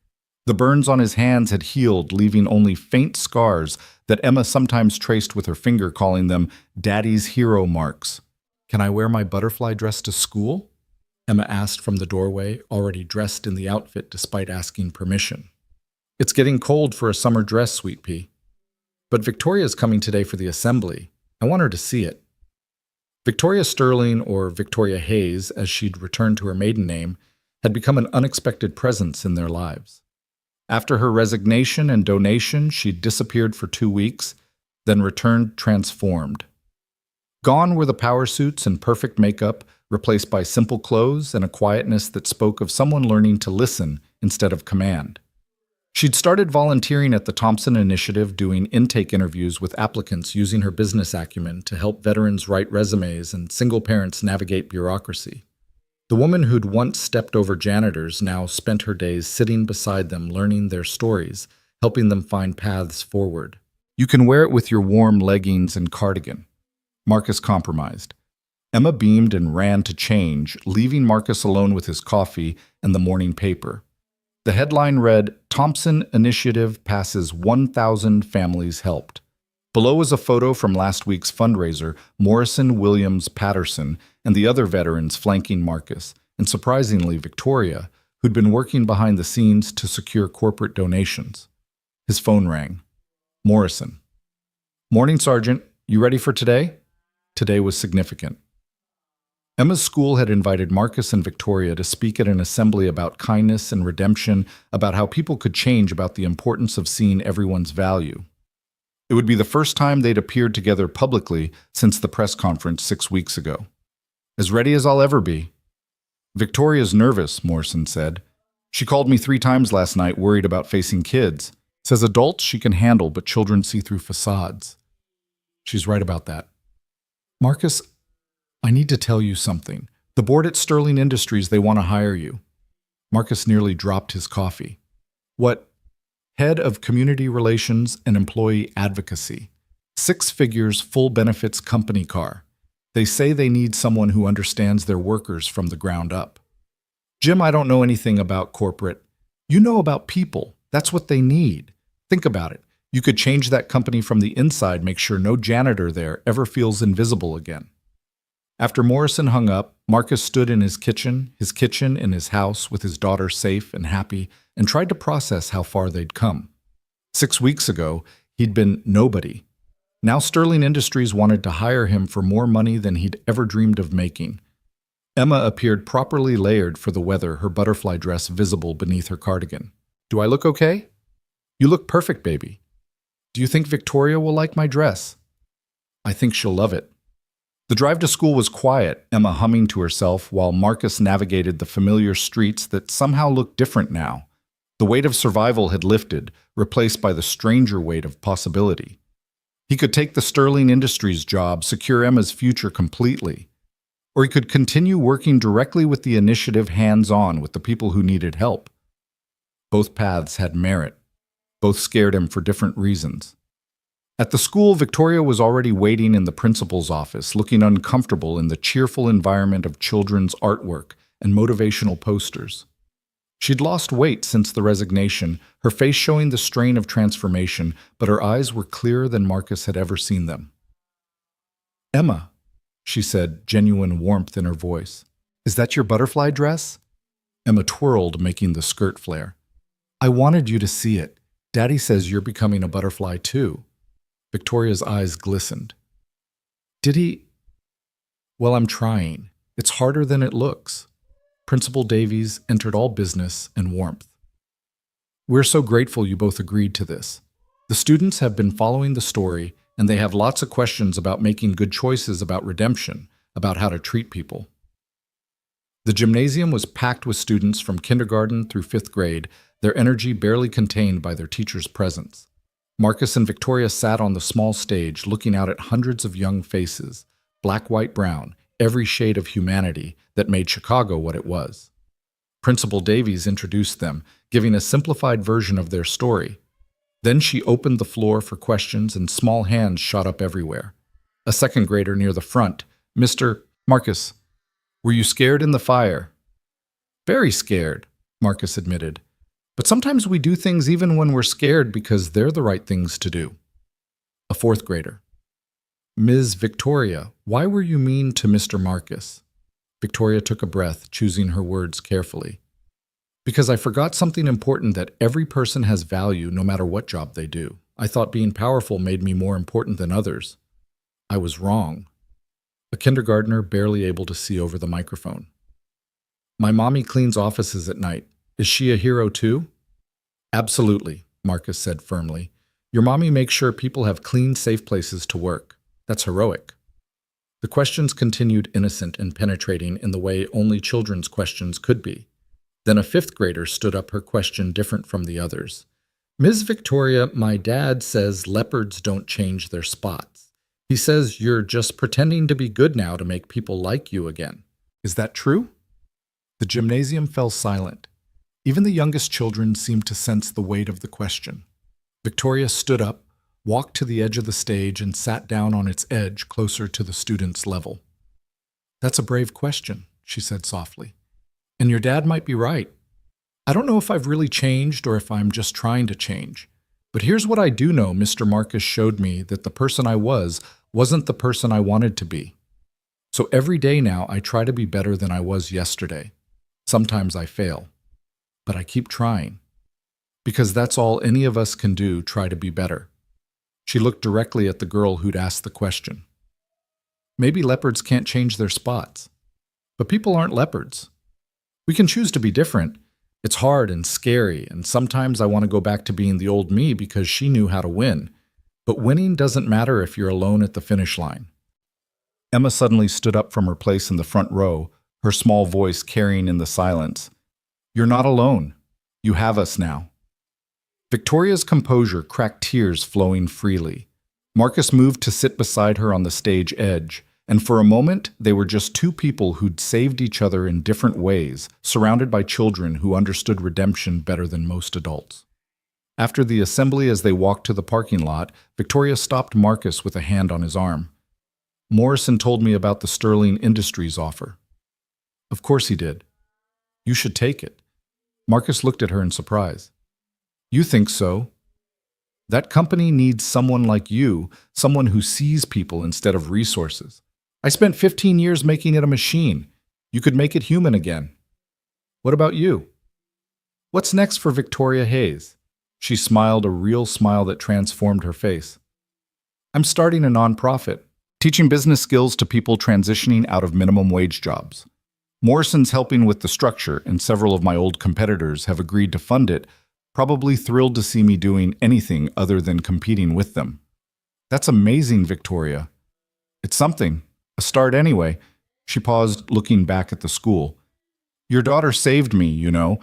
The burns on his hands had healed, leaving only faint scars that Emma sometimes traced with her finger, calling them Daddy's hero marks. "Can I wear my butterfly dress to school?" Emma asked from the doorway, already dressed in the outfit despite asking permission. "It's getting cold for a summer dress, sweet pea. But Victoria's coming today for the assembly. I want her to see it." Victoria Sterling, or Victoria Hayes, as she'd returned to her maiden name, had become an unexpected presence in their lives. After her resignation and donation, she'd disappeared for 2 weeks. then returned transformed. Gone were the power suits and perfect makeup, replaced by simple clothes and a quietness that spoke of someone learning to listen instead of command. She'd started volunteering at the Thompson Initiative, doing intake interviews with applicants using her business acumen to help veterans write resumes and single parents navigate bureaucracy. The woman who'd once stepped over janitors now spent her days sitting beside them, learning their stories, helping them find paths forward. You can wear it with your warm leggings and cardigan. Marcus compromised. Emma beamed and ran to change, leaving Marcus alone with his coffee and the morning paper. The headline read, "Thompson Initiative passes 1,000 families helped." Below was a photo from last week's fundraiser, Morrison, Williams, Patterson, and the other veterans flanking Marcus, and surprisingly Victoria, who'd been working behind the scenes to secure corporate donations. His phone rang. Morrison. "Morning, Sergeant. You ready for today?" Today was significant. Emma's school had invited Marcus and Victoria to speak at an assembly about kindness and redemption, about how people could change, about the importance of seeing everyone's value. It would be the first time they'd appeared together publicly since the press conference 6 weeks ago. "As ready as I'll ever be." "Victoria's nervous," Morrison said. "She called me 3 times last night, worried about facing kids. Says adults she can handle, but children see through facades." "She's right about that." "Marcus, I need to tell you something. The board at Sterling Industries, they want to hire you." Marcus nearly dropped his coffee. "What?" "Head of Community Relations and Employee Advocacy. 6 figures, full benefits company car. They say they need someone who understands their workers from the ground up." "Jim, I don't know anything about corporate." "You know about people. That's what they need. Think about it. You could change that company from the inside, make sure no janitor there ever feels invisible again." After Morrison hung up, Marcus stood in his kitchen in his house with his daughter safe and happy, and tried to process how far they'd come. 6 weeks ago, he'd been nobody. Now Sterling Industries wanted to hire him for more money than he'd ever dreamed of making. Emma appeared properly layered for the weather, her butterfly dress visible beneath her cardigan. "Do I look okay?" "You look perfect, baby." "Do you think Victoria will like my dress?" "I think she'll love it." The drive to school was quiet, Emma humming to herself while Marcus navigated the familiar streets that somehow looked different now. The weight of survival had lifted, replaced by the stranger weight of possibility. He could take the Sterling Industries job, secure Emma's future completely. Or he could continue working directly with the initiative, hands-on with the people who needed help. Both paths had merit. Both scared him for different reasons. At the school, Victoria was already waiting in the principal's office, looking uncomfortable in the cheerful environment of children's artwork and motivational posters. She'd lost weight since the resignation, her face showing the strain of transformation, but her eyes were clearer than Marcus had ever seen them. "Emma," she said, genuine warmth in her voice. "Is that your butterfly dress?" Emma twirled, making the skirt flare. "I wanted you to see it. Daddy says you're becoming a butterfly too." Victoria's eyes glistened. "Did he?" "Well, I'm trying. It's harder than it looks." Principal Davies entered all business and warmth. "We're so grateful you both agreed to this. The students have been following the story, and they have lots of questions about making good choices, about redemption, about how to treat people." The gymnasium was packed with students from kindergarten through 5th grade, their energy barely contained by their teacher's presence. Marcus and Victoria sat on the small stage, looking out at hundreds of young faces, black, white, brown, every shade of humanity that made Chicago what it was. Principal Davies introduced them, giving a simplified version of their story. Then she opened the floor for questions, and small hands shot up everywhere. A 2nd grader near the front, "Mr. Marcus, were you scared in the fire?" "Very scared," Marcus admitted. "But sometimes we do things even when we're scared because they're the right things to do." A 4th grader. "Ms. Victoria, why were you mean to Mr. Marcus?" Victoria took a breath, choosing her words carefully. "Because I forgot something important, that every person has value no matter what job they do. I thought being powerful made me more important than others. I was wrong." A kindergartner barely able to see over the microphone. "My mommy cleans offices at night. Is she a hero too?" "Absolutely," Marcus said firmly. Your mommy makes sure people have clean, safe places to work. That's heroic. The questions continued innocent and penetrating in the way only children's questions could be. Then a fifth grader stood up, her question different from the others. Ms. Victoria, my dad says leopards don't change their spots. He says you're just pretending to be good now to make people like you again. Is that true? The gymnasium fell silent. Even the youngest children seemed to sense the weight of the question. Victoria stood up, walked to the edge of the stage, and sat down on its edge closer to the students' level. That's a brave question, she said softly. And your dad might be right. I don't know if I've really changed or if I'm just trying to change. But here's what I do know. Mr. Marcus showed me that the person I wasn't the person I wanted to be. So every day now I try to be better than I was yesterday. Sometimes I fail. But I keep trying. Because that's all any of us can do, try to be better. She looked directly at the girl who'd asked the question. Maybe leopards can't change their spots. But people aren't leopards. We can choose to be different. It's hard and scary, and sometimes I want to go back to being the old me because she knew how to win. But winning doesn't matter if you're alone at the finish line. Emma suddenly stood up from her place in the front row, her small voice carrying in the silence. You're not alone. You have us now. Victoria's composure cracked, tears flowing freely. Marcus moved to sit beside her on the stage edge, and for a moment they were just two people who'd saved each other in different ways, surrounded by children who understood redemption better than most adults. After the assembly, as they walked to the parking lot, Victoria stopped Marcus with a hand on his arm. Morrison told me about the Sterling Industries offer. Of course he did. You should take it. Marcus looked at her in surprise. You think so? That company needs someone like you, someone who sees people instead of resources. I spent 15 years making it a machine. You could make it human again. What about you? What's next for Victoria Hayes? She smiled, a real smile that transformed her face. I'm starting a nonprofit, teaching business skills to people transitioning out of minimum wage jobs. Morrison's helping with the structure, and several of my old competitors have agreed to fund it, probably thrilled to see me doing anything other than competing with them. That's amazing, Victoria. It's something. A start anyway. She paused, looking back at the school. Your daughter saved me, you know.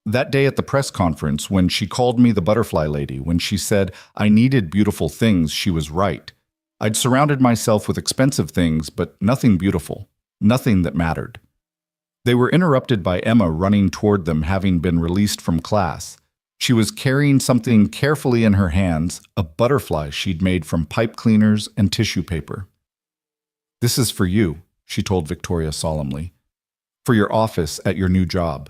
That day at the press conference, when she called me the butterfly lady, when she said I needed beautiful things, she was right. I'd surrounded myself with expensive things, but nothing beautiful, nothing that mattered. They were interrupted by Emma running toward them, having been released from class. She was carrying something carefully in her hands, a butterfly she'd made from pipe cleaners and tissue paper. This is for you, she told Victoria solemnly, for your office at your new job.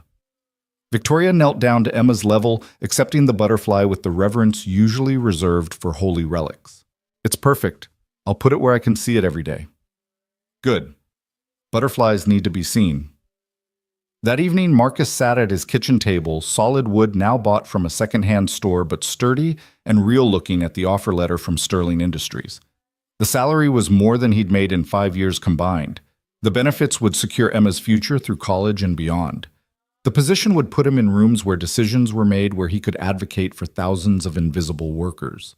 Victoria knelt down to Emma's level, accepting the butterfly with the reverence usually reserved for holy relics. It's perfect. I'll put it where I can see it every day. Good. Butterflies need to be seen. That evening, Marcus sat at his kitchen table, solid wood now bought from a second-hand store, but sturdy and real-looking at the offer letter from Sterling Industries. The salary was more than he'd made in 5 years combined. The benefits would secure Emma's future through college and beyond. The position would put him in rooms where decisions were made, where he could advocate for thousands of invisible workers.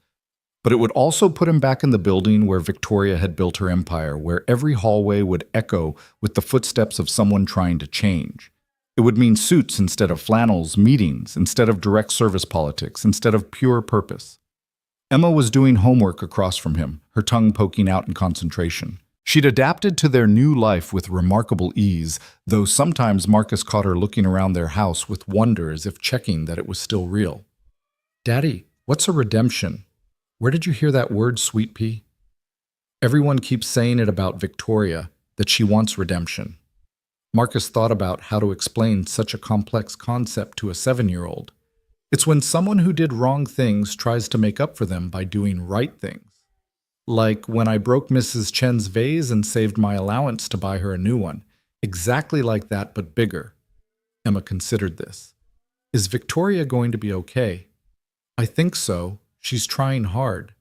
But it would also put him back in the building where Victoria had built her empire, where every hallway would echo with the footsteps of someone trying to change. It would mean suits instead of flannels, meetings instead of direct service politics, instead of pure purpose. Emma was doing homework across from him, her tongue poking out in concentration. She'd adapted to their new life with remarkable ease, though sometimes Marcus caught her looking around their house with wonder, as if checking that it was still real. Daddy, what's a redemption? Where did you hear that word, Sweet Pea? Everyone keeps saying it about Victoria, that she wants redemption. Marcus thought about how to explain such a complex concept to a 7-year-old. It's when someone who did wrong things tries to make up for them by doing right things. Like when I broke Mrs. Chen's vase and saved my allowance to buy her a new one. Exactly like that, but bigger. Emma considered this. Is Victoria going to be okay? I think so. She's trying hard.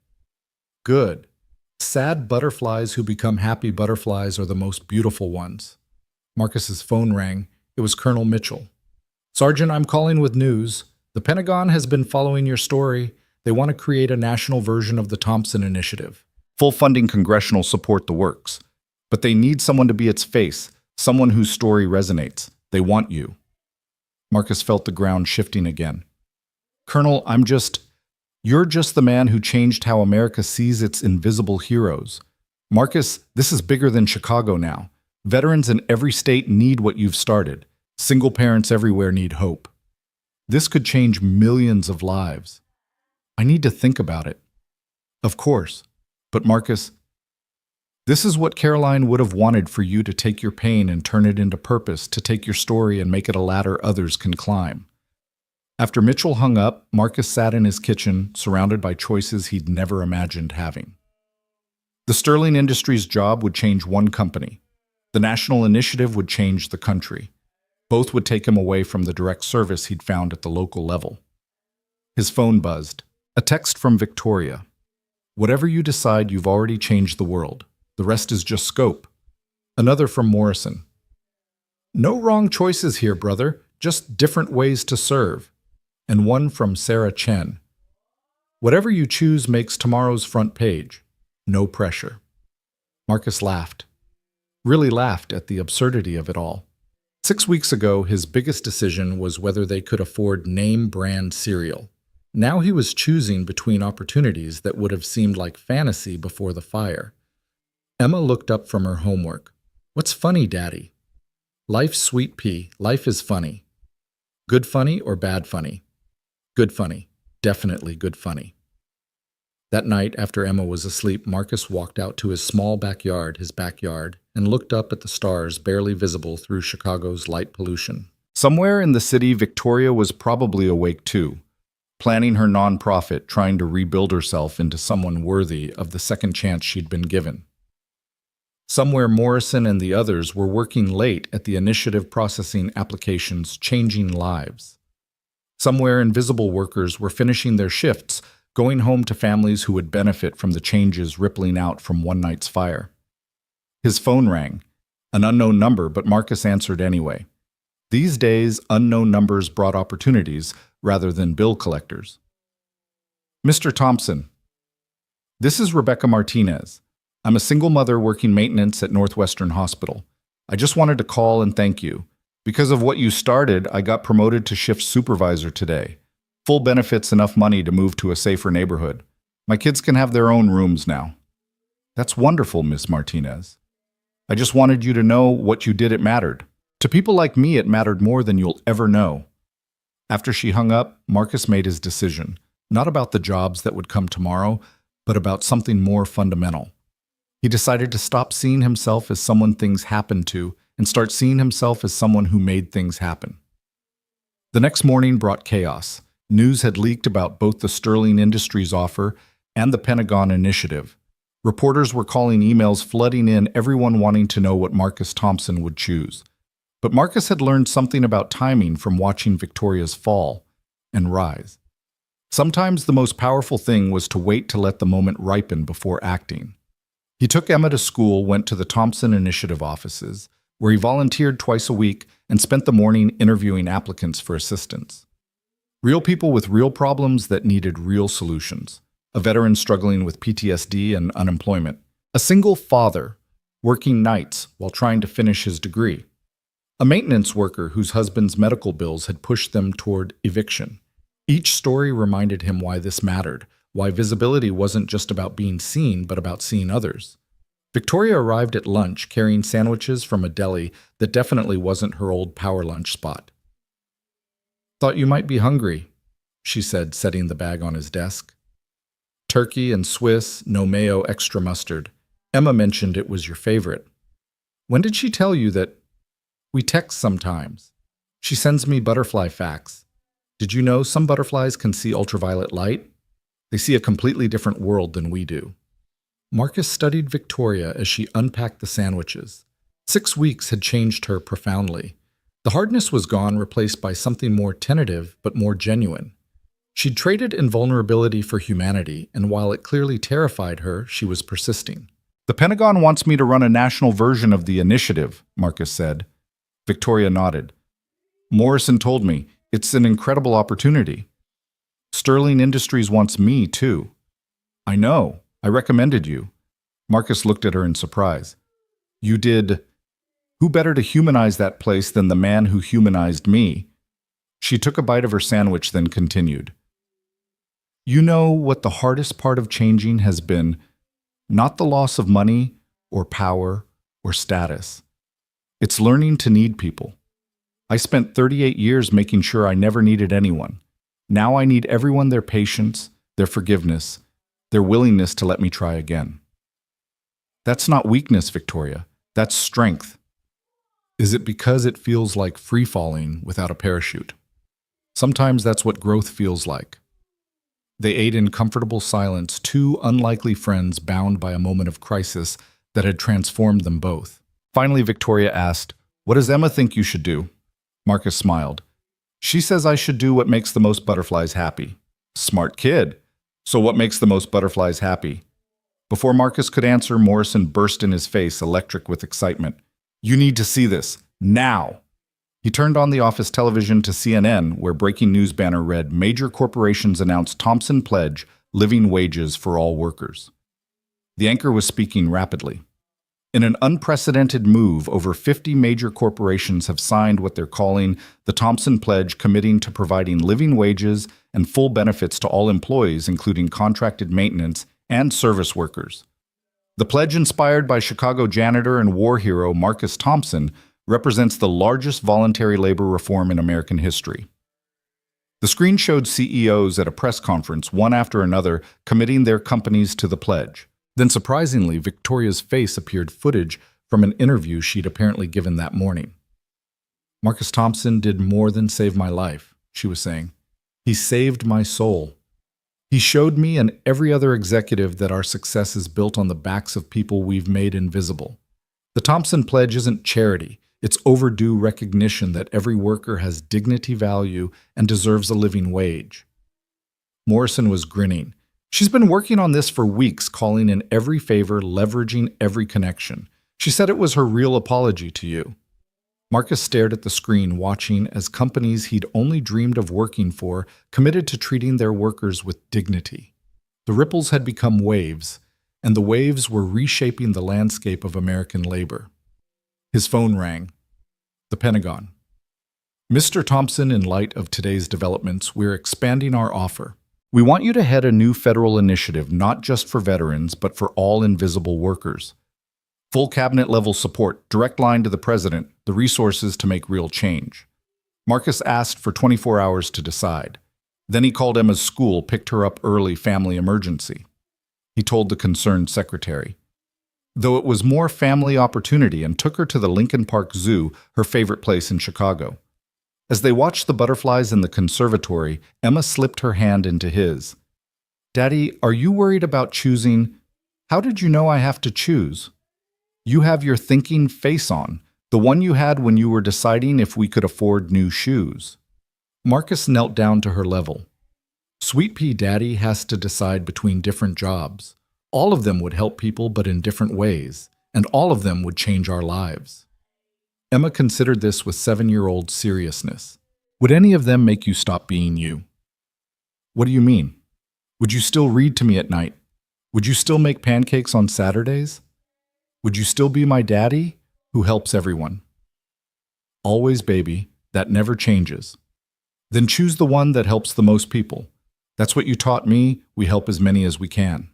Good. Sad butterflies who become happy butterflies are the most beautiful ones. Marcus's phone rang. It was Colonel Mitchell. Sergeant, I'm calling with news. The Pentagon has been following your story. They want to create a national version of the Thompson Initiative. Full funding congressional support the works. But they need someone to be its face, someone whose story resonates. They want you. Marcus felt the ground shifting again. Colonel, you're just the man who changed how America sees its invisible heroes. Marcus, this is bigger than Chicago now. Veterans in every state need what you've started. Single parents everywhere need hope. This could change millions of lives. I need to think about it. Of course. But Marcus, this is what Caroline would have wanted for you to take your pain and turn it into purpose, to take your story and make it a ladder others can climb. After Mitchell hung up, Marcus sat in his kitchen, surrounded by choices he'd never imagined having. The Sterling Industries job would change one company. The national initiative would change the country. Both would take him away from the direct service he'd found at the local level. His phone buzzed. A text from Victoria. Whatever you decide, you've already changed the world. The rest is just scope. Another from Morrison. No wrong choices here, brother. Just different ways to serve. And one from Sarah Chen. Whatever you choose makes tomorrow's front page. No pressure. Marcus laughed. Really laughed at the absurdity of it all. 6 weeks ago, his biggest decision was whether they could afford name-brand cereal. Now he was choosing between opportunities that would have seemed like fantasy before the fire. Emma looked up from her homework. What's funny, Daddy? Life's sweet pea. Life is funny. Good funny or bad funny? Good funny. Definitely good funny. That night, after Emma was asleep, Marcus walked out to his small backyard, and looked up at the stars barely visible through Chicago's light pollution. Somewhere in the city, Victoria was probably awake too, planning her nonprofit, trying to rebuild herself into someone worthy of the second chance she'd been given. Somewhere Morrison and the others were working late at the initiative processing applications, changing lives. Somewhere invisible workers were finishing their shifts, going home to families who would benefit from the changes rippling out from one night's fire. His phone rang. An unknown number, but Marcus answered anyway. These days, unknown numbers brought opportunities rather than bill collectors. Mr. Thompson, this is Rebecca Martinez. I'm a single mother working maintenance at Northwestern Hospital. I just wanted to call and thank you. Because of what you started, I got promoted to shift supervisor today. Full benefits, enough money to move to a safer neighborhood. My kids can have their own rooms now. That's wonderful, Miss Martinez. I just wanted you to know what you did, it mattered. To people like me, it mattered more than you'll ever know. After she hung up, Marcus made his decision, not about the jobs that would come tomorrow, but about something more fundamental. He decided to stop seeing himself as someone things happened to and start seeing himself as someone who made things happen. The next morning brought chaos. News had leaked about both the Sterling Industries offer and the Pentagon initiative. Reporters were calling emails flooding in, everyone wanting to know what Marcus Thompson would choose. But Marcus had learned something about timing from watching Victoria's fall and rise. Sometimes the most powerful thing was to wait to let the moment ripen before acting. He took Emma to school, went to the Thompson Initiative offices, where he volunteered twice a week and spent the morning interviewing applicants for assistance. Real people with real problems that needed real solutions. A veteran struggling with PTSD and unemployment. A single father working nights while trying to finish his degree. A maintenance worker whose husband's medical bills had pushed them toward eviction. Each story reminded him why this mattered, why visibility wasn't just about being seen, but about seeing others. Victoria arrived at lunch carrying sandwiches from a deli that definitely wasn't her old power lunch spot. "Thought you might be hungry," she said, setting the bag on his desk. "Turkey and Swiss, no mayo, extra mustard. Emma mentioned it was your favorite. When did she tell you that we text sometimes? She sends me butterfly facts. Did you know some butterflies can see ultraviolet light? They see a completely different world than we do." Marcus studied Victoria as she unpacked the sandwiches. 6 weeks had changed her profoundly. The hardness was gone, replaced by something more tentative but more genuine. She'd traded invulnerability for humanity, and while it clearly terrified her, she was persisting. "The Pentagon wants me to run a national version of the initiative," Marcus said. Victoria nodded. "Morrison told me. It's an incredible opportunity." Sterling Industries wants me, too. I know. I recommended you. Marcus looked at her in surprise. You did? Who better to humanize that place than the man who humanized me? She took a bite of her sandwich, then continued. You know what the hardest part of changing has been? Not the loss of money or power or status. It's learning to need people. I spent 38 years making sure I never needed anyone. Now I need everyone their patience, their forgiveness, their willingness to let me try again. That's not weakness, Victoria. That's strength. Is it because it feels like free falling without a parachute? Sometimes that's what growth feels like. They ate in comfortable silence, two unlikely friends bound by a moment of crisis that had transformed them both. Finally, Victoria asked, What does Emma think you should do? Marcus smiled. She says I should do what makes the most butterflies happy. Smart kid. So what makes the most butterflies happy? Before Marcus could answer, Morrison burst in his face, electric with excitement. You need to see this. Now! He turned on the office television to CNN, where breaking news banner read, Major corporations announce Thompson Pledge, living wages for all workers. The anchor was speaking rapidly. In an unprecedented move, over 50 major corporations have signed what they're calling the Thompson Pledge, committing to providing living wages and full benefits to all employees, including contracted maintenance and service workers. The pledge, inspired by Chicago janitor and war hero Marcus Thompson, represents the largest voluntary labor reform in American history. The screen showed CEOs at a press conference, one after another, committing their companies to the pledge. Then, surprisingly, Victoria's face appeared footage from an interview she'd apparently given that morning. Marcus Thompson did more than save my life, she was saying. He saved my soul. He showed me and every other executive that our success is built on the backs of people we've made invisible. The Thompson Pledge isn't charity. It's overdue recognition that every worker has dignity, value, and deserves a living wage. Morrison was grinning. She's been working on this for weeks, calling in every favor, leveraging every connection. She said it was her real apology to you. Marcus stared at the screen, watching as companies he'd only dreamed of working for committed to treating their workers with dignity. The ripples had become waves, and the waves were reshaping the landscape of American labor. His phone rang. The Pentagon. Mr. Thompson, in light of today's developments, we're expanding our offer. We want you to head a new federal initiative, not just for veterans, but for all invisible workers. Full cabinet-level support, direct line to the president, the resources to make real change. Marcus asked for 24 hours to decide. Then he called Emma's school, picked her up early, family emergency. He told the concerned secretary. Though it was more family opportunity, and took her to the Lincoln Park Zoo, her favorite place in Chicago. As they watched the butterflies in the conservatory, Emma slipped her hand into his. Daddy, are you worried about choosing? How did you know I have to choose? You have your thinking face on, the one you had when you were deciding if we could afford new shoes. Marcus knelt down to her level. Sweet pea Daddy has to decide between different jobs. All of them would help people, but in different ways, and all of them would change our lives. Emma considered this with 7-year-old seriousness. Would any of them make you stop being you? What do you mean? Would you still read to me at night? Would you still make pancakes on Saturdays? Would you still be my daddy, who helps everyone? Always, baby. That never changes. Then choose the one that helps the most people. That's what you taught me. We help as many as we can.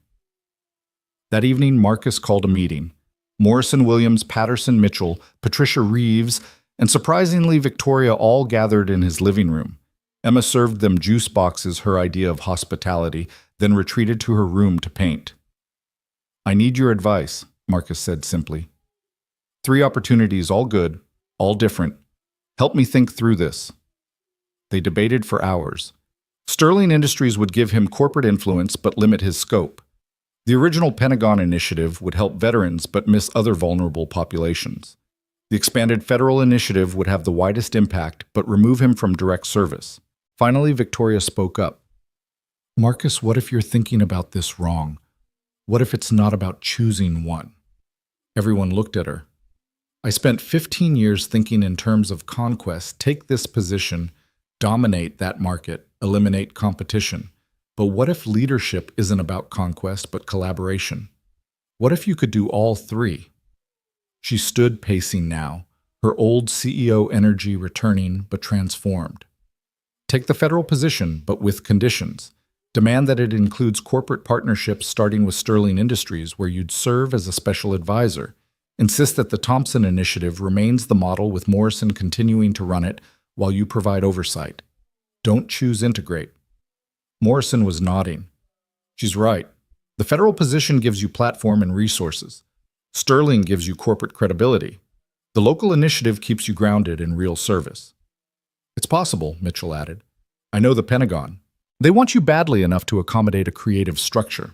That evening, Marcus called a meeting. Morrison, Williams, Patterson, Mitchell, Patricia Reeves, and surprisingly Victoria all gathered in his living room. Emma served them juice boxes, her idea of hospitality, then retreated to her room to paint. I need your advice, Marcus said simply. 3 opportunities, all good, all different. Help me think through this. They debated for hours. Sterling Industries would give him corporate influence but limit his scope. The original Pentagon initiative would help veterans but miss other vulnerable populations. The expanded federal initiative would have the widest impact but remove him from direct service. Finally, Victoria spoke up. Marcus, what if you're thinking about this wrong? What if it's not about choosing one? Everyone looked at her. I spent 15 years thinking in terms of conquest, take this position, dominate that market. eliminate competition. But what if leadership isn't about conquest but collaboration? What if you could do all three? She stood pacing now, her old CEO energy returning but transformed. Take the federal position, but with conditions. Demand that it includes corporate partnerships starting with Sterling Industries, where you'd serve as a special advisor. Insist that the Thompson Initiative remains the model, with Morrison continuing to run it while you provide oversight. Don't choose integrate. Morrison was nodding. She's right. The federal position gives you platform and resources. Sterling gives you corporate credibility. The local initiative keeps you grounded in real service. It's possible, Mitchell added. I know the Pentagon. They want you badly enough to accommodate a creative structure.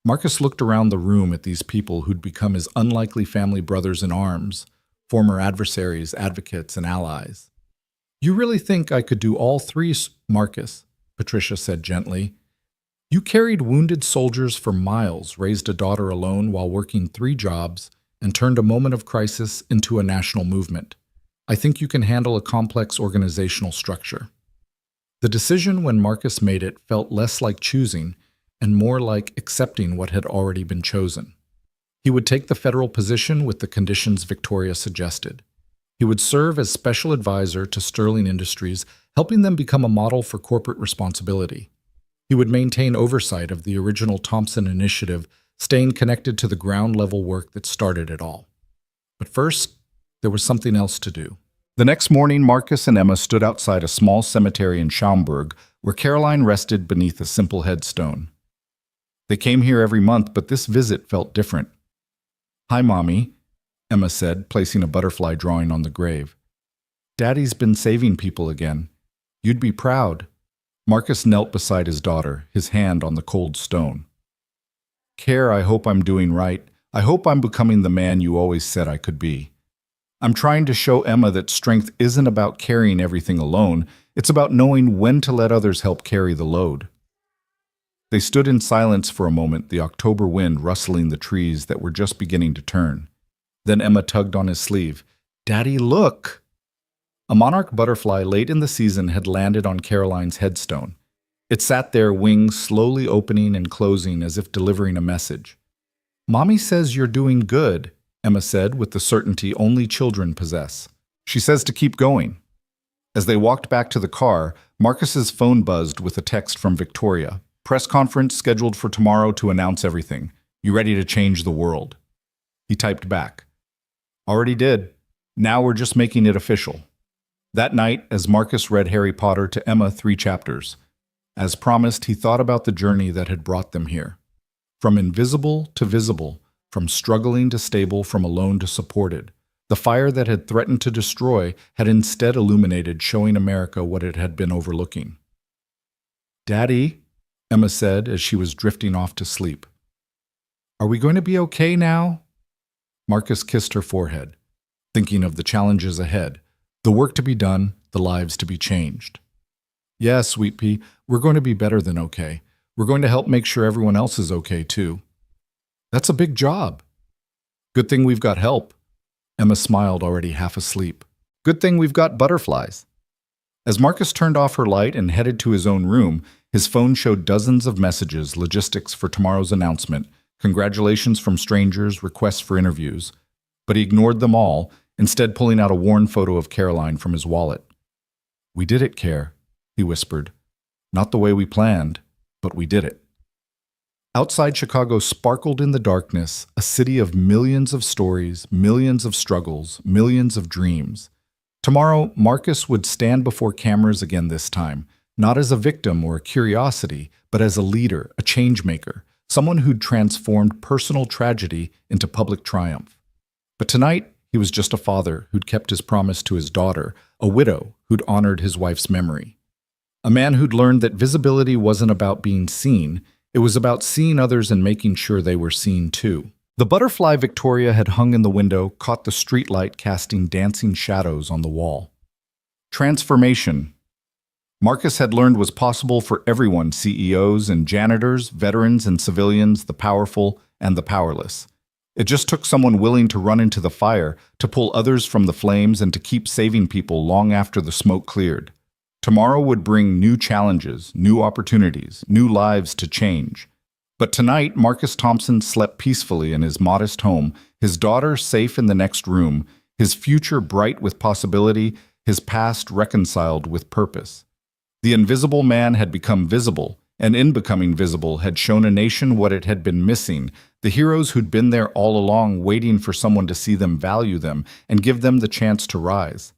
Marcus looked around the room at these people who'd become his unlikely family brothers in arms, former adversaries, advocates, and allies. You really think I could do all three, Marcus? Patricia said gently. You carried wounded soldiers for miles, raised a daughter alone while working 3 jobs, and turned a moment of crisis into a national movement. I think you can handle a complex organizational structure. The decision, when Marcus made it, felt less like choosing and more like accepting what had already been chosen. He would take the federal position with the conditions Victoria suggested. He would serve as special advisor to Sterling Industries, helping them become a model for corporate responsibility. He would maintain oversight of the original Thompson Initiative, staying connected to the ground-level work that started it all. But first, there was something else to do. The next morning, Marcus and Emma stood outside a small cemetery in Schaumburg, where Caroline rested beneath a simple headstone. They came here every month, but this visit felt different. Hi, Mommy, Emma said, placing a butterfly drawing on the grave. Daddy's been saving people again. You'd be proud. Marcus knelt beside his daughter, his hand on the cold stone. Care, I hope I'm doing right. I hope I'm becoming the man you always said I could be. I'm trying to show Emma that strength isn't about carrying everything alone. It's about knowing when to let others help carry the load. They stood in silence for a moment, the October wind rustling the trees that were just beginning to turn. Then Emma tugged on his sleeve. Daddy, look! A monarch butterfly late in the season had landed on Caroline's headstone. It sat there, wings slowly opening and closing as if delivering a message. Mommy says you're doing good, Emma said with the certainty only children possess. She says to keep going. As they walked back to the car, Marcus's phone buzzed with a text from Victoria. Press conference scheduled for tomorrow to announce everything. You ready to change the world? He typed back. Already did. Now we're just making it official. That night, as Marcus read Harry Potter to Emma 3 chapters, as promised, he thought about the journey that had brought them here. From invisible to visible, from struggling to stable, from alone to supported. The fire that had threatened to destroy had instead illuminated, showing America what it had been overlooking. Daddy, Emma said as she was drifting off to sleep. Are we going to be okay now? Marcus kissed her forehead, thinking of the challenges ahead, the work to be done, the lives to be changed. Yes, Sweet Pea, we're going to be better than okay. We're going to help make sure everyone else is okay, too. That's a big job. Good thing we've got help. Emma smiled, already half asleep. Good thing we've got butterflies. As Marcus turned off her light and headed to his own room, his phone showed dozens of messages, logistics for tomorrow's announcement, congratulations from strangers, requests for interviews. But he ignored them all, instead pulling out a worn photo of Caroline from his wallet. We did it, Care, he whispered. Not the way we planned, but we did it. Outside Chicago sparkled in the darkness, a city of millions of stories, millions of struggles, millions of dreams. Tomorrow, Marcus would stand before cameras again this time, not as a victim or a curiosity, but as a leader, a change-maker, someone who'd transformed personal tragedy into public triumph. But tonight, he was just a father who'd kept his promise to his daughter, a widow who'd honored his wife's memory. A man who'd learned that visibility wasn't about being seen, it was about seeing others and making sure they were seen too. The butterfly Victoria had hung in the window caught the streetlight casting dancing shadows on the wall. Transformation. Marcus had learned was possible for everyone, CEOs and janitors, veterans and civilians, the powerful and the powerless. It just took someone willing to run into the fire, to pull others from the flames, and to keep saving people long after the smoke cleared. Tomorrow would bring new challenges, new opportunities, new lives to change. But tonight, Marcus Thompson slept peacefully in his modest home, his daughter safe in the next room, his future bright with possibility, his past reconciled with purpose. The invisible man had become visible, and in becoming visible had shown a nation what it had been missing, the heroes who'd been there all along waiting for someone to see them, value them, and give them the chance to rise.